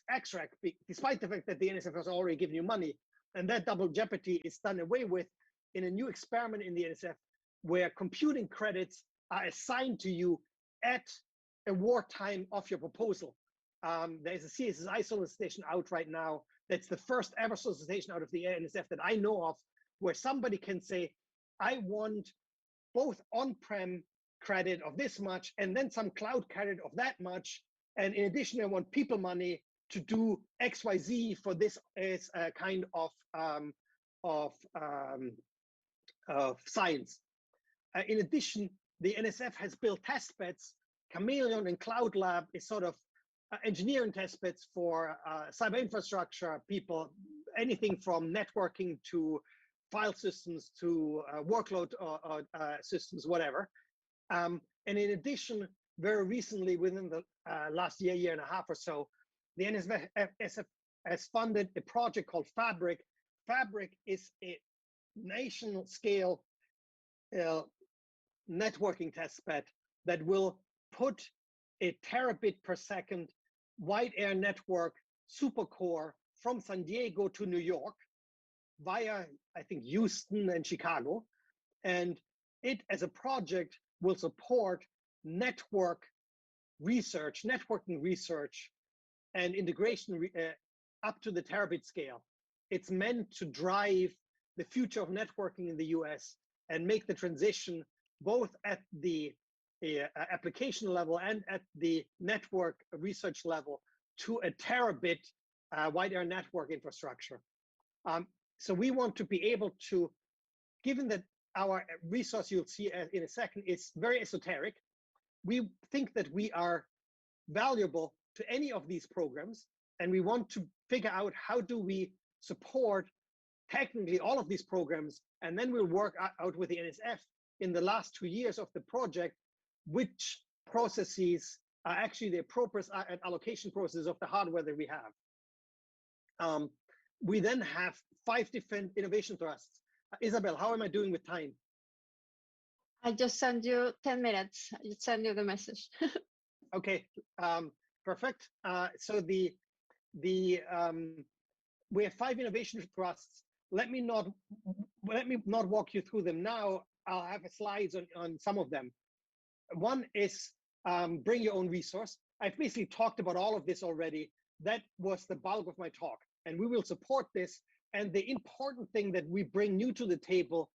extract, despite the fact that the NSF has already given you money. And that double jeopardy is done away with in a new experiment in the NSF, where computing credits are assigned to you at award time of your proposal. There's a CSSI solicitation out right now. That's the first ever solicitation out of the NSF that I know of, where somebody can say, I want both on-prem credit of this much and then some cloud credit of that much And in addition, I want people money to do XYZ for this as a kind of science. In addition, the NSF has built test beds. Chameleon and Cloud Lab is sort of engineering test beds for cyber infrastructure people, anything from networking to file systems to workload systems, whatever. And in addition, very recently, within the last year and a half or so, the NSF has funded a project called Fabric. Fabric is a national scale networking test bed that will put a terabit per second wide area network supercore from San Diego to New York via, I think, Houston and Chicago. And it as a project will support network research, networking research and integration up to the terabit scale. It's meant to drive the future of networking in the US and make the transition both at the application level and at the network research level to a terabit wide area network infrastructure. So we want to be able to, given that our resource you'll see in a second is very esoteric, we think that we are valuable to any of these programs, and we want to figure out how do we support technically all of these programs, and then we'll work out with the NSF in the last 2 years of the project which processes are actually the appropriate allocation process of the hardware that we have. We then have 5 different innovation thrusts. Isabel, how am I doing with time? I just sent you 10 minutes. I just send you the message. Okay, perfect. So we have 5 innovation thrusts. Let me not walk you through them now. I'll have slides on some of them. One is bring your own resource. I've basically talked about all of this already. That was the bulk of my talk, and we will support this. And the important thing that we bring new to the table,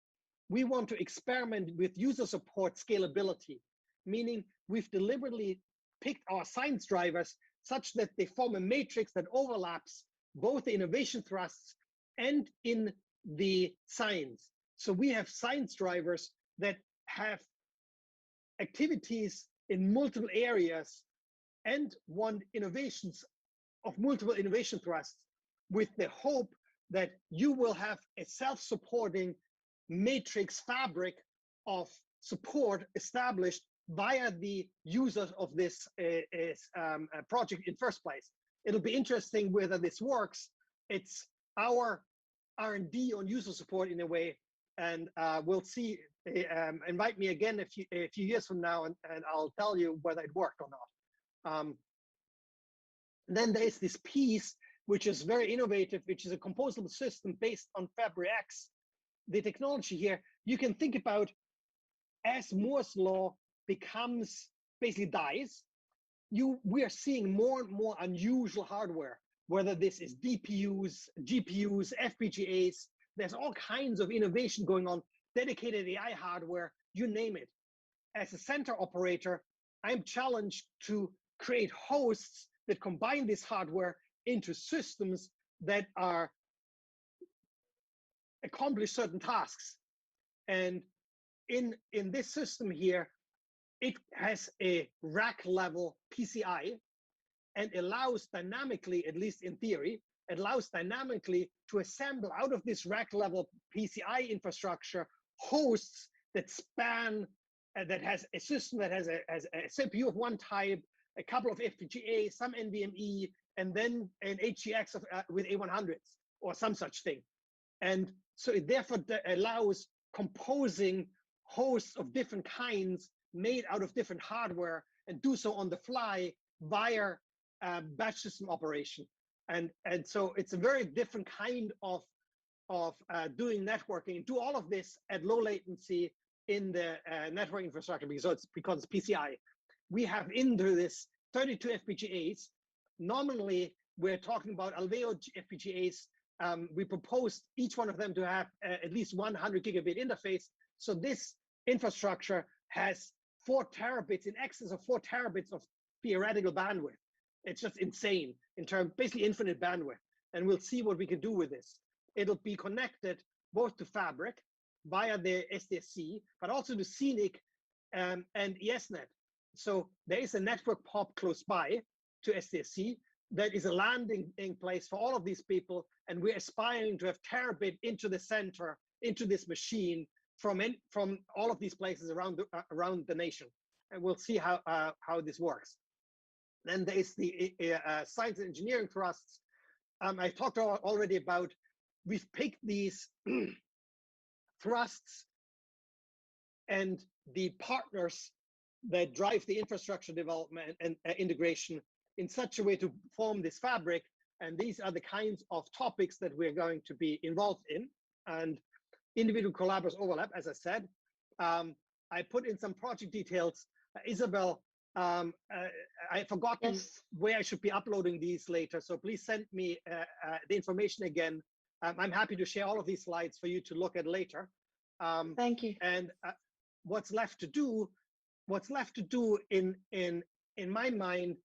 we want to experiment with user support scalability, meaning we've deliberately picked our science drivers such that they form a matrix that overlaps both the innovation thrusts and in the science. So we have science drivers that have activities in multiple areas and want innovations of multiple innovation thrusts, with the hope that you will have a self-supporting matrix fabric of support established via the users of this project in first place. It'll be interesting whether this works. It's our R&D on user support in a way, and we'll see. Invite me again a few years from now, and I'll tell you whether it worked or not. Then there's this piece which is very innovative, which is a composable system based on FabriX. The technology here, you can think about as Moore's law becomes, basically dies, we are seeing more and more unusual hardware, whether this is DPUs, GPUs, FPGAs. There's all kinds of innovation going on, dedicated AI hardware, you name it. As a center operator, I'm challenged to create hosts that combine this hardware into systems that are accomplish certain tasks. And in this system here, it has a rack level PCI and allows dynamically, at least in theory, it allows dynamically to assemble out of this rack level PCI infrastructure hosts that span, that has a system that has a CPU of one type, a couple of FPGAs, some NVMe, and then an HGX with A100s or some such thing. And so it therefore allows composing hosts of different kinds made out of different hardware and do so on the fly via batch system operation. And so it's a very different kind of doing networking. Do all of this at low latency in the network infrastructure because it's PCI. We have into this 32 FPGAs. Nominally, we're talking about Alveo FPGAs. We proposed each one of them to have at least 100 gigabit interface. So this infrastructure has 4 terabits, in excess of 4 terabits of theoretical bandwidth. It's just insane in terms, basically infinite bandwidth. And we'll see what we can do with this. It'll be connected both to Fabric via the SDSC, but also to Scenic and ESNet. So there is a network pop close by to SDSC that is a landing place for all of these people. And we're aspiring to have terabit into the center, into this machine from all of these places around the nation. And we'll see how this works. Then there is the science and engineering thrusts. I talked already about, we've picked these thrusts and the partners that drive the infrastructure development and integration in such a way to form this fabric. And these are the kinds of topics that we're going to be involved in. And individual collaborators overlap, as I said. I put in some project details. Isabel, I've forgotten where I should be uploading these later. So please send me the information again. I'm happy to share all of these slides for you to look at later. Thank you. And what's left to do in my mind,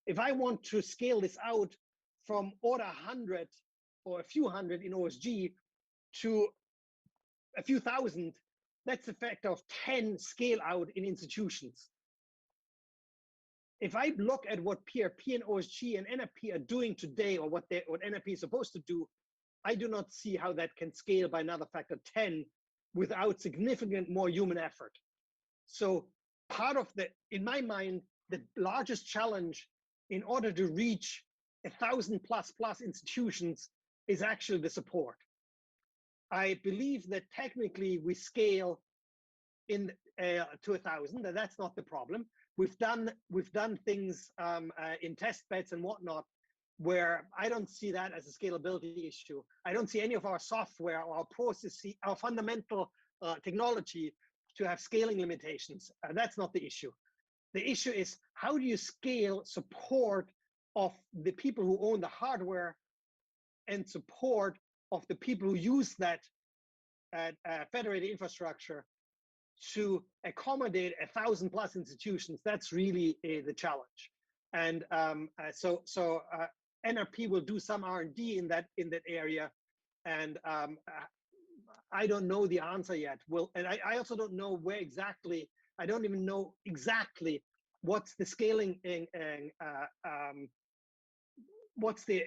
if I want to scale this out from order 100 or a few hundred in OSG to a few thousand, that's a factor of 10 scale out in institutions. If I look at what PRP and OSG and NRP are doing today, or what NRP is supposed to do, I do not see how that can scale by another factor 10 without significant more human effort. So part of in my mind, the largest challenge in order to reach 1,000+ institutions is actually the support. I believe that technically we scale to 1,000, and that's not the problem. We've done things in test beds and whatnot where I don't see that as a scalability issue. I don't see any of our software or our processes, our fundamental technology to have scaling limitations. That's not the issue. The issue is, how do you scale support of the people who own the hardware and support of the people who use that federated infrastructure to accommodate 1,000+ institutions? That's really the challenge. And so NRP will do some R&D in that area, and I don't know the answer yet. And I also don't know where exactly. I don't even know exactly what's the scaling what's the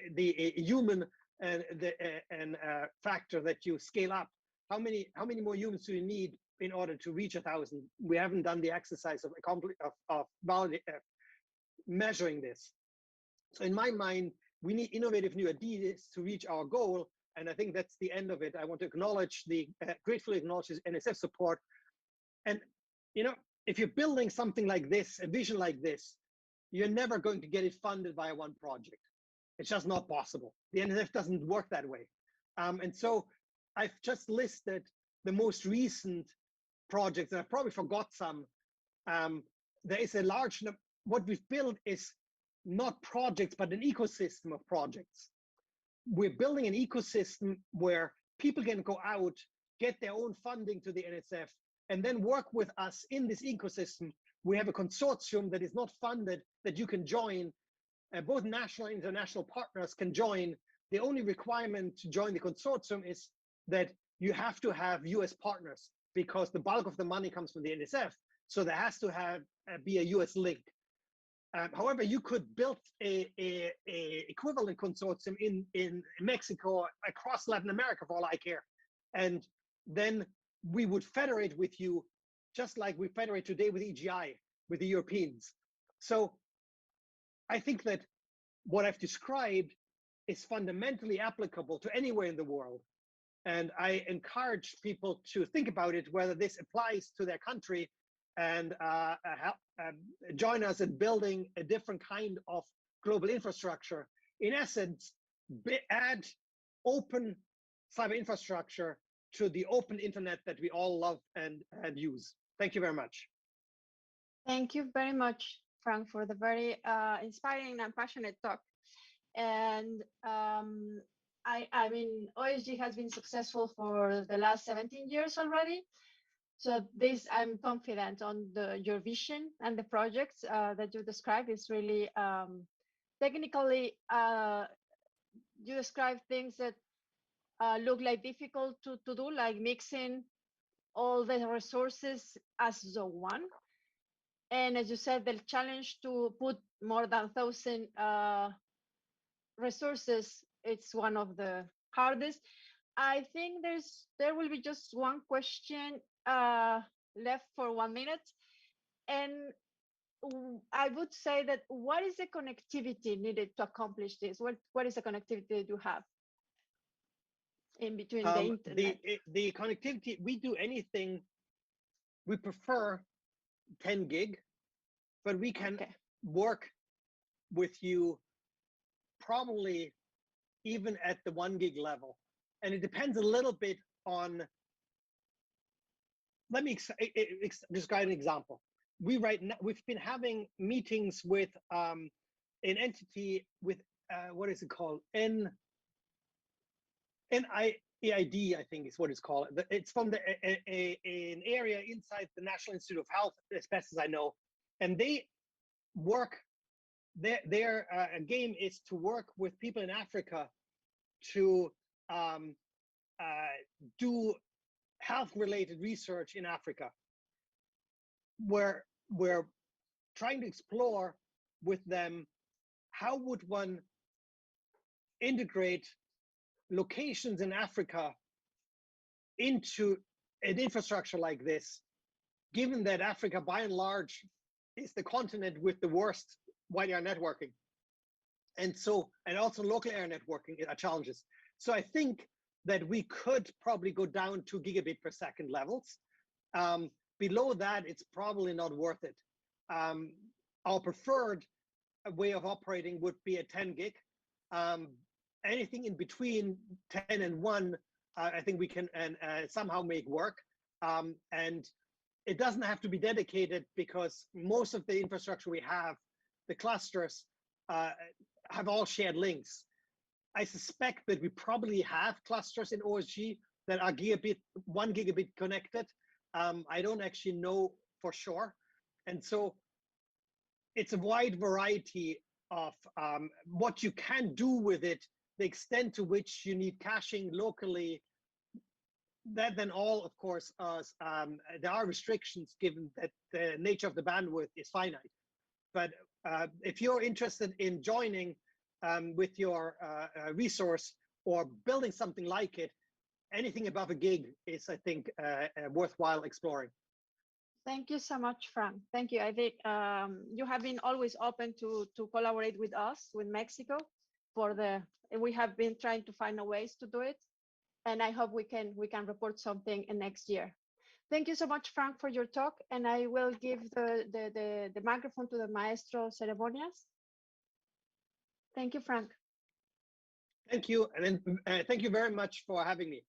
human and factor that you scale up. How many more humans do you need in order to reach 1,000? We haven't done the exercise of measuring this. So in my mind, we need innovative new ideas to reach our goal. And I think that's the end of it. I want to acknowledge gratefully acknowledge the NSF support. And, if you're building something like this, a vision like this, you're never going to get it funded by one project. It's just not possible. The NSF doesn't work that way. And so I've just listed the most recent projects, and I probably forgot some. There is a large number. What we've built is not projects, but an ecosystem of projects. We're building an ecosystem where people can go out, get their own funding to the NSF, and then work with us in this ecosystem. We have a consortium that is not funded that you can join. Both national and international partners can join. The only requirement to join the consortium is that you have to have US partners, because the bulk of the money comes from the NSF. So there has to be a US link. However, you could build a equivalent consortium in Mexico, across Latin America, for all I care. And then we would federate with you, just like we federate today with EGI, with the Europeans. So I think that what I've described is fundamentally applicable to anywhere in the world. And I encourage people to think about it, whether this applies to their country, and join us in building a different kind of global infrastructure. In essence, add open cyber infrastructure to the open internet that we all love and use. Thank you very much. Thank you very much, Frank, for the very inspiring and passionate talk. And I mean, OSG has been successful for the last 17 years already. So this, I'm confident on your vision, and the projects that you described is really technically, you describe things that look like difficult to do, like mixing all the resources as the one. And as you said, the challenge to put more than 1,000 resources, it's one of the hardest. I think there will be just one question left for 1 minute. And I would say that what is the connectivity needed to accomplish this? What is the connectivity that you have in between the internet? The connectivity, we do anything, we prefer 10 gig, but we can work with you probably even at the 1 gig level. And it depends a little bit on, let me describe an example. We've been having meetings with an entity with, what is it called? NIEID, I think is what it's called. It's from an area inside the National Institute of Health, as best as I know. And they work, their game is to work with people in Africa to do health-related research in Africa. Where we're trying to explore with them, how would one integrate locations in Africa into an infrastructure like this, given that Africa by and large is the continent with the worst wide area networking. And also local area networking are challenges. So I think that we could probably go down to gigabit per second levels. Below that, it's probably not worth it. Our preferred way of operating would be at 10 gig. Anything in between 10 and 1, I think we can somehow make work. And it doesn't have to be dedicated, because most of the infrastructure we have, the clusters, have all shared links. I suspect that we probably have clusters in OSG that are 1 gigabit connected. I don't actually know for sure. And so it's a wide variety of what you can do with it, the extent to which you need caching locally. That then all, of course, there are restrictions given that the nature of the bandwidth is finite. But if you're interested in joining with your resource or building something like it, anything above a gig is, I think, worthwhile exploring. Thank you so much, Frank. Thank you. I think you have been always open to collaborate with us, with Mexico, we have been trying to find ways to do it. And I hope we can report something in next year. Thank you so much, Frank, for your talk. And I will give the microphone to the Maestro Ceremonias. Thank you, Frank. Thank you. And then thank you very much for having me.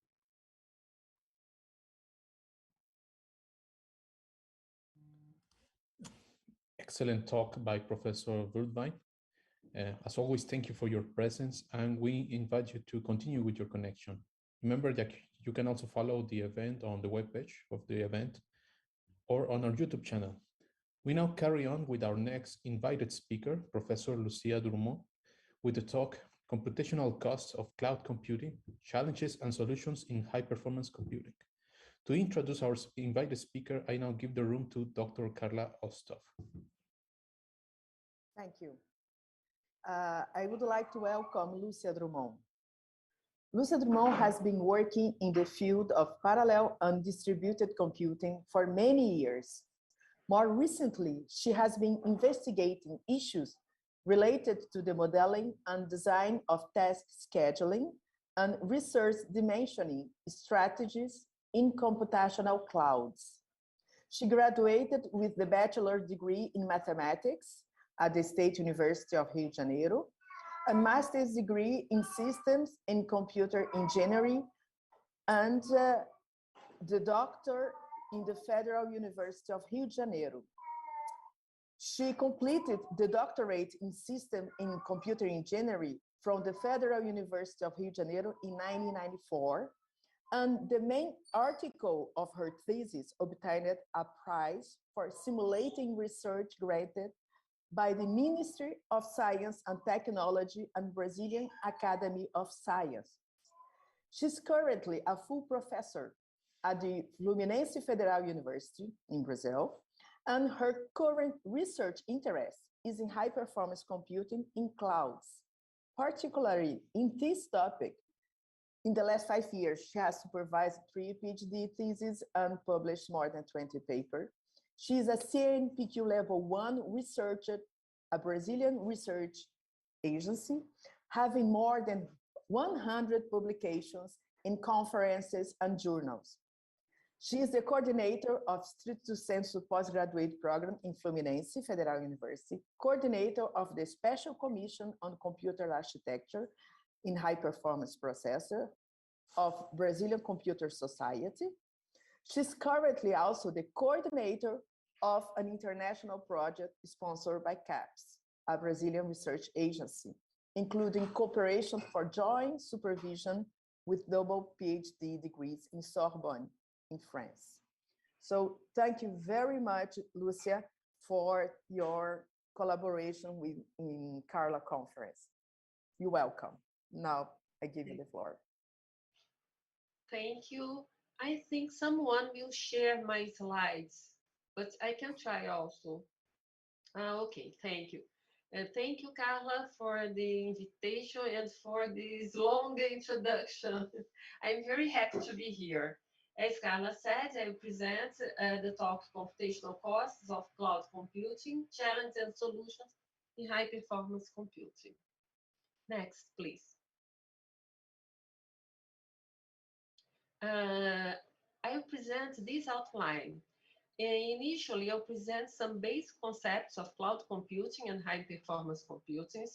Excellent talk by Professor Wuterbein. As always, thank you for your presence, and we invite you to continue with your connection. Remember that you can also follow the event on the webpage of the event or on our YouTube channel. We now carry on with our next invited speaker, Professor Lucia Drummond, with the talk, Computational Costs of Cloud Computing, Challenges and Solutions in High-Performance Computing. To introduce our invited speaker, I now give the room to Dr. Carla Ostov. Thank you. I would like to welcome Lucia Drummond. Lucia Drummond has been working in the field of parallel and distributed computing for many years. More recently, she has been investigating issues related to the modeling and design of task scheduling and resource dimensioning strategies in computational clouds. She graduated with the bachelor degree in mathematics at the State University of Rio de Janeiro, a master's degree in systems and computer engineering, and the doctor in the Federal University of Rio de Janeiro. She completed the doctorate in system in computer engineering from the Federal University of Rio de Janeiro in 1994, and the main article of her thesis obtained a prize for simulating research granted by the Ministry of Science and Technology and Brazilian Academy of Science. She's currently a full professor at the Fluminense Federal University in Brazil, and her current research interest is in high-performance computing in clouds. Particularly in this topic, in the last 5 years, she has supervised 3 PhD theses and published more than 20 papers. She is a CNPq Level 1 researcher, a Brazilian research agency, having more than 100 publications in conferences and journals. She is the coordinator of Stricto Sensu postgraduate program in Fluminense Federal University, coordinator of the Special Commission on Computer Architecture in High Performance Processor of Brazilian Computer Society. She's currently also the coordinator of an international project sponsored by CAPES, a Brazilian research agency, including cooperation for joint supervision with double PhD degrees in Sorbonne in France. So thank you very much, Lucia, for your collaboration with in Carla conference. You're welcome. Now I give you the floor. Thank you. I think someone will share my slides, but I can try also. Okay, thank you. Thank you, Carla, for the invitation and for this long introduction. I'm very happy to be here. As Carla said, I will present the talk Computational Costs of Cloud Computing, Challenges and Solutions in High Performance Computing. Next, please. I will present this outline. Initially, I'll present some basic concepts of cloud computing and high performance computing.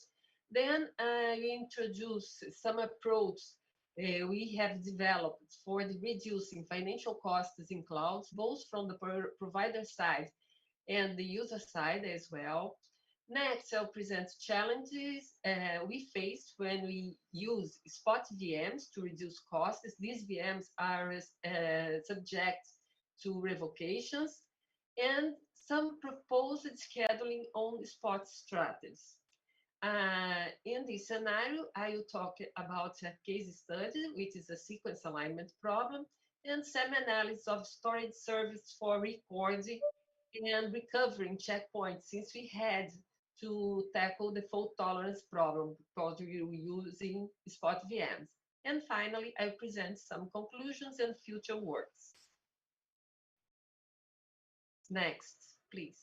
Then we introduce some approaches we have developed for the reducing financial costs in clouds, both from the provider side and the user side as well. Next, I'll present challenges we faced when we use spot VMs to reduce costs. These VMs are subject to revocations, and some proposed scheduling on spot strategies. In this scenario, I will talk about a case study, which is a sequence alignment problem, and some analysis of storage service for recording and recovering checkpoints, since we had to tackle the fault tolerance problem because we were using spot VMs. And finally, I present some conclusions and future works. Next, please.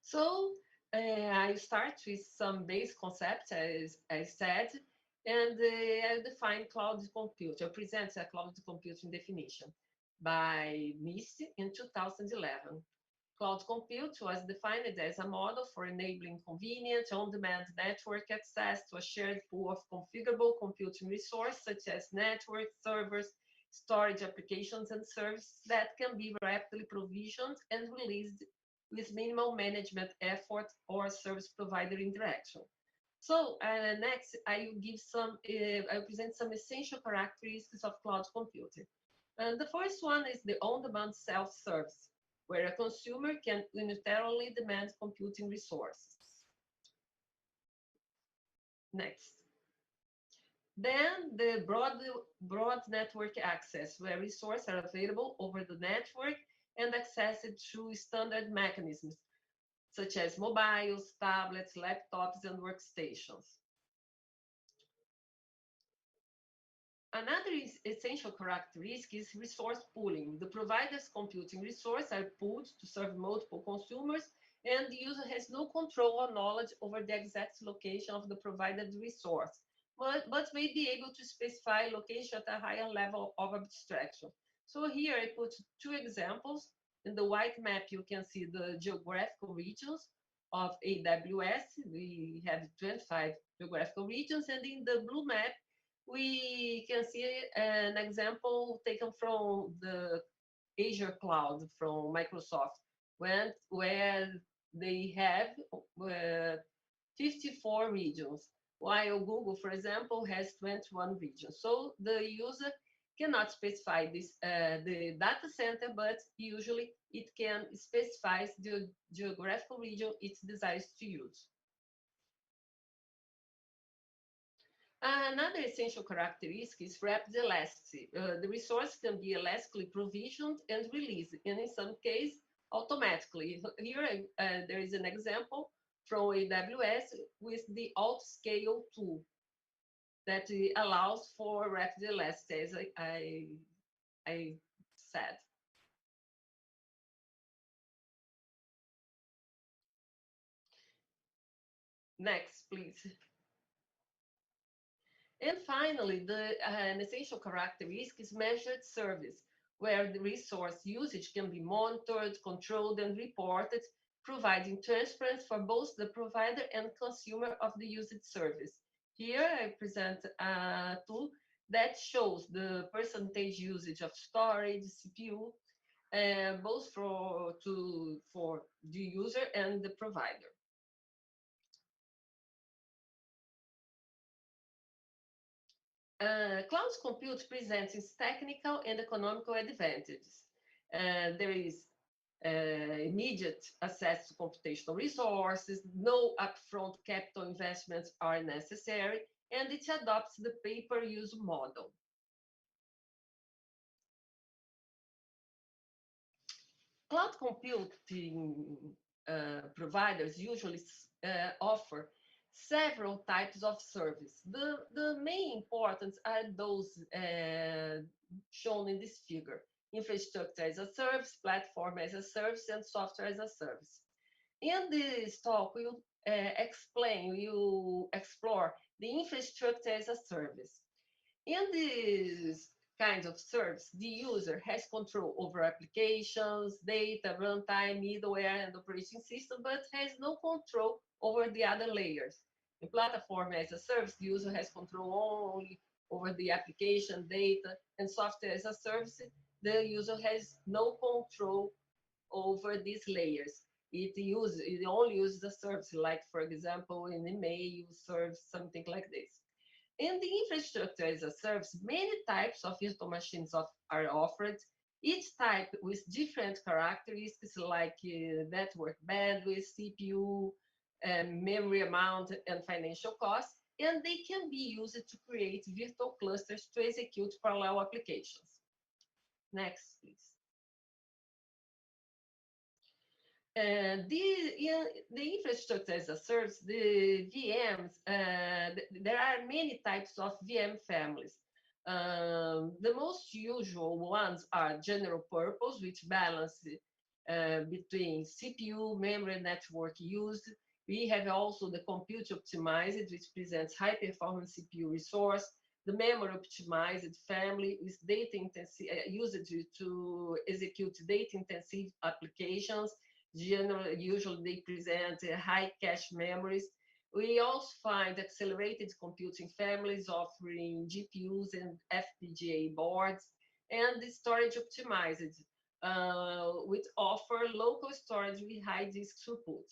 So I start with some base concepts, as I said, and I define cloud computing. I present a cloud computing definition by NIST in 2011. Cloud compute was defined as a model for enabling convenient, on-demand network access to a shared pool of configurable computing resources, such as networks, servers, storage applications, and services that can be rapidly provisioned and released with minimal management effort or service provider interaction. So next, I will give some. I will present some essential characteristics of cloud computing. And the first one is the on-demand self-service, where a consumer can unilaterally demand computing resources. Next. Then the broad network access, where resources are available over the network and accessed through standard mechanisms, such as mobiles, tablets, laptops, and workstations. Another essential characteristic is resource pooling. The provider's computing resources are pooled to serve multiple consumers, and the user has no control or knowledge over the exact location of the provided resource, but may be able to specify location at a higher level of abstraction. So here I put 2 examples. In the white map, you can see the geographical regions of AWS. We have 25 geographical regions, and in the blue map, we can see an example taken from the Azure Cloud from Microsoft, where they have 54 regions, while Google, for example, has 21 regions. So the user cannot specify this the data center, but usually it can specify the geographical region it desires to use. Another essential characteristic is rapid elasticity. The resource can be elastically provisioned and released, and in some cases, automatically. Here, there is an example from AWS with the alt-scale tool that allows for rapid elasticity, as I said. Next, please. And finally, an essential characteristic is measured service, where the resource usage can be monitored, controlled, and reported, providing transparency for both the provider and consumer of the used service. Here, I present a tool that shows the percentage usage of storage, CPU, both for the user and the provider. Cloud compute presents its technical and economical advantages. There is immediate access to computational resources, no upfront capital investments are necessary, and it adopts the pay-per-use model. Cloud computing providers usually offer several types of service. The main importance are those shown in this figure: infrastructure as a service, platform as a service, and software as a service. In this talk, we'll explore the infrastructure as a service. In these kinds of service, the user has control over applications, data, runtime, middleware, and operating system, but has no control over the other layers. In platform as a service, the user has control only over the application, data, and software as a service. The user has no control over these layers. It only uses the service, like, for example, in email, you serve something like this. In the infrastructure as a service, many types of virtual machines are offered, each type with different characteristics like network bandwidth, CPU, memory amount, and financial costs, and they can be used to create virtual clusters to execute parallel applications. Next, please. The infrastructure as a service, the VMs, there are many types of VM families. The most usual ones are general purpose, which balance between CPU, memory, and network used. We have also the compute optimized, which presents high performance CPU resource. The memory optimized family with data intensive, used to execute data intensive applications. Usually they present high cache memories. We also find accelerated computing families offering GPUs and FPGA boards, and the storage optimized, which offer local storage with high disk throughput.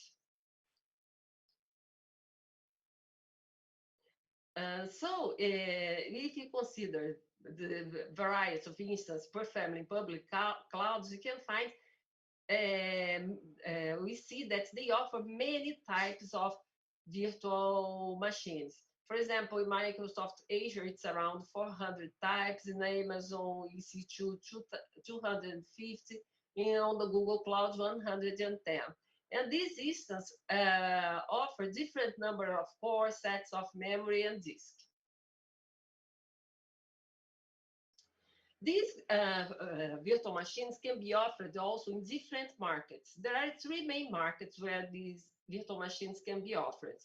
So if you consider the variety of instances per family in public clouds, you can find we see that they offer many types of virtual machines. For example, in Microsoft Azure, it's around 400 types, in Amazon EC2, 250, and on the Google Cloud, 110. And these instances offer different number of core sets of memory and disk. These virtual machines can be offered also in different markets. There are three main markets where these virtual machines can be offered.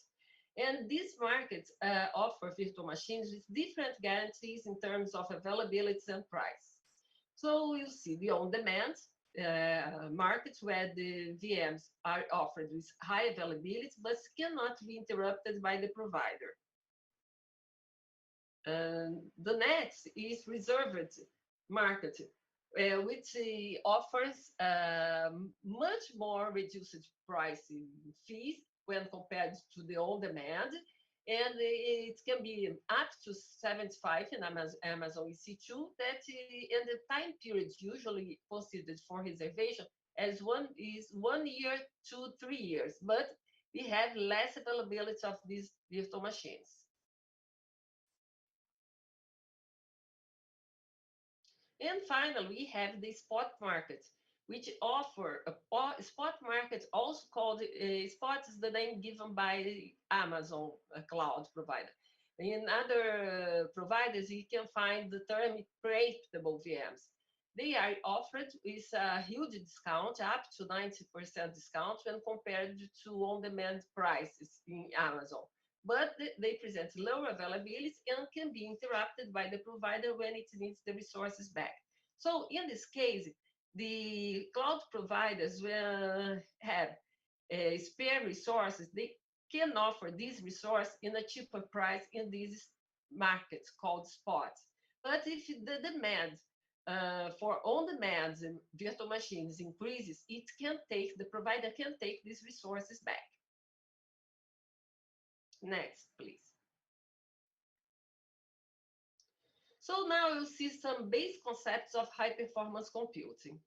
And these markets offer virtual machines with different guarantees in terms of availability and price. So you see the on-demand markets where the VMs are offered with high availability, but cannot be interrupted by the provider. The next is reserved market, which offers much more reduced price fees when compared to the on-demand, and it can be up to 75 in Amazon EC2. That in the time period usually considered for reservation as 1 year to 3 years, but we have less availability of these virtual machines. And finally, we have the spot market, which offer a spot market, also called spot is the name given by Amazon cloud provider. In other providers, you can find the term predictable VMs. They are offered with a huge discount, up to 90% discount when compared to on-demand prices in Amazon. But they present lower availability and can be interrupted by the provider when it needs the resources back. So in this case, the cloud providers will have spare resources. They can offer this resource in a cheaper price in these markets called spots. But if the demand for on-demand virtual machines increases, the provider can take these resources back. Next, please. So now you'll see some basic concepts of high-performance computing.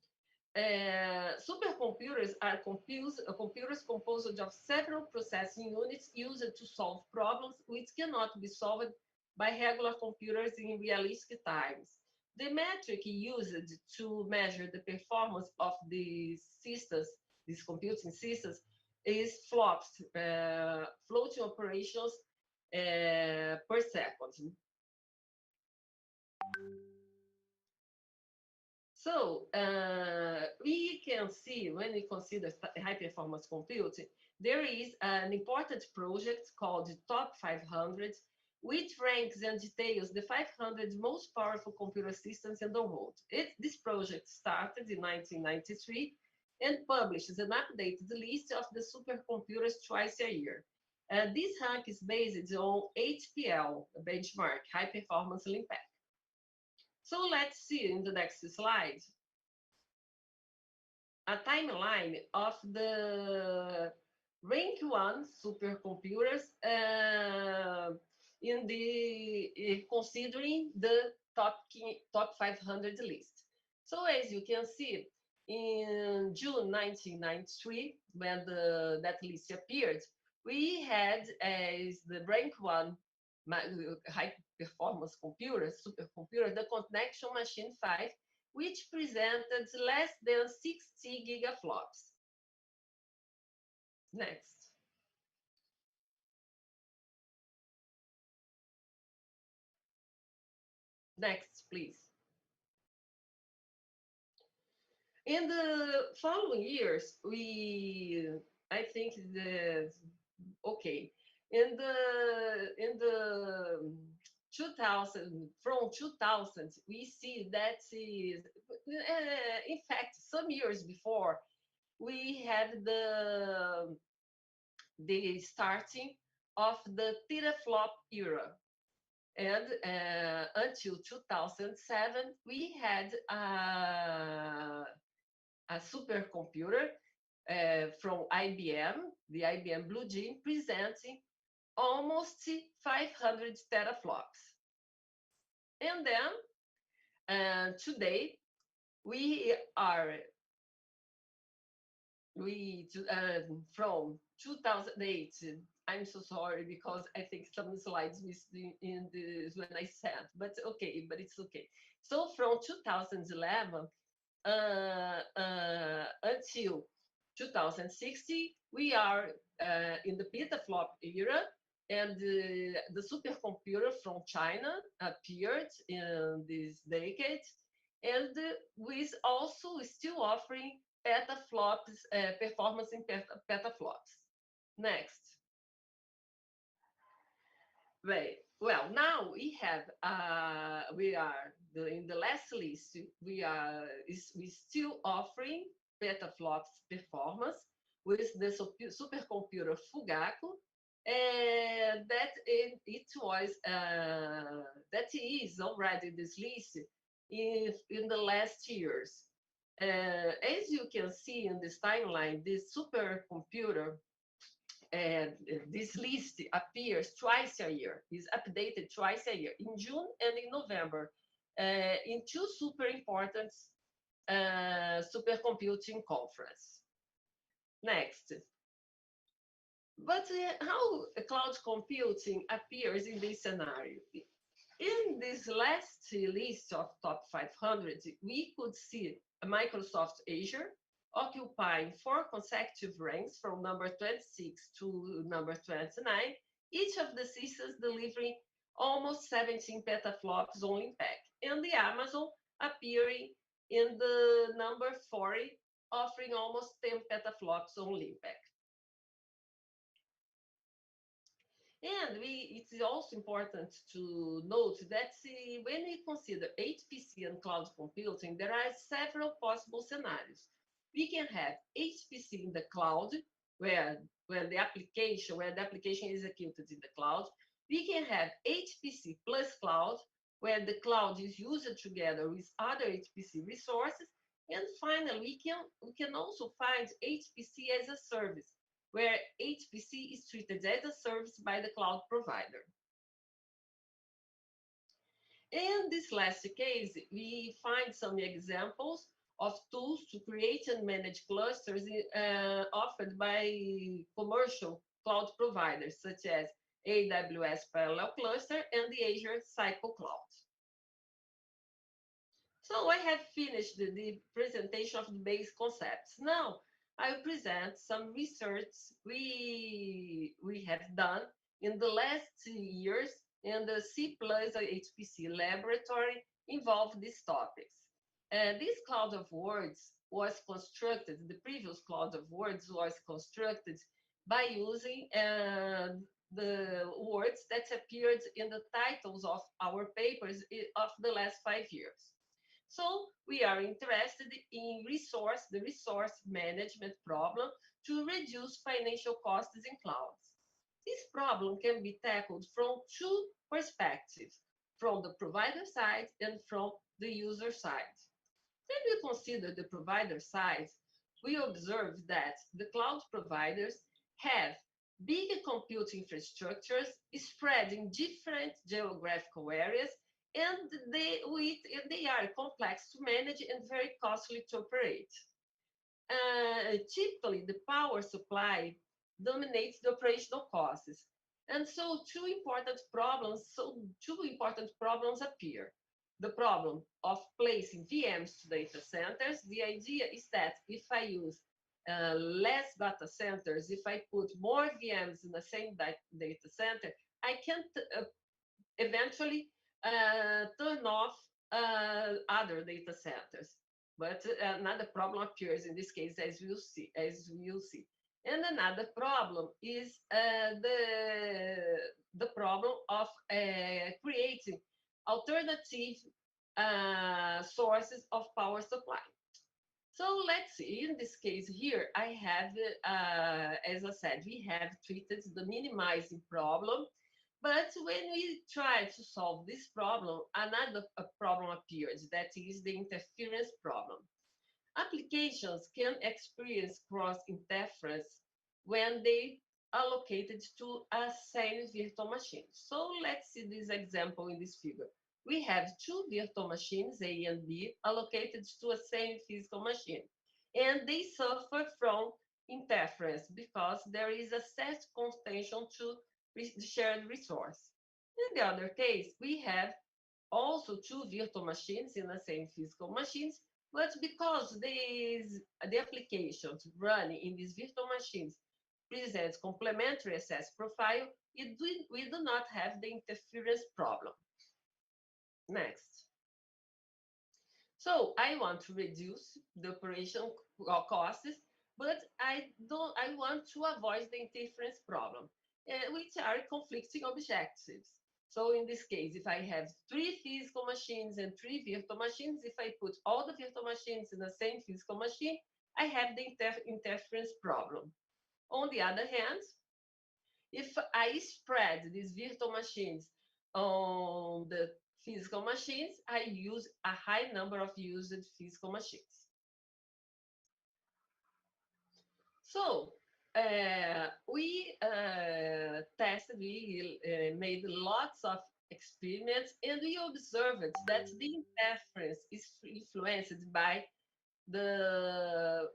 Supercomputers are computers composed of several processing units used to solve problems which cannot be solved by regular computers in realistic times. The metric used to measure the performance of these systems, these computing systems, is flops, floating operations per second. So we can see when we consider high-performance computing, there is an important project called Top 500, which ranks and details the 500 most powerful computer systems in the world. This project started in 1993 and publishes an updated list of the supercomputers twice a year. This rank is based on HPL, benchmark, high performance impact. So let's see in the next slide a timeline of the rank 1 supercomputers considering the top 500 list. So as you can see, in June 1993, when that list appeared, we had as the rank 1 high performance computer, supercomputer, the Connection Machine 5, which presented less than 60 gigaflops. Next. Next, please. In the following years, I think okay. In the 2000, from 2000, we see that is, in fact, some years before, we had the starting of the teraflop era. And until 2007, we had a supercomputer from IBM, the IBM Blue Gene, presenting almost 500 teraflops. And then today, from 2008, I'm so sorry because I think some slides missed in this when I sent, but okay, but it's okay. So from 2011 until 2060, we are in the petaflop era, and the supercomputer from China appeared in this decade, and with also still offering petaflops, performance in petaflops. Next. Right. Well, now we have in the last list we still offering petaflops performance with the supercomputer Fugaku, and that is already this list in the last years. As you can see in this timeline, this supercomputer And this list appears twice a year, is updated twice a year, in June and in November, in two super important supercomputing conference. Next. But how cloud computing appears in this scenario? In this last list of top 500, we could see Microsoft Azure occupying 4 consecutive ranks from number 26 to number 29, each of the systems delivering almost 17 petaflops on impact, and the Amazon appearing in the number 40, offering almost 10 petaflops on impact. And it's also important to note that when we consider HPC and cloud computing, there are several possible scenarios. We can have HPC in the cloud, where the application is executed in the cloud. We can have HPC plus cloud, where the cloud is used together with other HPC resources. And finally, we can also find HPC as a service, where HPC is treated as a service by the cloud provider. In this last case, we find some examples of tools to create and manage clusters offered by commercial cloud providers, such as AWS Parallel Cluster and the Azure Cycle Cloud. So I have finished the presentation of the base concepts. Now, I will present some research we have done in the last years, and the C+ HPC laboratory involved these topics. This cloud of words was constructed, the previous cloud of words was constructed by using the words that appeared in the titles of our papers of the last 5 years. So we are interested in the resource management problem to reduce financial costs in clouds. This problem can be tackled from two perspectives, from the provider side and from the user side. When we consider the provider side, we observe that the cloud providers have big compute infrastructures spread in different geographical areas, and they are complex to manage and very costly to operate. Typically, the power supply dominates the operational costs. And so two important problems appear. The problem of placing VMs to data centers. The idea is that if I use less data centers, if I put more VMs in the same data center, I can eventually turn off other data centers. But another problem appears in this case, as we'll see. And another problem is the problem of creating alternative sources of power supply. So let's see, in this case here, I have, as I said, we have treated the minimizing problem. But when we try to solve this problem, another problem appears, that is the interference problem. Applications can experience cross-interference when they are located to a same virtual machine. So let's see this example in this figure. We have two virtual machines, A and B, allocated to a same physical machine, and they suffer from interference because there is a set contention to the shared resource. In the other case, we have also two virtual machines in the same physical machines, but because the applications running in these virtual machines present complementary access profile, we do not have the interference problem. Next. So I want to reduce the operation costs, but I want to avoid the interference problem, which are conflicting objectives. So in this case, if I have 3 physical machines and 3 virtual machines, if I put all the virtual machines in the same physical machine, I have the interference problem. On the other hand, if I spread these virtual machines on the physical machines, I use a high number of used physical machines. So we tested, we made lots of experiments, and we observed that the interference is influenced by the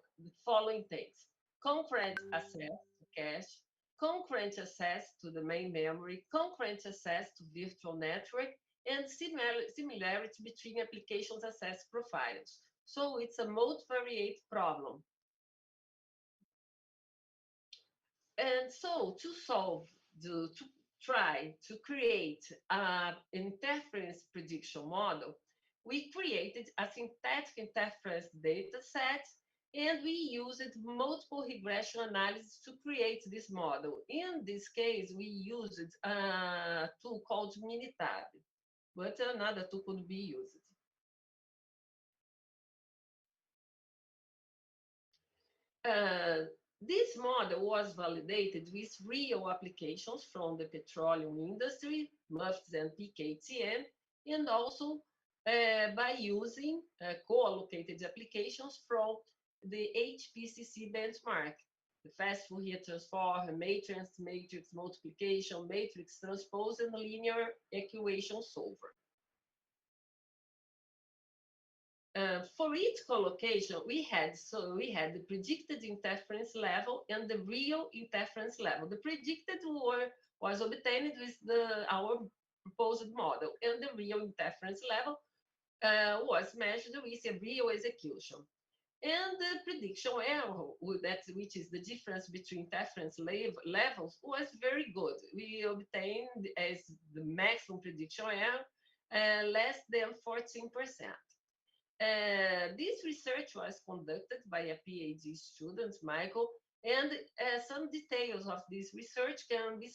following things: concurrent access to cache, concurrent access to the main memory, concurrent access to virtual network, and similarity between applications access profiles. So it's a multivariate problem. And so to solve, to try to create an interference prediction model, we created a synthetic interference data set, and we used multiple regression analysis to create this model. In this case, we used a tool called Minitab, but another tool could be used. This model was validated with real applications from the petroleum industry, MUFs and PKTM, and also by using co-allocated applications from the HPCC benchmark, the fast Fourier transform, matrix multiplication, matrix transpose, and linear equation solver. For each collocation, we had the predicted interference level and the real interference level. The predicted was obtained with our proposed model, and the real interference level was measured with a real execution. And the prediction error, which is the difference between interference levels, was very good. We obtained as the maximum prediction error less than 14%. This research was conducted by a PhD student, Michael, and some details of this research can be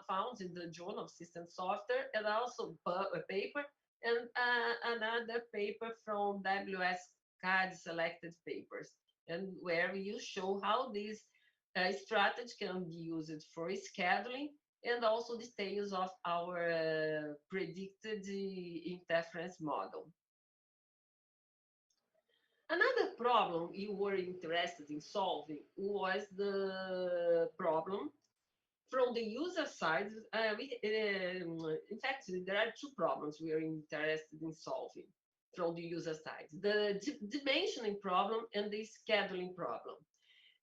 found in the Journal of System Software, and also a paper and another paper from WSCAD selected papers, and where you show how this strategy can be used for scheduling, and also details of our predicted interference model. Another problem you were interested in solving was the problem from the user side. In fact, there are two problems we are interested in solving from the user side: the dimensioning problem and the scheduling problem.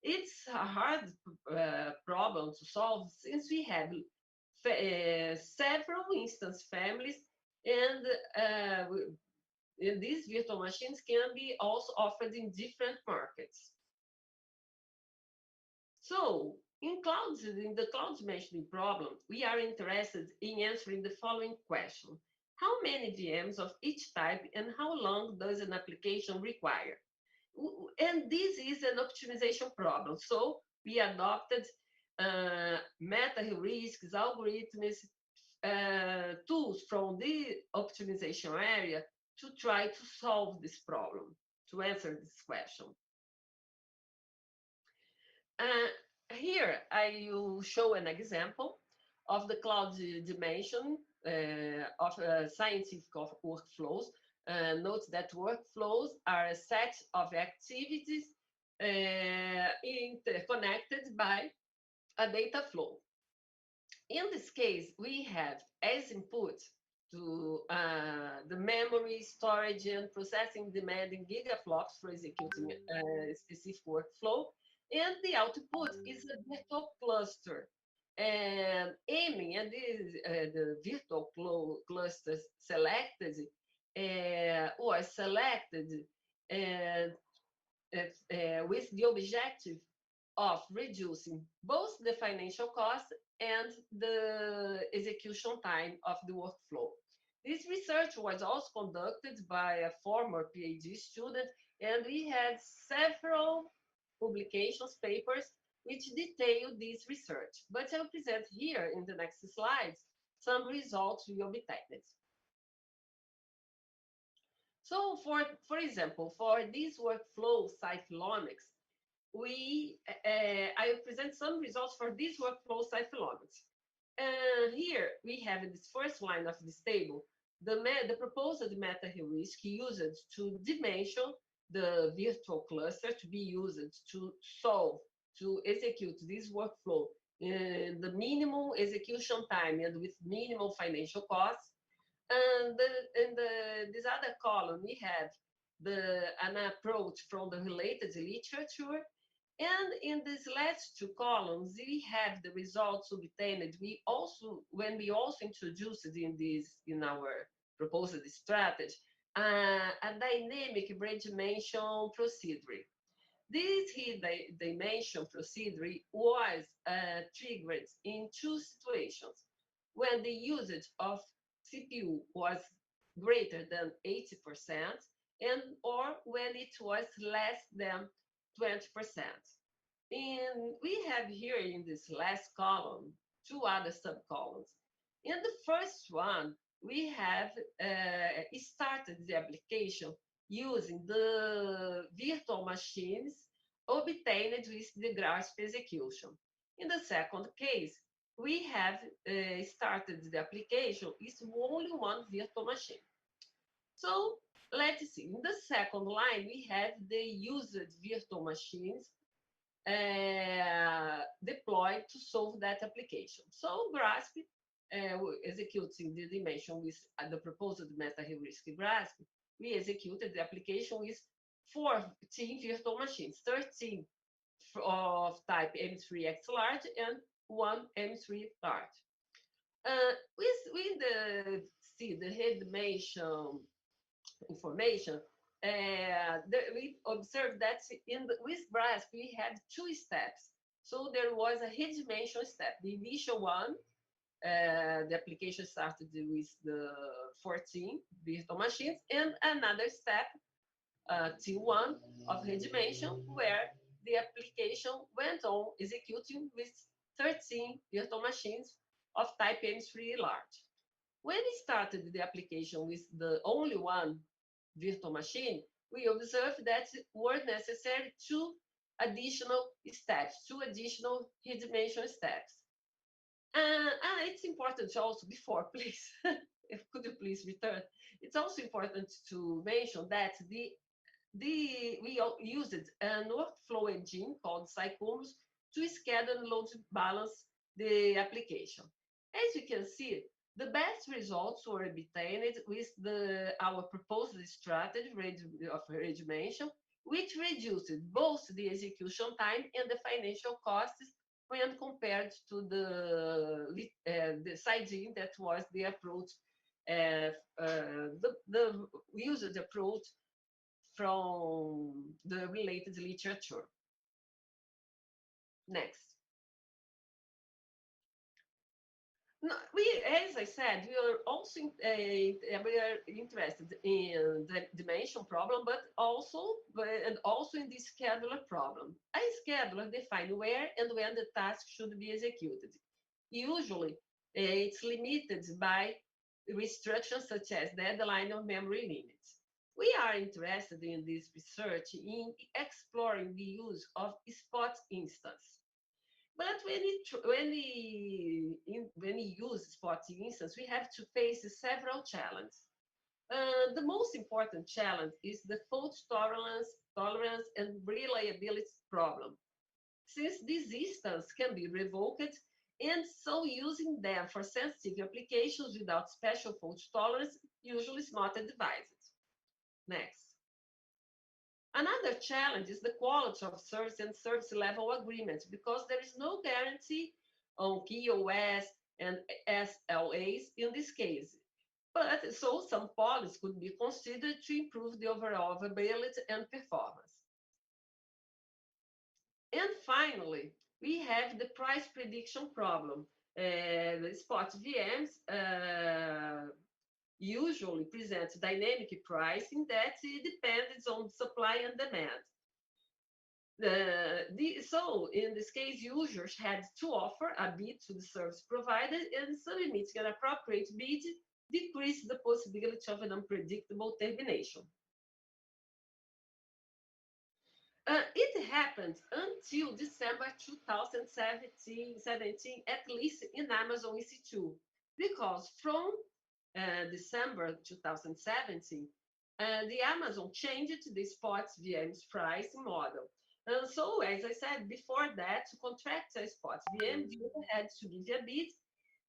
It's a hard problem to solve since we have several instance families, and these virtual machines can be also offered in different markets. So in the cloud dimensioning problem, we are interested in answering the following question: how many VMs of each type and how long does an application require? And this is an optimization problem. So we adopted meta-heuristics, algorithms, tools from the optimization area to try to solve this problem, to answer this question. Here I will show an example of the cloud dimension of scientific workflows. Note that workflows are a set of activities interconnected by a data flow. In this case, we have as input to the memory, storage, and processing demanding gigaflops for executing a specific workflow. And the output is a virtual cluster. And aiming at the virtual clusters selected was selected with the objective of reducing both the financial cost and the execution time of the workflow. This research was also conducted by a former PhD student, and we had several publications, papers, which detail this research. But I'll present here in the next slides some results we obtained. So for example, for this workflow cyclomics, I will present some results for this workflow cyclomics. Here we have in this first line of this table, the proposed meta-heuristic used to dimension the virtual cluster to be used to solve to execute this workflow in the minimum execution time and with minimal financial costs. And this other column, we have an approach from the related literature. And in these last two columns, we have the results obtained. When we also introduced in our proposed strategy, a dynamic redimension procedure. This dimension procedure was triggered in two situations: when the usage of CPU was greater than 80%, or when it was less than 20%. And we have here in this last column two other subcolumns. In the first one, we have started the application using the virtual machines obtained with the grasp execution. In the second case, we have started the application with only one virtual machine. So let's see, in the second line, we have the used virtual machines deployed to solve that application. So GRASP, executing the dimension with the proposed meta-heuristic GRASP, we executed the application with 14 virtual machines, 13 of type M3X large and one M3 large. We see the dimension information. We observed that with GRASP, we had two steps. So there was a redimension step. The initial one, the application started with the 14 virtual machines, and another step, T1 of redimension, where the application went on executing with 13 virtual machines of type M3 large. When we started the application with the only one virtual machine, we observed that were necessary two additional steps, two additional redimension steps. And it's important to also, before, please, could you please return? It's also important to mention that we used an workflow engine called Cyclus to schedule and load balance the application. As you can see, the best results were obtained with our proposed strategy of redimension, which reduced both the execution time and the financial costs when compared to the siding that was the approach, the used approach from the related literature. Next. No, as I said, we are also interested in the dimension problem, but also in the scheduler problem. A scheduler defines where and when the task should be executed. Usually, it's limited by restrictions such as deadline or memory limits. We are interested in this research in exploring the use of spot instance. But when we use spot instance, we have to face several challenges. The most important challenge is the fault tolerance and reliability problem. Since these instances can be revoked, and so using them for sensitive applications without special fault tolerance usually is not advised. Next. Another challenge is the quality of service and service level agreements, because there is no guarantee on QoS and SLAs in this case. But so some policies could be considered to improve the overall availability and performance. And finally, we have the price prediction problem. The spot VMs usually present dynamic pricing that depends on supply and demand. So in this case, users had to offer a bid to the service provider, and submitting an appropriate bid decreased the possibility of an unpredictable termination. It happened until December 2017, at least in Amazon EC2, because from December 2017, the Amazon changed the spot VM's pricing model. And so, as I said before that, to contract a spot VM, the user had to give a bid,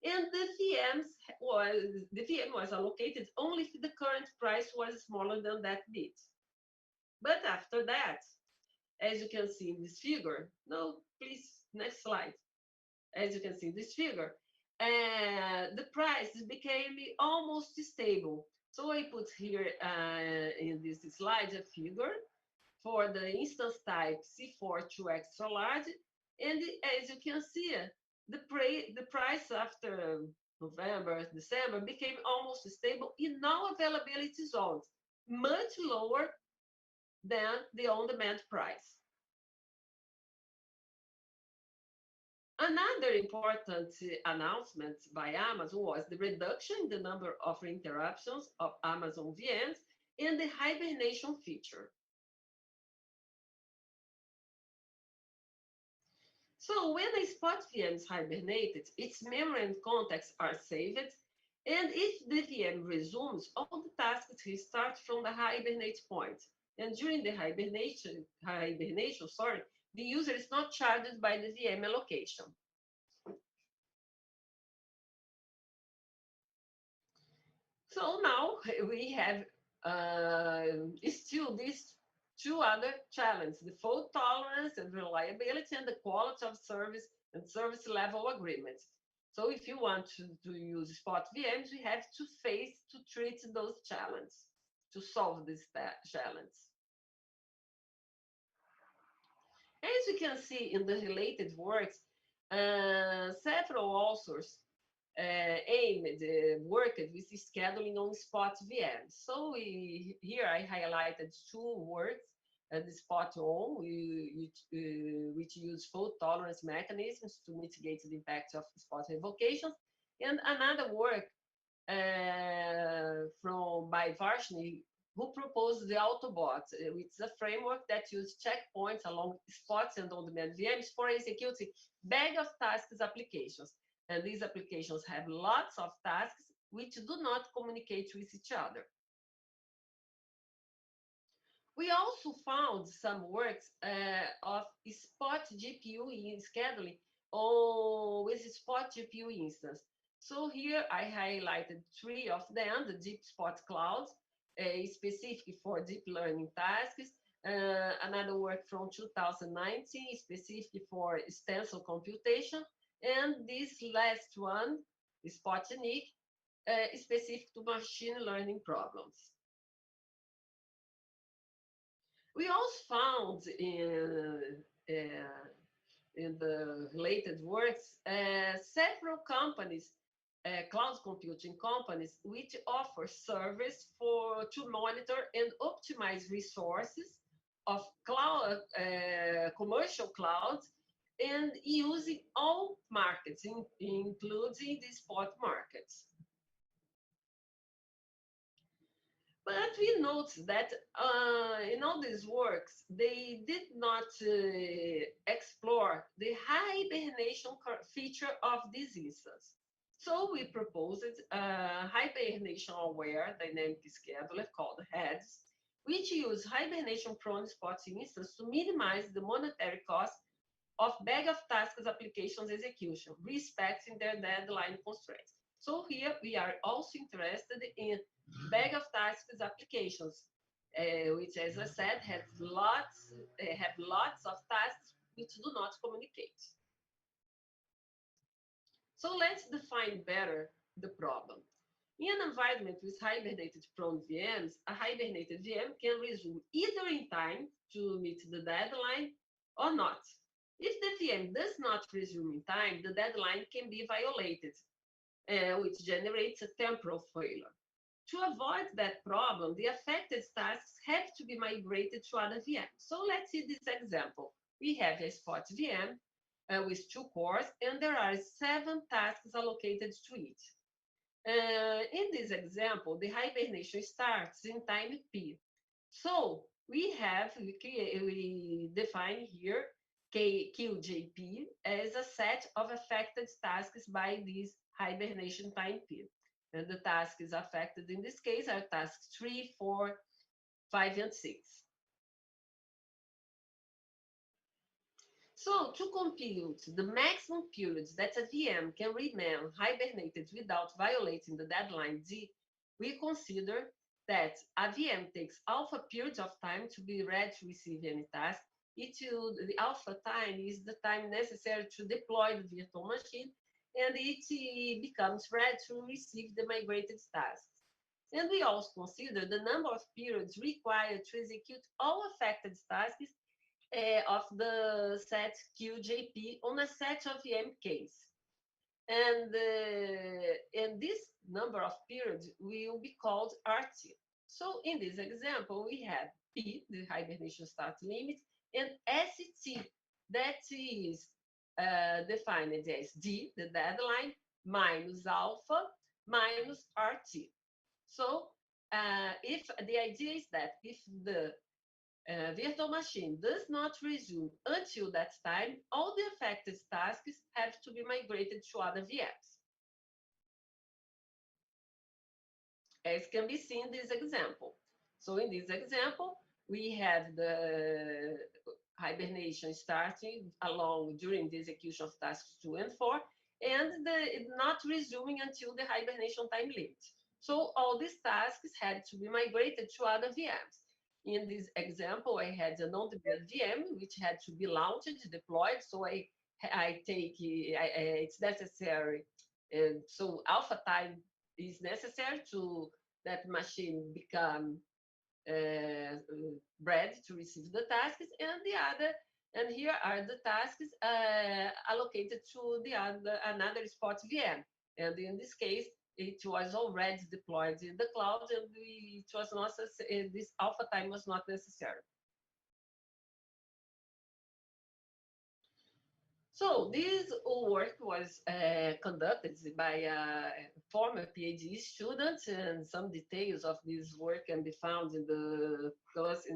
and the VM was allocated only if the current price was smaller than that bid. But after that, as you can see in this figure, no, please, next slide. As you can see in this figure, the price became almost stable. So I put here in this slide a figure for the instance type C4 to extra large. And as you can see, the price after November, December became almost stable in all availability zones, much lower than the on-demand price. Another important announcement by Amazon was the reduction in the number of interruptions of Amazon VMs and the hibernation feature. So when a spot VM is hibernated, its memory and context are saved, and if the VM resumes, all the tasks restart from the hibernate point. And during the hibernation, the user is not charged by the VM allocation. So now we have still these two other challenges: the fault tolerance and reliability, and the quality of service and service level agreements. So if you want to use spot VMs, we have to treat those challenges, to solve this challenge. As you can see in the related works, several authors worked with scheduling on spot VMs. So here I highlighted two works, the spot on, which use fault tolerance mechanisms to mitigate the impact of spot revocations, and another work by Varshney, who proposed the Autobot, which is a framework that uses checkpoints along spots and on-demand VMs for executing bag of tasks applications. And these applications have lots of tasks which do not communicate with each other. We also found some works of spot GPU in scheduling with spot GPU instance. So here I highlighted three of them: the deep spot clouds, specific for deep learning tasks, another work from 2019, specific for stencil computation, and this last one, Spotnik, specific to machine learning problems. We also found in the related works several companies, cloud computing companies, which offer service to monitor and optimize resources of cloud, commercial clouds, and using all markets, including the spot markets. But we noticed that in all these works, they did not explore the hibernation feature of this instance. So we proposed a hibernation-aware dynamic scheduler called HEADS, which use hibernation-prone spot instance to minimize the monetary cost of bag of tasks applications execution, respecting their deadline constraints. So here we are also interested in bag of tasks applications, which, as I said, have lots of tasks which do not communicate. So let's define better the problem. In an environment with hibernated prone VMs, a hibernated VM can resume either in time to meet the deadline or not. If the VM does not resume in time, the deadline can be violated, which generates a temporal failure. To avoid that problem, the affected tasks have to be migrated to other VMs. So let's see this example. We have a spot VM with 2 cores, and there are 7 tasks allocated to it. In this example, the hibernation starts in time P. So we define here QJP as a set of affected tasks by this hibernation time P. And the tasks affected in this case are tasks 3, 4, 5, and 6. So to compute the maximum periods that a VM can remain hibernated without violating the deadline D, we consider that a VM takes alpha periods of time to be ready to receive any task. The alpha time is the time necessary to deploy the virtual machine, and it becomes ready to receive the migrated tasks. And we also consider the number of periods required to execute all affected tasks of the set QJP on a set of VM case. And this number of periods will be called RT. So in this example, we have P, the hibernation start limit, and ST, that is defined as D, the deadline, minus alpha, minus RT. So if the idea is that if the virtual machine does not resume until that time, all the affected tasks have to be migrated to other VMs. As can be seen in this example. So in this example, we have the hibernation starting along during the execution of tasks 2 and 4, and not resuming until the hibernation time limit. So all these tasks had to be migrated to other VMs. In this example, I had an on-demand VM, which had to be launched, deployed. So it's necessary. And so alpha time is necessary to that machine become ready to receive the tasks, and here are the tasks allocated to another spot VM. And in this case, it was already deployed in the cloud, and it was not, this alpha time was not necessary. So this work was conducted by a former PhD student, and some details of this work can be found in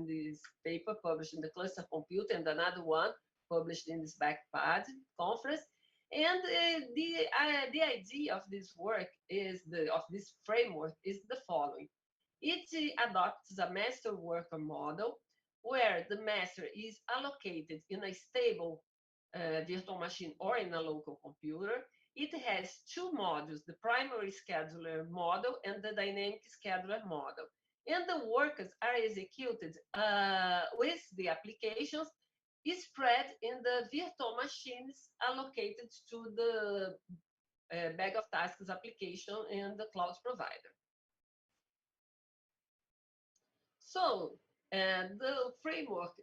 this paper published in the Cluster Compute, and another one published in this Backpad conference. And the idea of this work of this framework is the following. It adopts a master worker model where the master is allocated in a stable virtual machine or in a local computer. It has two modules, the primary scheduler model and the dynamic scheduler model. And the workers are executed with the applications spread in the virtual machines allocated to the bag of tasks application and the cloud provider. So the framework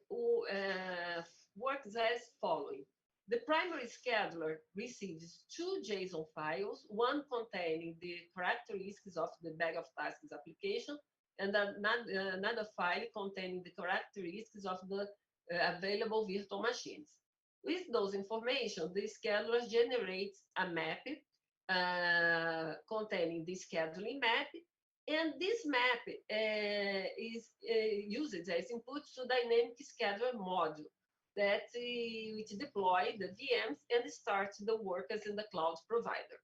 works as following. The primary scheduler receives two JSON files, one containing the characteristics of the bag of tasks application, and another file containing the characteristics of the available virtual machines. With those information, the scheduler generates a map containing the scheduling map, and this map is used as input to dynamic scheduler module that which deploy the VMs and start the workers in the cloud provider.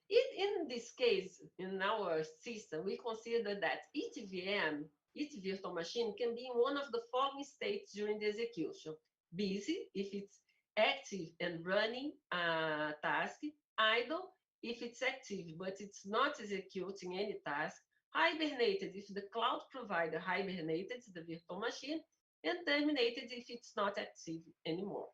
In this case, in our system, we consider that each VM, each virtual machine can be in one of the following states during the execution. Busy, if it's active and running a task. Idle, if it's active but it's not executing any task. Hibernated, if the cloud provider hibernated the virtual machine. And terminated, if it's not active anymore.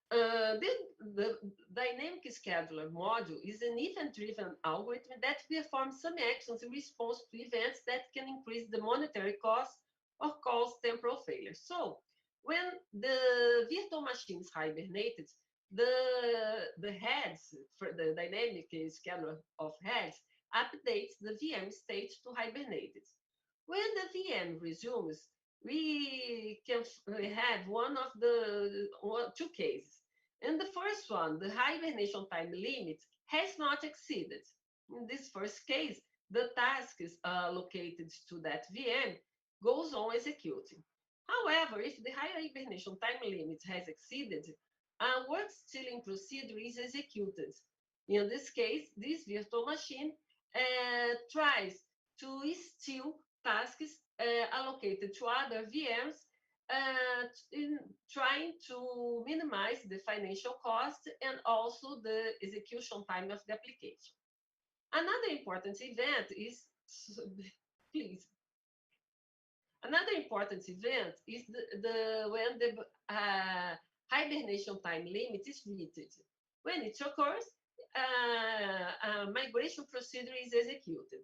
The dynamic scheduler module is an event-driven algorithm that performs some actions in response to events that can increase the monetary cost or cause temporal failure. So when the virtual machine is hibernated, the heads for the dynamic scheduler of heads updates the VM state to hibernated. When the VM resumes, we can have two cases. In the first one, the hibernation time limit has not exceeded. In this first case, the tasks allocated to that VM goes on executing. However, if the hibernation time limit has exceeded, a work stealing procedure is executed. In this case, this virtual machine tries to steal tasks allocated to other VMs, in trying to minimize the financial cost and also the execution time of the application. Another important event is, please. Another important event is when the hibernation time limit is reached. When it occurs, a migration procedure is executed.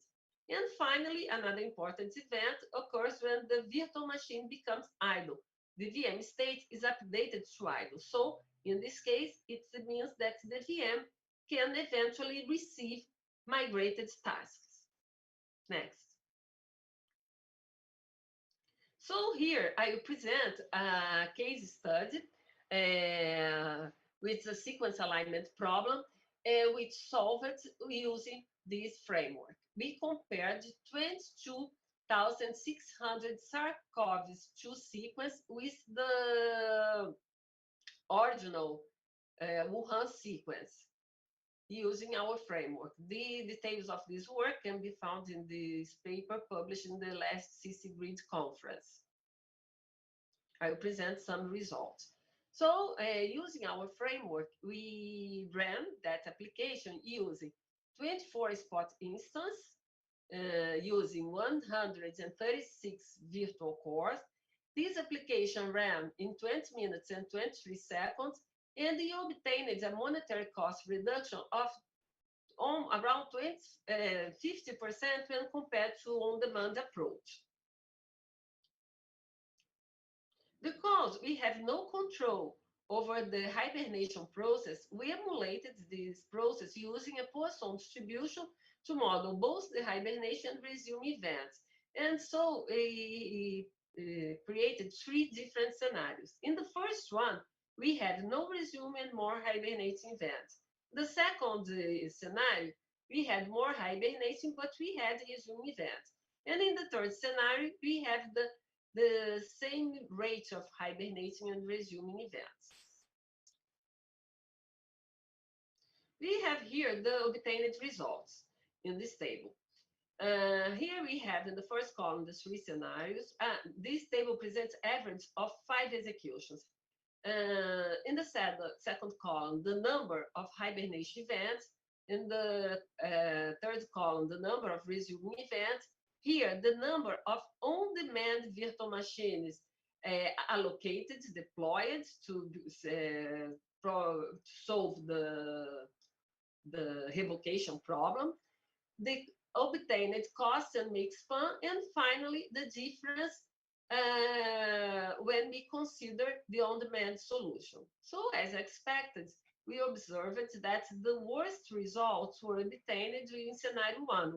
And finally, another important event occurs when the virtual machine becomes idle. The VM state is updated to idle. So in this case, it means that the VM can eventually receive migrated tasks. Next. So here I present a case study with a sequence alignment problem, which solved using this framework. We compared 22,600 SARS-CoV-2 sequence with the original Wuhan sequence using our framework. The details of this work can be found in this paper published in the last CC Grid conference. I will present some results. So using our framework, we ran that application using 24 spot instance, using 136 virtual cores. This application ran in 20 minutes and 23 seconds, and you obtained a monetary cost reduction of around 50% when compared to on-demand approach. Because we have no control over the hibernation process, we emulated this process using a Poisson distribution to model both the hibernation and resume events. And so we created 3 different scenarios. In the first one, we had no resume and more hibernating events. The second scenario, we had more hibernating, but we had resume events. And in the third scenario, we have the same rate of hibernating and resuming events. We have here the obtained results in this table. Here we have in the first column the 3 scenarios. This table presents average of 5 executions. In the second column, the number of hibernation events. In the third column, the number of resuming events. Here, the number of on-demand virtual machines allocated, deployed to solve the revocation problem, the obtained cost and mix span, and finally, the difference when we consider the on-demand solution. So, as expected, we observed that the worst results were obtained in scenario 1,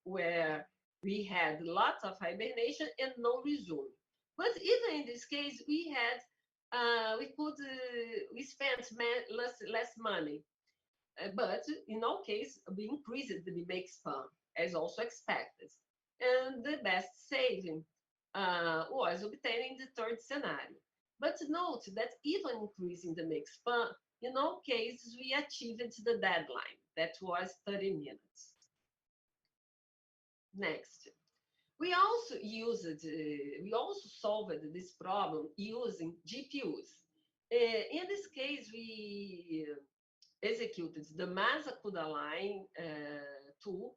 where we had lots of hibernation and no resume. But even in this case, we spent less money. But in all cases, we increased the make span, as also expected. And the best saving was obtaining the third scenario. But note that even increasing the make span, in all cases, we achieved the deadline, that was 30 minutes. Next, we also solved this problem using GPUs. In this case, we executed the Mazacuda line tool,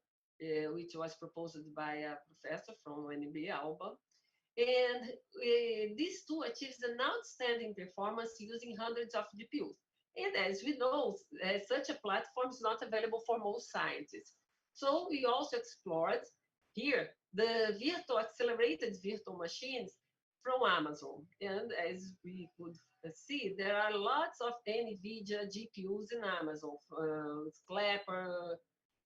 which was proposed by a professor from UNB Alba. And this tool achieves an outstanding performance using hundreds of GPUs. And as we know, such a platform is not available for most scientists. So we also explored here the accelerated virtual machines from Amazon. And as we could see, there are lots of NVIDIA GPUs in Amazon, Clapper,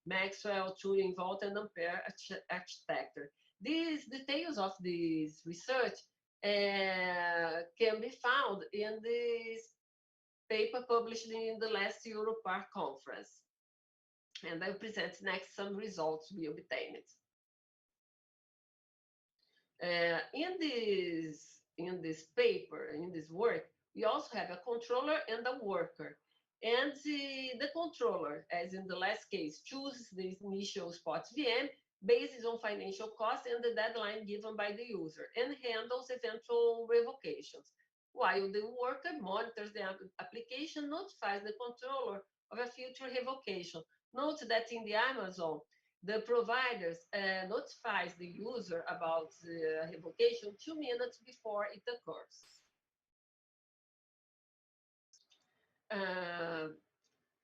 Maxwell, Turing, Volt, and Ampere architecture. These details of this research can be found in this paper published in the last Europar conference. And I'll present next some results we obtained. In this paper, in this work, we also have a controller and a worker. And the controller, as in the last case, chooses the initial spot VM. based on financial cost and the deadline given by the user, and handles eventual revocations, while the worker monitors the application, notifies the controller of a future revocation. Note that in the Amazon, the providers notifies the user about the revocation 2 minutes before it occurs.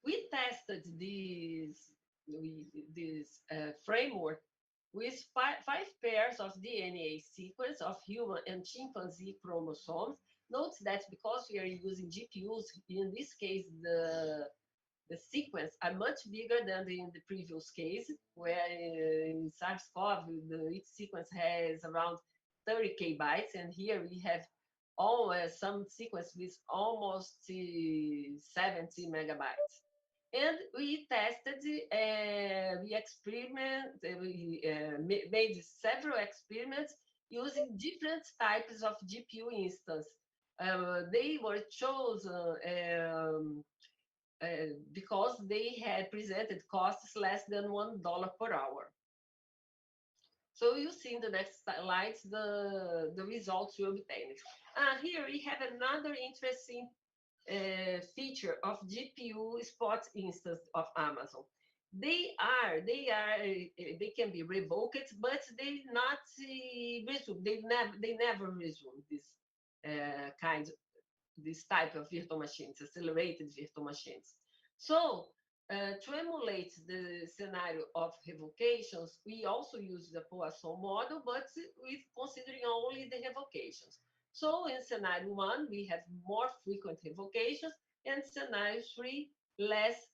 We tested this framework with five pairs of DNA sequence of human and chimpanzee chromosomes. Note that because we are using GPUs, in this case, the sequence are much bigger than in the previous case, where in SARS-CoV, each sequence has around 30K bytes, and here we have some sequence with almost 70 megabytes. And we tested, we made several experiments using different types of GPU instance. They were chosen because they had presented costs less than $1 per hour. So you see in the next slides the results we obtained. Here we have another interesting feature of GPU spot instance of Amazon. They can be revoked, but they not resume. They never resume this type of virtual machines, accelerated virtual machines. So to emulate the scenario of revocations, we also use the Poisson model, but with considering only the revocations. So in scenario 1, we have more frequent revocations, and scenario 3, less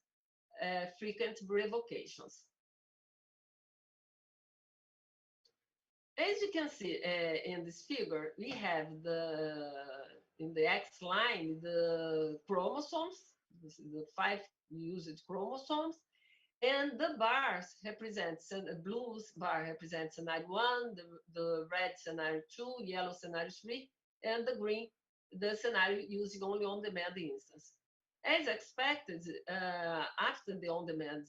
frequent revocations. As you can see in this figure, we have in the X line, the chromosomes, the 5 used chromosomes, and the bars represent, the blue bar represents scenario 1, the red scenario 2, yellow scenario 3, and the green, the scenario using only on-demand instance. As expected, after the on-demand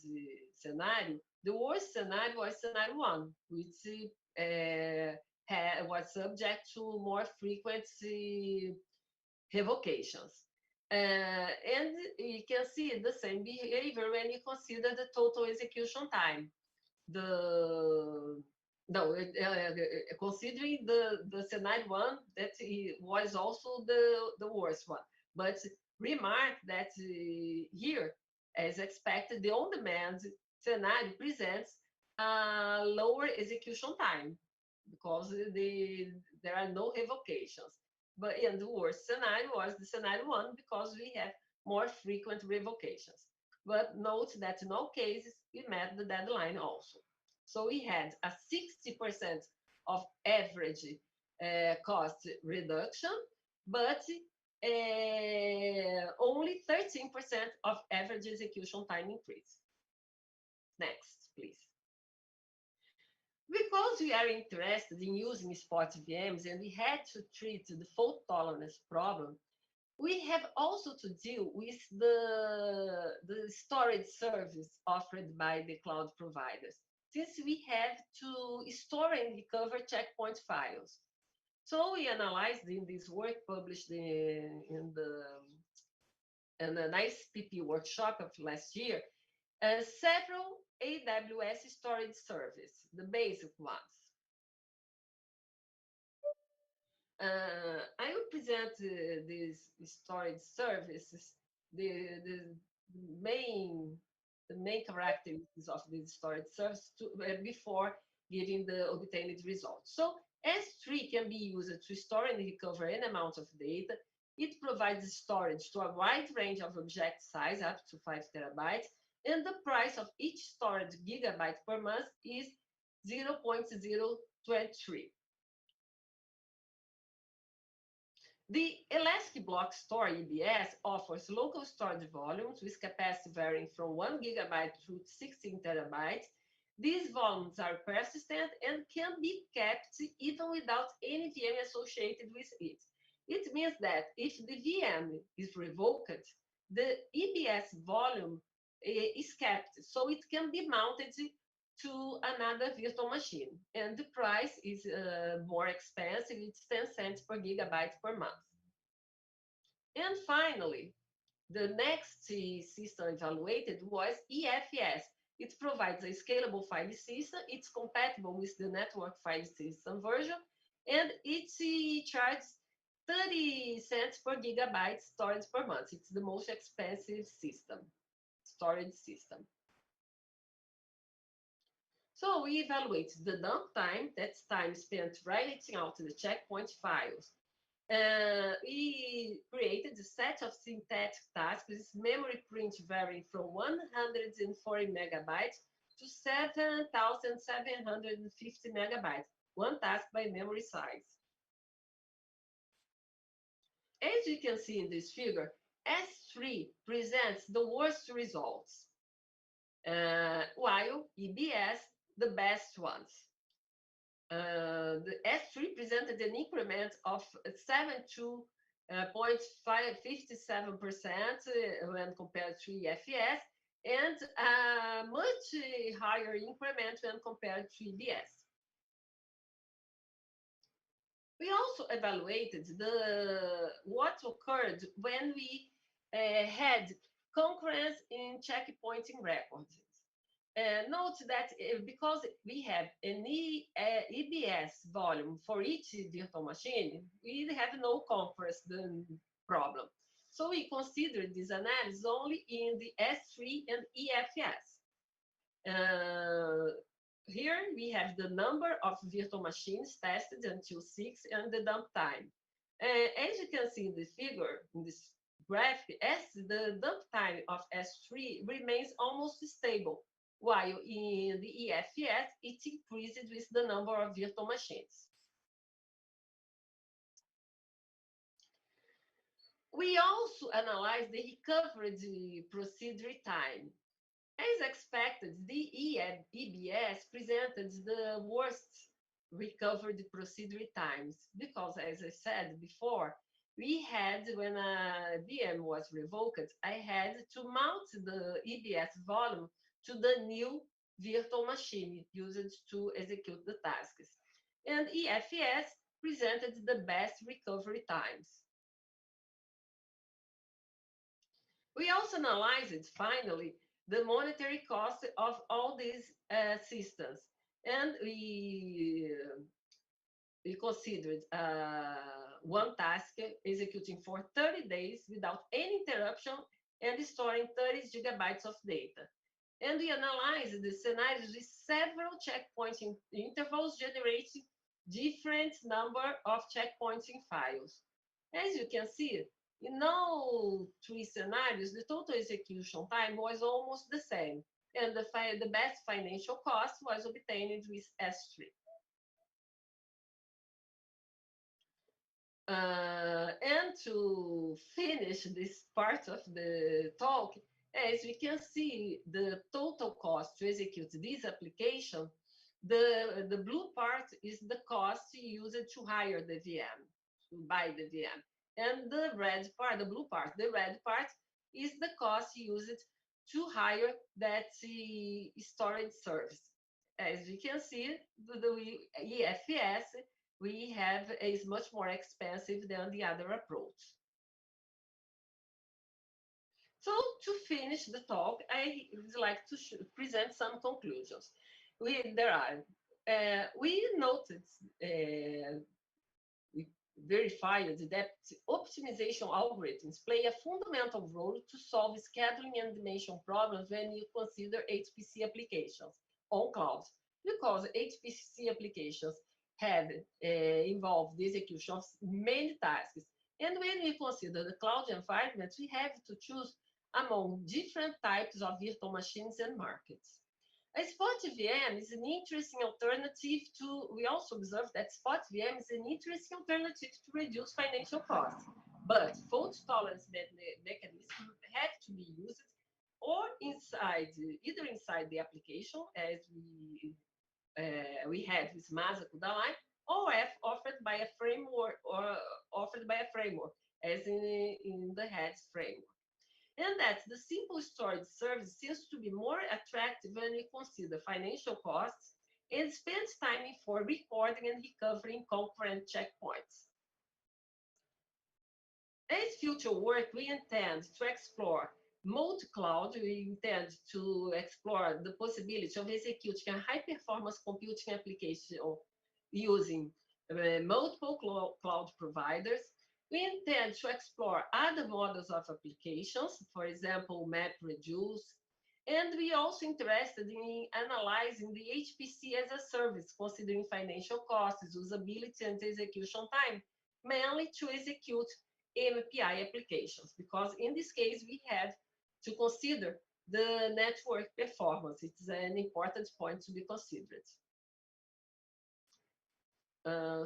scenario, the worst scenario was scenario 1, which was subject to more frequent revocations. And you can see the same behavior when you consider the total execution time. Considering the scenario 1, that was also the worst one. But remark that here, as expected, the on-demand scenario presents a lower execution time because there are no revocations. But in the worst scenario was the scenario 1 because we have more frequent revocations. But note that in all cases, we met the deadline also. So we had a 60% of average cost reduction, but only 13% of average execution time increase. Next, please. Because we are interested in using spot VMs and we had to treat the fault tolerance problem, we have also to deal with the storage service offered by the cloud providers, since we have to store and recover checkpoint files. So we analyzed in this work published in the ICPP workshop of last year, several AWS storage services, the basic ones. I will present these storage services, the main characteristics of these storage services before giving the obtained results. So S3 can be used to store and recover any amount of data. It provides storage to a wide range of object size, up to 5 terabytes, and the price of each storage gigabyte per month is 0.023. The Elastic Block Store EBS offers local storage volumes with capacity varying from 1 gigabyte to 16 terabytes. These volumes are persistent and can be kept even without any VM associated with it. It means that if the VM is revoked, the EBS volume is kept, so it can be mounted to another virtual machine. And the price is more expensive. It's 10 cents per gigabyte per month. And finally, the next system evaluated was EFS. It provides a scalable file system. It's compatible with the network file system version, and it charges 30 cents per gigabyte storage per month. It's the most expensive storage system. So we evaluate the dump time, that's time spent writing out the checkpoint files. We created a set of synthetic tasks with memory print varying from 140 megabytes to 7,750 megabytes, one task by memory size. As you can see in this figure, S3 presents the worst results, while EBS the best ones. The S3 presented an increment of 72.57% when compared to EFS, and a much higher increment when compared to EBS. We also evaluated what occurred when we had concurrence in checkpointing records. Note that because we have an EBS volume for each virtual machine, we have no concurrence problem. So we considered this analysis only in the S3 and EFS. Here we have the number of virtual machines tested until 6 and the dump time. As you can see in the figure, in this graph, the dump time of S3 remains almost stable, while in the EFS, it increased with the number of virtual machines. We also analyzed the recovery procedure time. As expected, the EBS presented the worst recovery procedure times because, as I said before, we had, when a VM was revoked, I had to mount the EBS volume to the new virtual machine used to execute the tasks. And EFS presented the best recovery times. We also analyzed, finally, the monetary cost of all these systems. And we considered one task executing for 30 days without any interruption and storing 30 gigabytes of data. And we analyzed the scenarios with several checkpointing intervals generating different number of checkpointing files. As you can see, in all three scenarios, the total execution time was almost the same, and the best financial cost was obtained with S3. And to finish this part of the talk, as we can see, the total cost to execute this application, the blue part is the cost used to hire the VM, to buy the VM. And the red part, the blue part, the red part is the cost used to hire that storage service. As you can see, the EFS we have is much more expensive than the other approach. So to finish the talk, I would like to present some conclusions. We noticed, we verified that optimization algorithms play a fundamental role to solve scheduling and dimension problems when you consider HPC applications on cloud, because HPC applications have involved the execution of many tasks. And when we consider the cloud environments, we have to choose among different types of virtual machines and markets. A spot VM is an interesting alternative to, we also observed that spot VM is an interesting alternative to reduce financial costs, but fault tolerance mechanisms have to be used or either inside the application, as we had with Masa Kudaline, or offered by a framework, as in the heads framework. and that the simple storage service seems to be more attractive when we consider financial costs and spend time for recording and recovering concurrent checkpoints. As future work, we intend to explore multi-cloud. We intend to explore the possibility of executing a high-performance computing application using multiple cloud providers. We intend to explore other models of applications, for example, MapReduce, and we are also interested in analyzing the HPC as a service, considering financial costs, usability, and execution time, mainly to execute MPI applications, because in this case, we had to consider the network performance. It's an important point to be considered.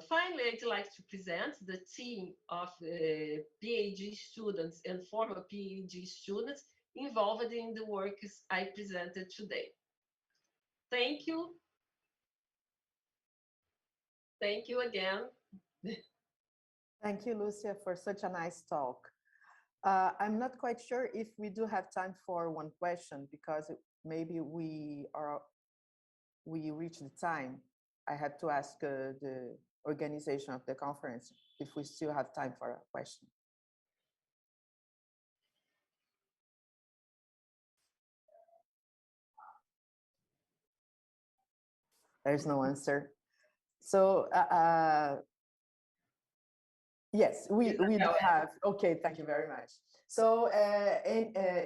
Finally, I'd like to present the team of PhD students and former PhD students involved in the works I presented today. Thank you. Thank you again. Thank you, Lucia, for such a nice talk. I'm not quite sure if we do have time for one question, because maybe we reached the time. I had to ask the organization of the conference if we still have time for a question. There's no answer. So yes, we do have. Okay, thank you very much. So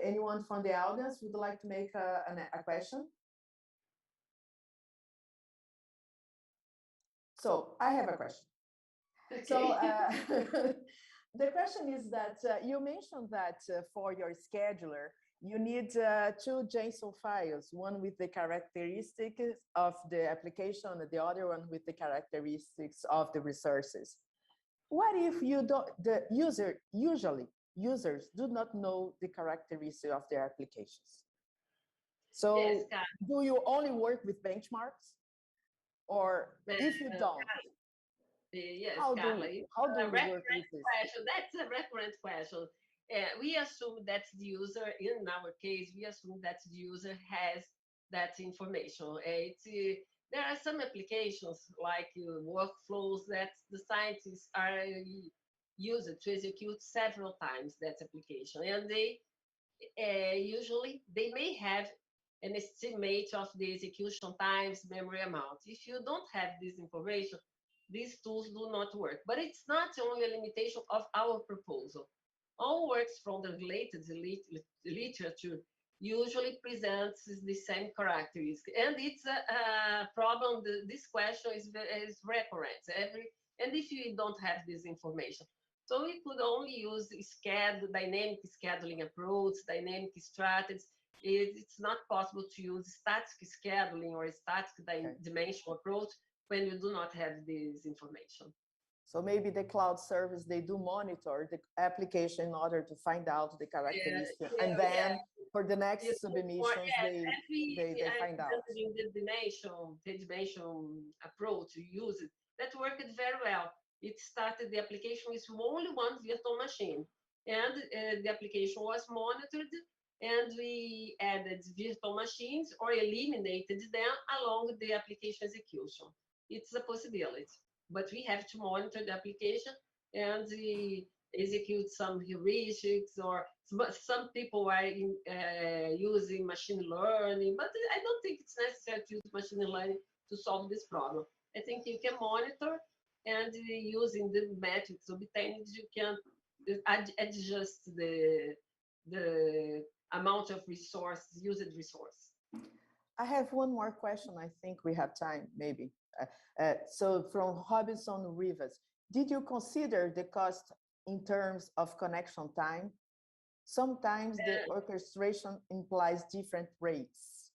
anyone from the audience would like to make a question? So I have a question. Okay. So the question is that you mentioned that for your scheduler, you need two JSON files, one with the characteristics of the application and the other one with the characteristics of the resources. What if you don't, usually users do not know the characteristics of their applications? So yes, do you only work with benchmarks? Or if you don't, yes, how do Carla, we work with this? Question. That's a recurrent question. We assume that the user, in our case, we assume that the user has that information. There are some applications like workflows that the scientists are used to execute several times that application, and they usually they may have an estimate of the execution times, memory amount. If you don't have this information, these tools do not work. But it's not only a limitation of our proposal. All works from the related literature usually presents the same characteristics. And it's a problem, this question is recurrent. And if you don't have this information, so we could only use dynamic scheduling approach, dynamic strategies. It's not possible to use static scheduling or static dimensional approach when you do not have this information. So maybe the cloud service, they do monitor the application in order to find out the characteristics. And then for the next submissions, they find out. The dimension approach you use it, that worked very well. It started the application with only one virtual machine. And the application was monitored, and we added virtual machines or eliminated them along the application execution. It's a possibility, but we have to monitor the application and execute some heuristics, or some people are using machine learning, but I don't think it's necessary to use machine learning to solve this problem. I think you can monitor, and using the metrics obtained, you can adjust the amount of used resource. I have one more question. I think we have time, maybe. So from Robinson Rivas, did you consider the cost in terms of connection time? Sometimes the orchestration implies different rates.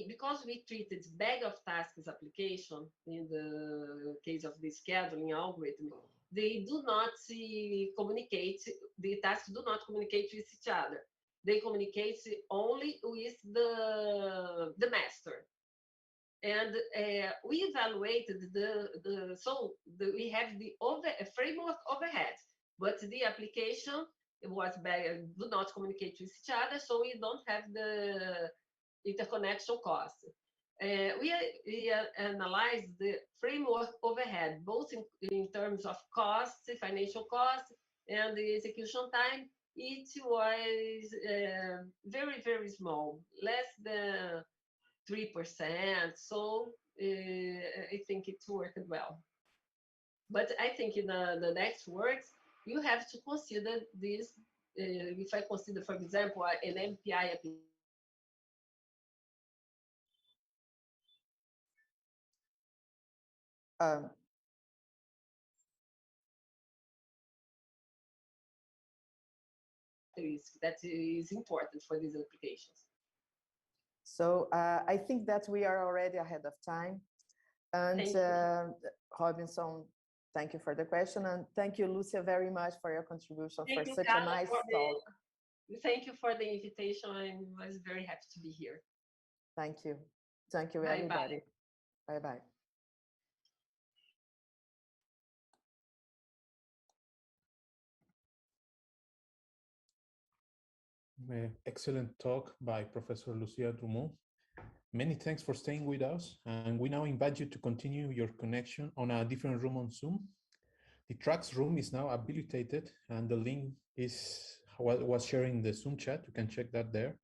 Because we treated bag of tasks application in the case of the scheduling algorithm, they do not communicate, the tasks do not communicate with each other. They communicate only with the master. And we evaluated we have the framework overhead, but the application was better, do not communicate with each other, so we don't have the interconnection cost. We analyzed the framework overhead, both in terms of costs, financial costs, and the execution time. It was very, very small, less than 3%. So I think it's worked well. But I think in the next works, you have to consider this. If I consider, for example, an MPI application, that is important for these applications. So I think that we are already ahead of time. And Robinson, thank you for the question. And thank you, Lucia, very much for your contribution, for such a nice talk. Thank you for the invitation. I was very happy to be here. Thank you. Thank you, everybody. Bye-bye. Excellent talk by Professor Lucia Drummond. Many thanks for staying with us, and we now invite you to continue your connection on a different room on Zoom. The tracks room is now habilitated, and the link was shared in the Zoom chat. You can check that there.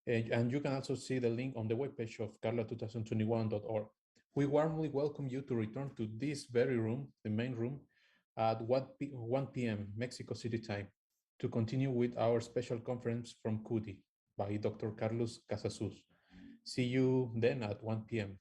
And you can also see the link on the webpage of carla2021.org. We warmly welcome you to return to this very room, the main room, at 1 p.m. Mexico City time, to continue with our special conference from CUDI by Dr. Carlos Casasus. See you then at 1 p.m.